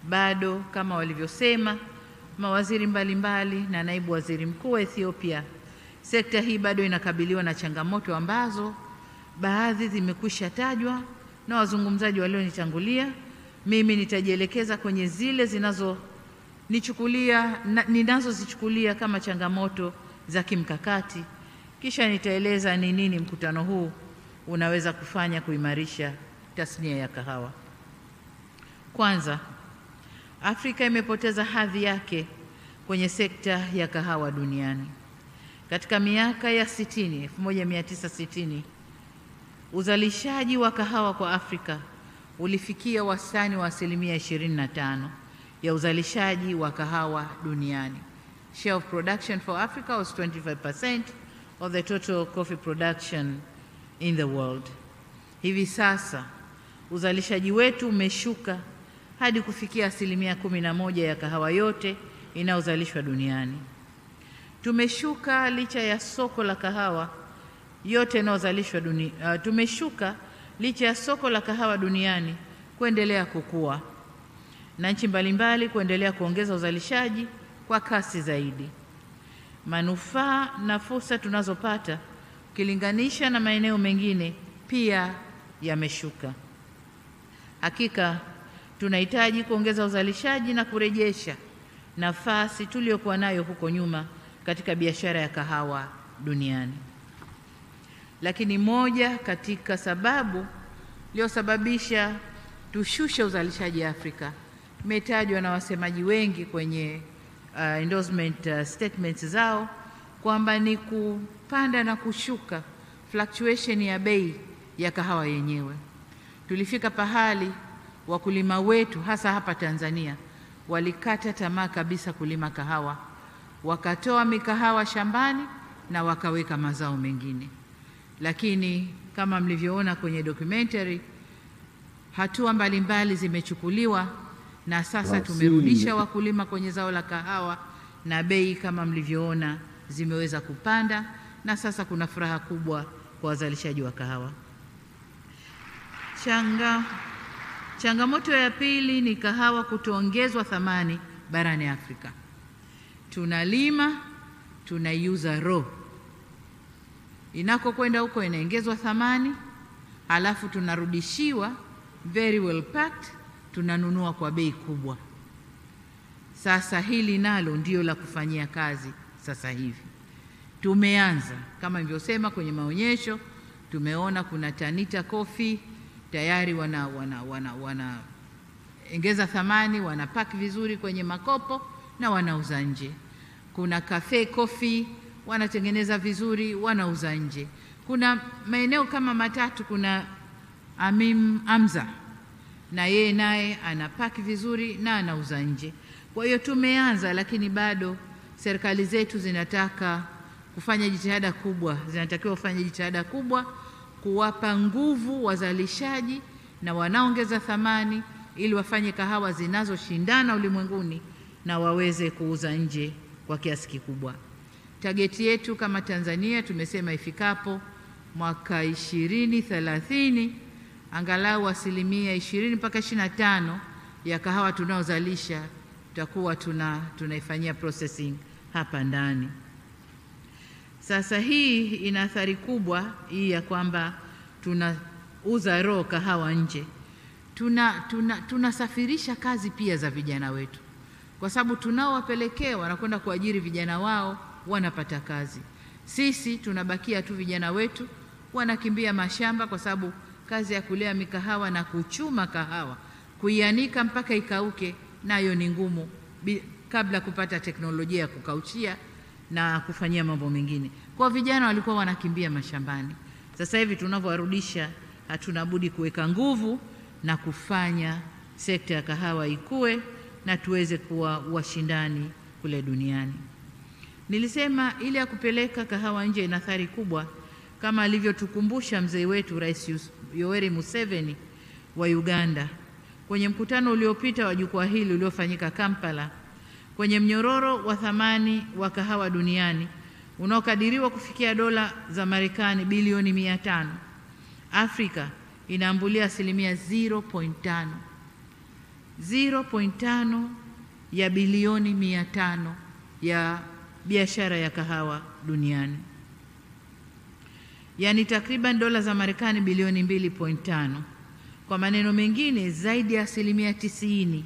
bado kama walivyosema mawaziri mbalimbali na naibu waziri mkuu wa Ethiopia, sekta hii bado inakabiliwa na changamoto ambazo baadhi zimekwisha tajwa na wazungumzaji walionitangulia. Mimi nitajielekeza kwenye zile ninazozichukulia kama changamoto za kimkakati, kisha nitaeleza ni nini mkutano huu unaweza kufanya kuimarisha tasnia ya kahawa. Kwanza, Afrika imepoteza hadhi yake kwenye sekta ya kahawa duniani. Katika miaka ya 1960, uzalishaji wa kahawa kwa Afrika ulifikia wastani wa 25% ya uzalishaji wa kahawa duniani. Share of production for Africa was 25% of the total coffee production in the world. Hivi sasa uzalishaji wetu umeshuka hadi kufikia 11% ya kahawa yote inayozalishwa duniani. Tumeshuka licha ya soko la kahawa yote inayozalishwa duniani. Tumeshuka licha ya soko la kahawa duniani kuendelea kukua na nchi mbalimbali kuendelea kuongeza uzalishaji kwa kasi zaidi. Manufaa na fursa tunazopata ukilinganisha na maeneo mengine pia yameshuka. Hakika tunahitaji kuongeza uzalishaji na kurejesha nafasi tuliyokuwa nayo huko nyuma katika biashara ya kahawa duniani. Lakini moja katika sababu iliyosababisha tushushe uzalishaji Afrika imetajwa na wasemaji wengi kwenye endorsement statements zao kwamba ni kupanda na kushuka, fluctuation ya bei ya kahawa yenyewe. Tulifika pahali wakulima wetu hasa hapa Tanzania walikata tamaa kabisa kulima kahawa, wakatoa mikahawa shambani na wakaweka mazao mengine. lakini kama mlivyoona kwenye documentary, hatua mbalimbali zimechukuliwa na sasa tumerudisha wakulima kwenye zao la kahawa, na bei kama mlivyoona zimeweza kupanda, na sasa kuna furaha kubwa kwa wazalishaji wa kahawa. Changamoto ya pili ni kahawa kutoongezwa thamani barani Afrika. Tunalima, tunaiuza raw. Inakokwenda huko inaongezwa thamani, halafu tunarudishiwa very well packed, tunanunua kwa bei kubwa. Sasa hili nalo ndio la kufanyia kazi sasa hivi. Tumeanza kama nilivyosema kwenye maonyesho, tumeona kuna Tanita Coffee tayari ongeza thamani, wanapack vizuri kwenye makopo na wanauza nje. Kuna Cafe Coffee wanatengeneza vizuri, wanauza nje. Kuna maeneo kama matatu, kuna Amza na yeye naye anapack vizuri na anauza nje. Kwa hiyo tumeanza, lakini bado serikali zetu zinataka kufanya jitihada kubwa, zinatakiwa kufanya jitihada kubwa kuwapa nguvu wazalishaji na wanaongeza thamani ili wafanye kahawa zinazoshindana ulimwenguni na waweze kuuza nje kwa kiasi kikubwa. Targeti yetu kama Tanzania tumesema ifikapo mwaka 2030 angalau 20 mpaka 25 ya kahawa tunaozalisha tutakuwa tunaifanyia processing hapa ndani. Sasa hii ina athari kubwa hii ya kwamba tunauza raw kahawa nje. Tunasafirisha kazi pia za vijana wetu, kwa sababu tunaowapelekea wanakwenda kuajiri vijana wao, wanapata kazi. Sisi tunabakia tu vijana wetu wanakimbia mashamba, kwa sababu kazi ya kulea mikahawa na kuchuma kahawa, kuianika mpaka ikauke, nayo ni ngumu kabla kupata teknolojia ya kukauchia na kufanyia mambo mengine. Kwa vijana walikuwa wanakimbia mashambani. Sasa hivi tunavyowarudisha, hatuna budi kuweka nguvu na kufanya sekta ya kahawa ikue na tuweze kuwa washindani kule duniani. Nilisema ile ya kupeleka kahawa nje ina athari kubwa, kama alivyotukumbusha mzee wetu Rais Yoweri Museveni wa Uganda kwenye mkutano uliopita wa jukwaa hili uliofanyika Kampala. Kwenye mnyororo wa thamani wa kahawa duniani unaokadiriwa kufikia dola za Marekani bilioni 500, Afrika inaambulia 0.5 ya bilioni 500 ya biashara ya kahawa duniani, yani takriban dola za Marekani bilioni 2.5. Kwa maneno mengine, zaidi ya 90%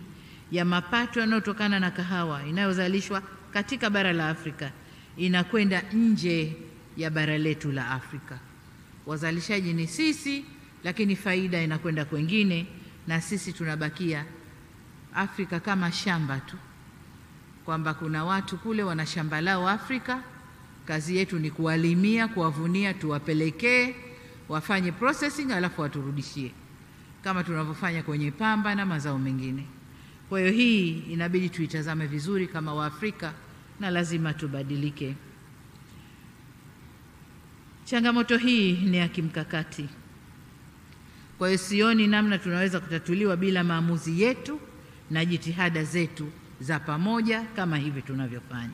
ya mapato yanayotokana na kahawa inayozalishwa katika bara la Afrika inakwenda nje ya bara letu la Afrika. Wazalishaji ni sisi, lakini faida inakwenda kwengine, na sisi tunabakia Afrika kama shamba tu, kwamba kuna watu kule wana shamba lao Afrika, kazi yetu ni kuwalimia, kuwavunia, tuwapelekee wafanye processing alafu waturudishie, kama tunavyofanya kwenye pamba na mazao mengine. Kwa hiyo hii inabidi tuitazame vizuri kama Waafrika na lazima tubadilike. Changamoto hii ni ya kimkakati. Kwa hiyo sioni namna tunaweza kutatuliwa bila maamuzi yetu na jitihada zetu za pamoja kama hivi tunavyofanya.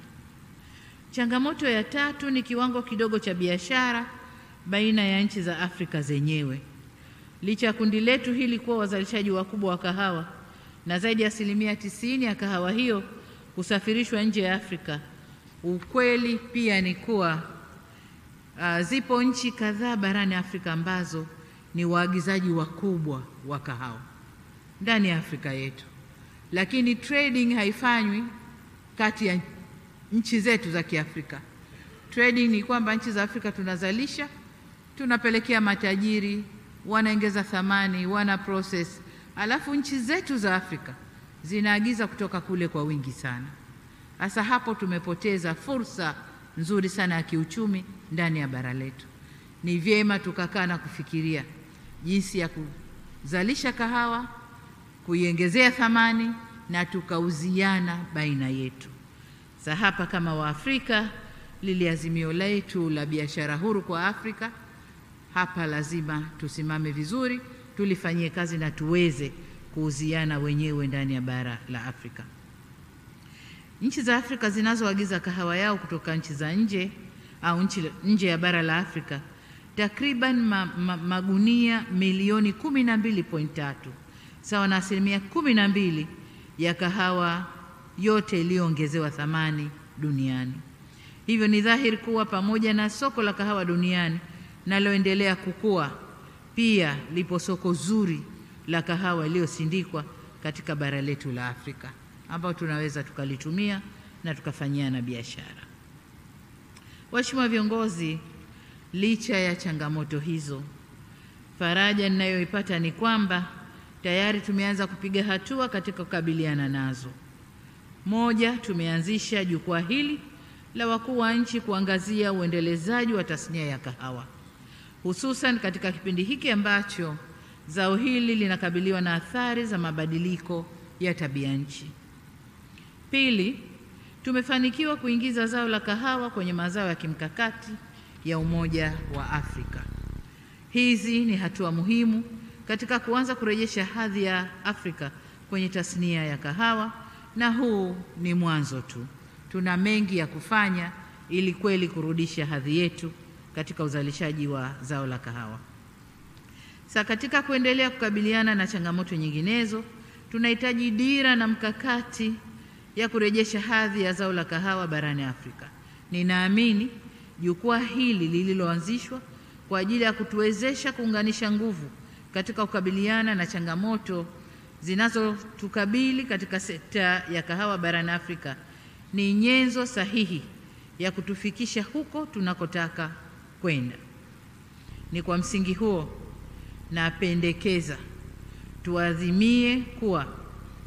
Changamoto ya tatu ni kiwango kidogo cha biashara baina ya nchi za Afrika zenyewe. Licha ya kundi letu hili kuwa wazalishaji wakubwa wa kahawa na zaidi ya 90% ya kahawa hiyo kusafirishwa nje ya Afrika, ukweli pia ni kuwa zipo nchi kadhaa barani Afrika ambazo ni waagizaji wakubwa wa kahawa ndani ya Afrika yetu, lakini trading haifanywi kati ya nchi zetu za Kiafrika. Trading ni kwamba nchi za Afrika tunazalisha, tunapelekea matajiri, wanaongeza thamani, wana process, alafu nchi zetu za Afrika zinaagiza kutoka kule kwa wingi sana. Hasa hapo tumepoteza fursa nzuri sana ya kiuchumi ndani ya bara letu. Ni vyema tukakaa na kufikiria jinsi ya kuzalisha kahawa, kuiongezea thamani na tukauziana baina yetu. Sasa hapa kama Waafrika, lile azimio letu la biashara huru kwa Afrika hapa lazima tusimame vizuri, tulifanyie kazi na tuweze kuuziana wenyewe ndani ya bara la Afrika. Nchi za Afrika zinazoagiza kahawa yao kutoka nchi za nje au nje ya bara la Afrika takriban magunia milioni 12.3 sawa na 12% ya kahawa yote iliyoongezewa thamani duniani. Hivyo ni dhahiri kuwa pamoja na soko la kahawa duniani naloendelea kukua, pia lipo soko zuri la kahawa iliyosindikwa katika bara letu la Afrika ambao tunaweza tukalitumia na tukafanyiana biashara. Waheshimiwa viongozi, licha ya changamoto hizo, faraja ninayoipata ni kwamba tayari tumeanza kupiga hatua katika kukabiliana nazo. Moja, tumeanzisha jukwaa hili la wakuu wa nchi kuangazia uendelezaji wa tasnia ya kahawa, hususan katika kipindi hiki ambacho zao hili linakabiliwa na athari za mabadiliko ya tabia nchi. Pili, tumefanikiwa kuingiza zao la kahawa kwenye mazao ya kimkakati ya Umoja wa Afrika. Hizi ni hatua muhimu katika kuanza kurejesha hadhi ya Afrika kwenye tasnia ya kahawa, na huu ni mwanzo tu. Tuna mengi ya kufanya ili kweli kurudisha hadhi yetu katika uzalishaji wa zao la kahawa. Sasa katika kuendelea kukabiliana na changamoto nyinginezo, tunahitaji dira na mkakati ya kurejesha hadhi ya zao la kahawa barani Afrika. Ninaamini jukwaa hili lililoanzishwa kwa ajili ya kutuwezesha kuunganisha nguvu katika kukabiliana na changamoto zinazotukabili katika sekta ya kahawa barani Afrika ni nyenzo sahihi ya kutufikisha huko tunakotaka kwenda. Ni kwa msingi huo napendekeza tuadhimie kuwa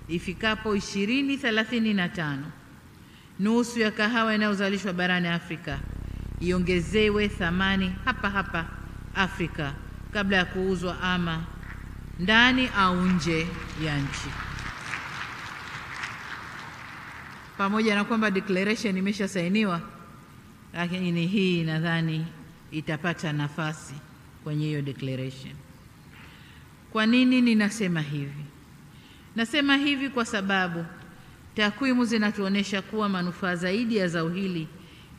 ifikapo 2035 nusu ya kahawa inayozalishwa barani Afrika iongezewe thamani hapa hapa Afrika kabla ya kuuzwa ama ndani au nje ya nchi. Pamoja na kwamba declaration imeshasainiwa, lakini hii nadhani itapata nafasi kwenye hiyo declaration. Kwa nini ninasema hivi? Nasema hivi kwa sababu takwimu zinatuonesha kuwa manufaa zaidi ya zao hili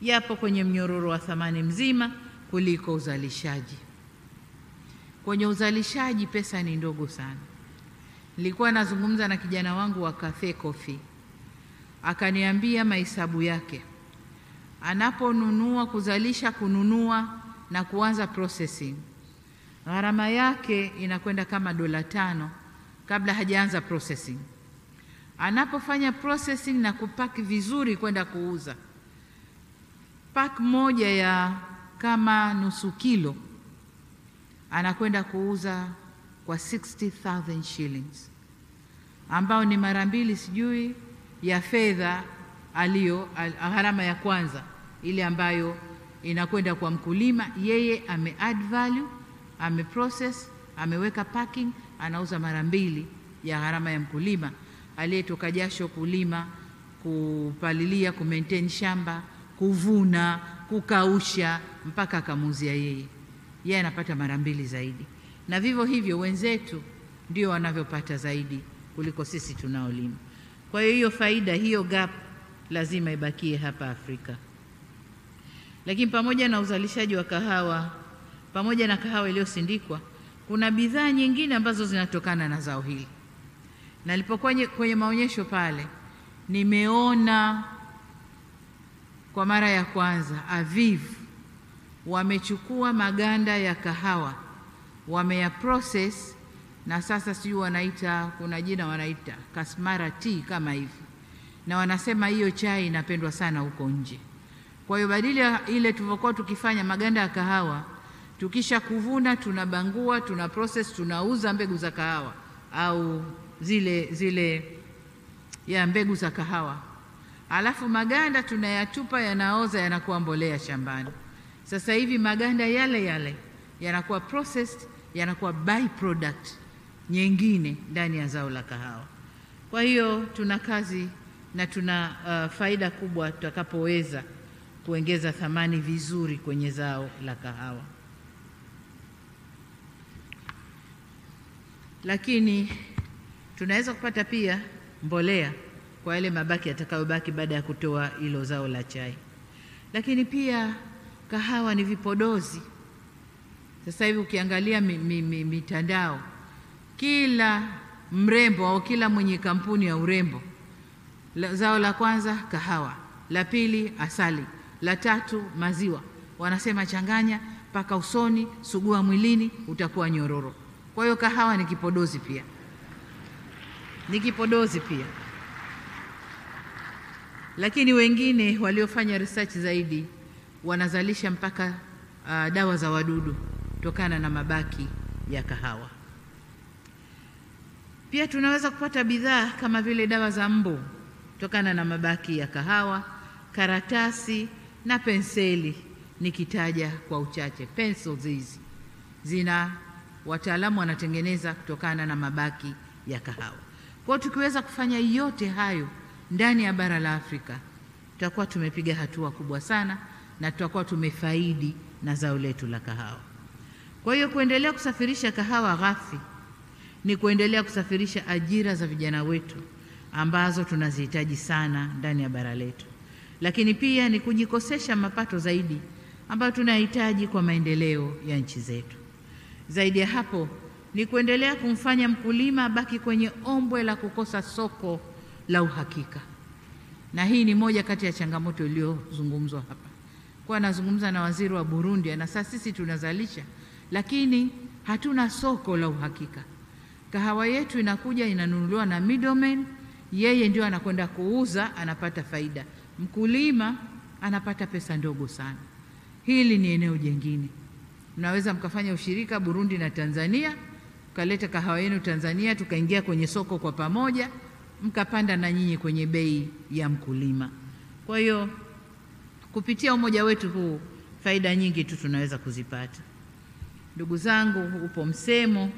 yapo kwenye mnyororo wa thamani mzima kuliko uzalishaji. Kwenye uzalishaji pesa ni ndogo sana. Nilikuwa nazungumza na kijana wangu wa Cafe Coffee, akaniambia mahesabu yake. Anaponunua kuzalisha, kununua na kuanza processing, gharama yake inakwenda kama $5 kabla hajaanza processing. Anapofanya processing na kupaki vizuri kwenda kuuza, pack moja ya kama nusu kilo anakwenda kuuza kwa 60,000 shillings, ambao ni mara mbili sijui ya fedha aliyo gharama ya kwanza ile ambayo inakwenda kwa mkulima. Yeye ame add value, ame process, ameweka packing, anauza mara mbili ya gharama ya mkulima aliyetoka jasho kulima, kupalilia, kumaintain shamba, kuvuna, kukausha mpaka akamuuzia yeye. Yeye anapata mara mbili zaidi. Na vivyo hivyo wenzetu ndio wanavyopata zaidi kuliko sisi tunaolima. Kwa hiyo faida hiyo gap lazima ibakie hapa Afrika. Lakini pamoja na uzalishaji wa kahawa, pamoja na kahawa iliyosindikwa, kuna bidhaa nyingine ambazo zinatokana na zao hili. Na nilipokuwa kwenye maonyesho pale, nimeona kwa mara ya kwanza Aviv wamechukua maganda ya kahawa, wameya process, na sasa sijui wanaita, kuna jina wanaita Kasmara tea kama hivi, na wanasema hiyo chai inapendwa sana huko nje. Kwa hiyo badala ya ile tulivyokuwa tukifanya maganda ya kahawa, tukisha kuvuna tunabangua, tuna process, tunauza mbegu za kahawa au zile ya mbegu za kahawa, alafu maganda tunayatupa, yanaoza, yanakuwa mbolea shambani. Sasa hivi maganda yale yale yanakuwa processed, yanakuwa byproduct nyingine ndani ya zao la kahawa. Kwa hiyo tuna kazi na tuna faida kubwa tutakapoweza kuongeza thamani vizuri kwenye zao la kahawa. lakini tunaweza kupata pia mbolea kwa yale mabaki yatakayobaki baada ya kutoa hilo zao la chai. Lakini pia kahawa ni vipodozi. Sasa hivi ukiangalia mitandao, kila mrembo au kila mwenye kampuni ya urembo, zao la kwanza kahawa, la pili asali, la tatu maziwa. Wanasema changanya paka usoni, sugua mwilini, utakuwa nyororo. Kwa hiyo kahawa ni kipodozi pia. Ni kipodozi pia. Lakini wengine waliofanya research zaidi wanazalisha mpaka dawa za wadudu kutokana na mabaki ya kahawa. Pia tunaweza kupata bidhaa kama vile dawa za mbu kutokana na mabaki ya kahawa, karatasi na penseli, nikitaja kwa uchache. Pencils hizi zina wataalamu wanatengeneza kutokana na mabaki ya kahawa. Kwa hiyo tukiweza kufanya yote hayo ndani ya bara la Afrika, tutakuwa tumepiga hatua kubwa sana na tutakuwa tumefaidi na zao letu la kahawa. Kwa hiyo kuendelea kusafirisha kahawa ghafi ni kuendelea kusafirisha ajira za vijana wetu ambazo tunazihitaji sana ndani ya bara letu. Lakini pia ni kujikosesha mapato zaidi ambayo tunahitaji kwa maendeleo ya nchi zetu. Zaidi ya hapo ni kuendelea kumfanya mkulima baki kwenye ombwe la kukosa soko la uhakika. Na hii ni moja kati ya changamoto iliyozungumzwa hapa. Kwa nazungumza na waziri wa Burundi, na sasa sisi tunazalisha lakini hatuna soko la uhakika. Kahawa yetu inakuja inanunuliwa na middleman, yeye ndio anakwenda kuuza, anapata faida. Mkulima anapata pesa ndogo sana. Hili ni eneo jingine. Mnaweza mkafanya ushirika Burundi na Tanzania, mkaleta kahawa yenu Tanzania, tukaingia kwenye soko kwa pamoja, mkapanda na nyinyi kwenye bei ya mkulima. Kwa hiyo kupitia umoja wetu huu faida nyingi tu tunaweza kuzipata. Ndugu zangu, upo msemo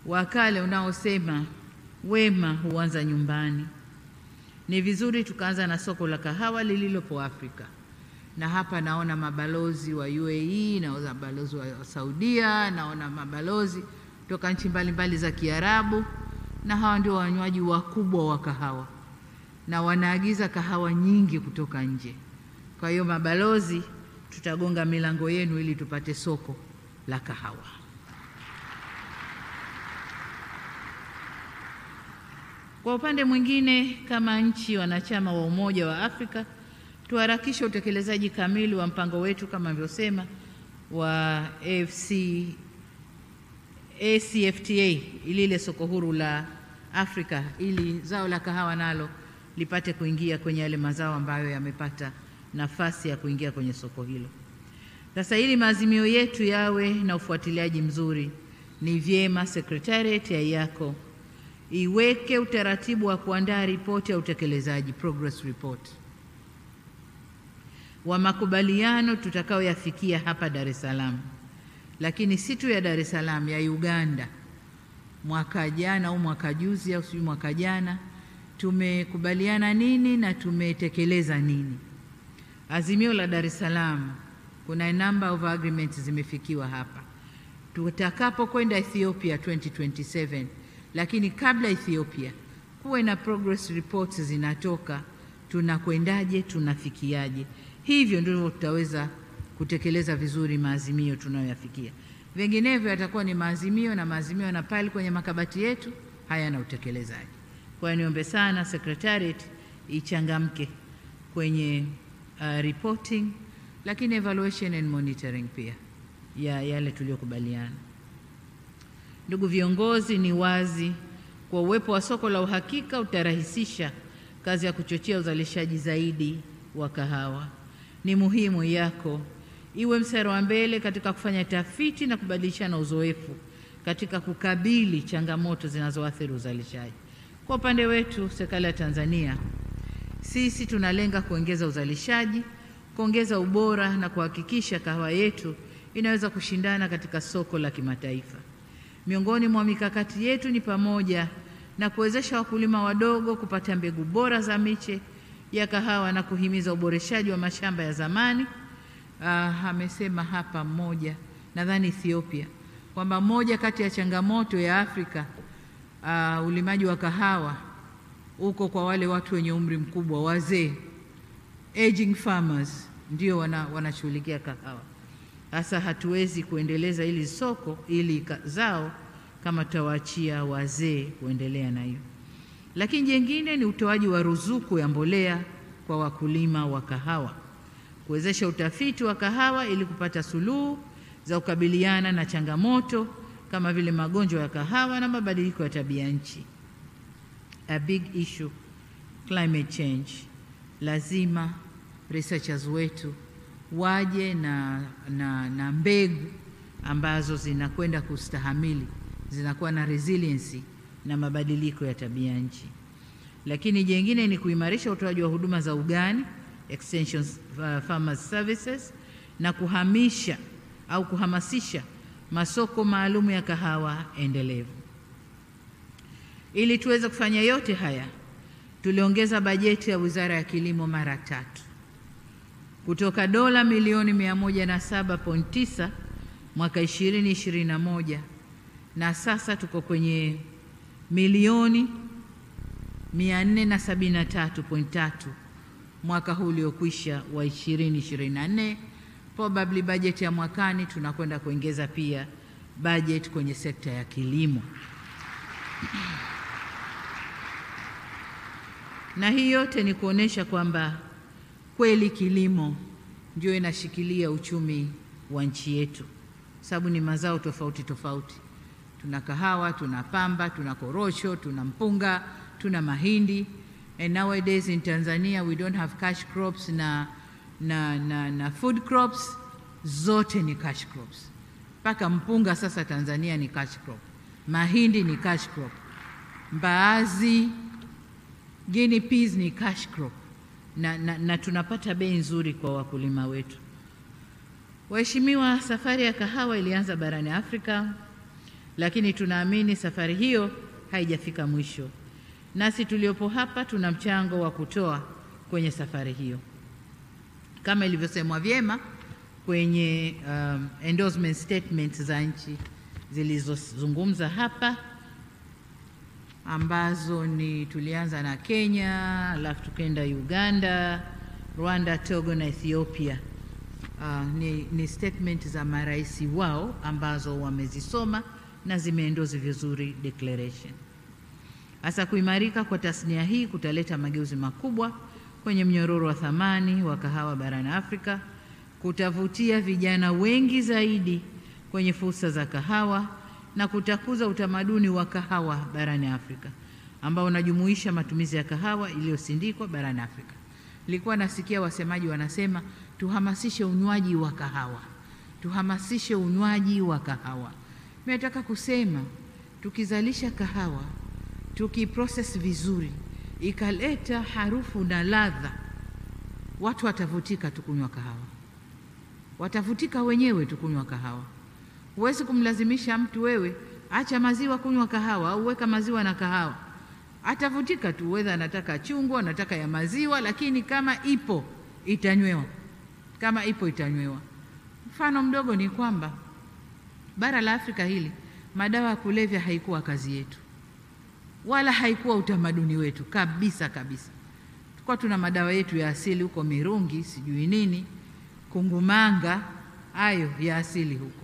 wa kale unaosema wema huanza nyumbani. Ni vizuri tukaanza na soko la kahawa lililopo Afrika. Na hapa naona mabalozi wa UAE, naona mabalozi wa Saudia, naona mabalozi kutoka nchi mbalimbali za Kiarabu, na hawa ndio wanywaji wakubwa wa kahawa na wanaagiza kahawa nyingi kutoka nje. Kwa hiyo mabalozi, tutagonga milango yenu ili tupate soko la kahawa. Kwa upande mwingine, kama nchi wanachama wa Umoja wa Afrika, tuharakishe utekelezaji kamili wa mpango wetu kama nilivyosema wa AfCFTA, ile soko huru la Afrika, ili zao la kahawa nalo lipate kuingia kwenye yale mazao ambayo yamepata nafasi ya kuingia kwenye soko hilo. Sasa ili maazimio yetu yawe na ufuatiliaji mzuri, ni vyema Secretariat ya yako iweke utaratibu wa kuandaa ripoti ya utekelezaji, progress report, wa makubaliano tutakaoyafikia hapa Dar es Salaam. Lakini si tu ya Dar es Salaam, ya Uganda. Mwaka jana au mwaka juzi au mwaka jana tumekubaliana nini na tumetekeleza nini? Azimio la Dar es Salaam, kuna number of agreements zimefikiwa hapa. Tutakapo kwenda Ethiopia 2027, lakini kabla Ethiopia kuwe na progress reports zinatoka, tunakwendaje, tunafikiaje. Hivyo ndio tutaweza kutekeleza vizuri maazimio tunayoyafikia. Vinginevyo yatakuwa ni maazimio na maazimio na pale kwenye makabati yetu hayana utekelezaji. Kwa hiyo niombe sana Secretariat ichangamke kwenye reporting, lakini evaluation and monitoring pia ya yale tuliyokubaliana. Ndugu viongozi, ni wazi kwa uwepo wa soko la uhakika utarahisisha kazi ya kuchochea uzalishaji zaidi wa kahawa. Ni muhimu yako iwe mstari wa mbele katika kufanya tafiti na kubadilishana uzoefu katika kukabili changamoto zinazoathiri uzalishaji. Kwa upande wetu, serikali ya Tanzania, sisi tunalenga kuongeza uzalishaji, kuongeza ubora na kuhakikisha kahawa yetu inaweza kushindana katika soko la kimataifa. Miongoni mwa mikakati yetu ni pamoja na kuwezesha wakulima wadogo kupata mbegu bora za miche ya kahawa na kuhimiza uboreshaji wa mashamba ya zamani. Amesema hapa mmoja, nadhani Ethiopia, kwamba moja kati ya changamoto ya Afrika ulimaji wa kahawa uko kwa wale watu wenye umri mkubwa, wazee, aging farmers ndio wanashughulikia kahawa. Sasa hatuwezi kuendeleza ili soko ili zao kama tutawaachia wazee kuendelea na hiyo. Lakini jingine ni utoaji wa ruzuku ya mbolea kwa wakulima wa kahawa, kuwezesha utafiti wa kahawa ili kupata suluhu za kukabiliana na changamoto kama vile magonjwa ya kahawa na mabadiliko ya tabia nchi. A big issue, climate change. Lazima researchers wetu waje na mbegu ambazo zinakwenda kustahamili, zinakuwa na resiliency na mabadiliko ya tabia nchi. Lakini jingine ni kuimarisha utoaji wa huduma za ugani, extension farmers services, na kuhamasisha masoko maalum ya kahawa endelevu. Ili tuweze kufanya yote haya, tuliongeza bajeti ya Wizara ya Kilimo mara 3 kutoka dola milioni 107.9 mwaka 2021 na sasa tuko kwenye milioni 473.3 mwaka huu uliokwisha wa 2024. Probably budget ya mwakani tunakwenda kuongeza pia budget kwenye sekta ya kilimo. Na hii yote ni kuonesha kwamba kweli kilimo ndio inashikilia uchumi wa nchi yetu, sababu ni mazao tofauti tofauti. Tuna kahawa, tuna pamba, tuna korosho, tuna mpunga, tuna mahindi. And nowadays in Tanzania we don't have cash crops na food crops, zote ni cash crops. Paka mpunga sasa Tanzania ni cash crop, mahindi ni cash crop, mbaazi, guinea peas ni cash crop, na tunapata bei nzuri kwa wakulima wetu. Waheshimiwa, safari ya kahawa ilianza barani Afrika, lakini tunaamini safari hiyo haijafika mwisho. Nasi tuliopo hapa tuna mchango wa kutoa kwenye safari hiyo. Kama ilivyosemwa vyema kwenye endorsement statements za nchi zilizozungumza hapa, ambazo ni tulianza na Kenya, alafu tukaenda Uganda, Rwanda, Togo na Ethiopia. Ni statement za marais wao ambazo wamezisoma na zimeendorse vizuri declaration. Hasa kuimarika kwa tasnia hii kutaleta mageuzi makubwa kwenye mnyororo wa thamani wa kahawa barani Afrika, kutavutia vijana wengi zaidi kwenye fursa za kahawa na kutakuza utamaduni wa kahawa barani Afrika ambao unajumuisha matumizi ya kahawa iliyosindikwa barani Afrika. Nilikuwa nasikia wasemaji wanasema tuhamasishe unywaji wa kahawa. Tuhamasishe unywaji wa kahawa. Mimi nataka kusema tukizalisha kahawa, tukiprocess vizuri, ikaleta harufu na ladha, watu watavutika tukunywa kahawa. Watavutika wenyewe tukunywa kahawa. Huwezi kumlazimisha mtu wewe acha maziwa kunywa kahawa au weka maziwa na kahawa. Atavutika tu, whether anataka chungwa, anataka ya maziwa, lakini kama ipo itanywewa. Kama ipo itanywewa. Mfano mdogo ni kwamba bara la Afrika hili madawa ya kulevya haikuwa kazi yetu, wala haikuwa utamaduni wetu kabisa kabisa. Tulikuwa tuna madawa yetu ya asili huko, mirungi, sijui nini, kungumanga, hayo ya asili huko.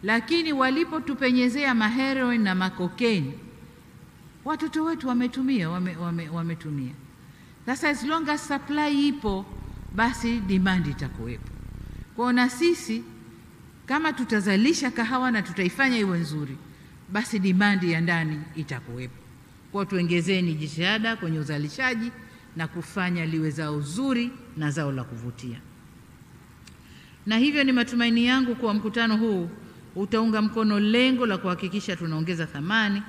Lakini walipotupenyezea maheroin na makokeni, watoto wetu wametumia. Sasa as long as supply ipo, basi demand itakuwepo. Kwa na sisi kama tutazalisha kahawa na tutaifanya iwe nzuri, basi demand ya ndani itakuwepo. Kwa tuongezeni jitihada kwenye uzalishaji na kufanya liwe zao zuri na zao la kuvutia. Na hivyo ni matumaini yangu kwa mkutano huu utaunga mkono lengo la kuhakikisha tunaongeza thamani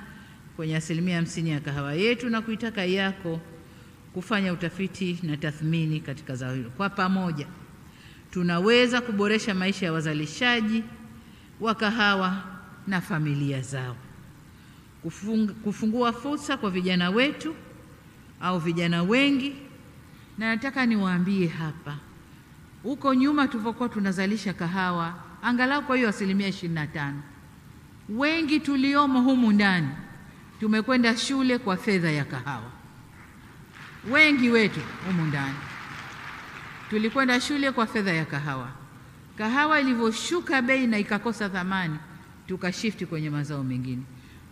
kwenye 50% ya kahawa yetu na kuitaka yako kufanya utafiti na tathmini katika zao hilo. Kwa pamoja tunaweza kuboresha maisha ya wazalishaji wa kahawa na familia zao, kufungua fursa kwa vijana wetu au vijana wengi. Na nataka niwaambie hapa, huko nyuma tulivyokuwa tunazalisha kahawa angalau kwa hiyo 25%, Wengi tuliomo humu ndani tumekwenda shule kwa fedha ya kahawa. Wengi wetu humu ndani tulikwenda shule kwa fedha ya kahawa. Kahawa ilivyoshuka bei na ikakosa thamani, tukashifti kwenye mazao mengine.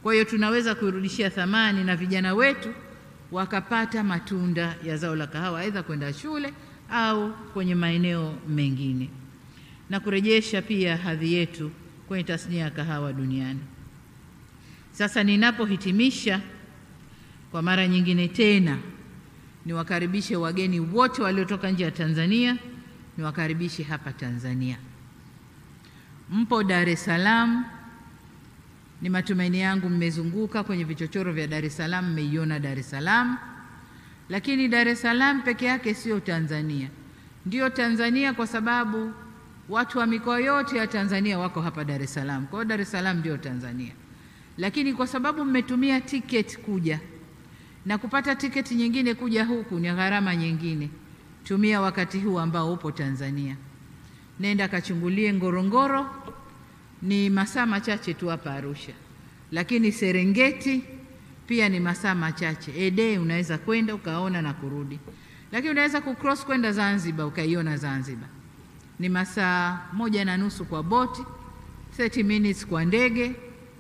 Kwa hiyo tunaweza kuirudishia thamani na vijana wetu wakapata matunda ya zao la kahawa, aidha kwenda shule au kwenye maeneo mengine, na kurejesha pia hadhi yetu kwenye tasnia ya kahawa duniani. Sasa ninapohitimisha, kwa mara nyingine tena niwakaribishe wageni wote waliotoka nje ya Tanzania, niwakaribishe hapa Tanzania. Mpo Dar es Salaam, ni matumaini yangu mmezunguka kwenye vichochoro vya Dar es Salaam, mmeiona Dar es Salaam. Lakini Dar es Salaam peke yake sio Tanzania. Ndio Tanzania kwa sababu watu wa mikoa yote ya Tanzania wako hapa Dar es Salaam. Kwa hiyo Dar es Salaam ndio Tanzania. Lakini kwa sababu mmetumia tiketi kuja, na kupata tiketi nyingine kuja huku ni gharama nyingine, tumia wakati huu ambao upo Tanzania. Nenda kachungulie Ngorongoro, ni masaa machache tu hapa Arusha. Lakini Serengeti pia ni masaa machache. Ede unaweza kwenda ukaona na kurudi. Lakini unaweza kucross kwenda Zanzibar ukaiona Zanzibar. Ni masaa 1.5 kwa boti, 30 minutes kwa ndege.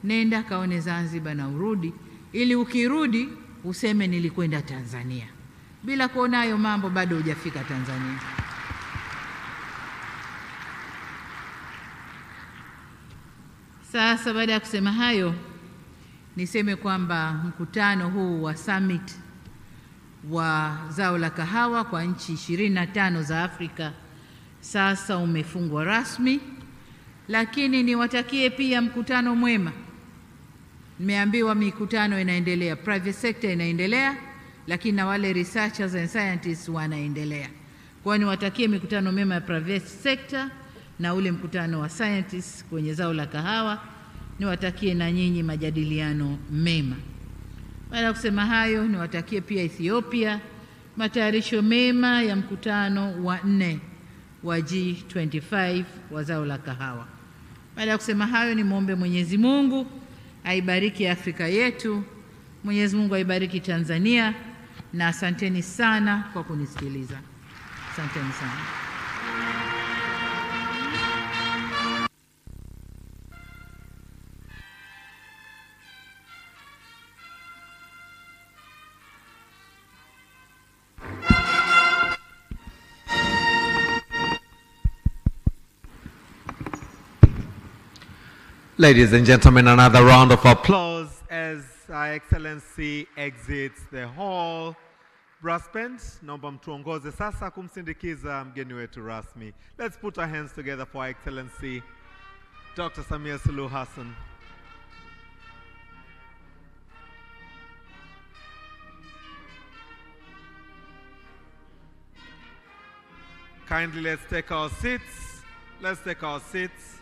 Nenda kaone Zanzibar na urudi, ili ukirudi useme nilikwenda Tanzania. Bila kuona hayo mambo bado hujafika Tanzania. Sasa baada ya kusema hayo, niseme kwamba mkutano huu wa summit wa zao la kahawa kwa nchi 25 za Afrika sasa umefungwa rasmi, lakini niwatakie pia mkutano mwema. Nimeambiwa mikutano inaendelea, private sector inaendelea, lakini na wale researchers and scientists wanaendelea. Kwa hiyo niwatakie mikutano mema ya private sector na ule mkutano wa scientists kwenye zao la kahawa. Niwatakie na nyinyi majadiliano mema. Baada ya kusema hayo, niwatakie pia Ethiopia matayarisho mema ya mkutano wa 4 wa G25 wa zao la kahawa. Baada ya kusema hayo, nimwombe Mwenyezi Mungu aibariki Afrika yetu, Mwenyezi Mungu aibariki Tanzania, na asanteni sana kwa kunisikiliza. Asanteni sana. Ladies and gentlemen, another round of applause as Her Excellency exits the hall. Brass bands, naomba mtuongoze sasa kumsindikiza mgeni wetu rasmi. Let's put our hands together for Her Excellency Dr. Samia Suluhu Hassan. Kindly let's take our seats. Let's take our seats.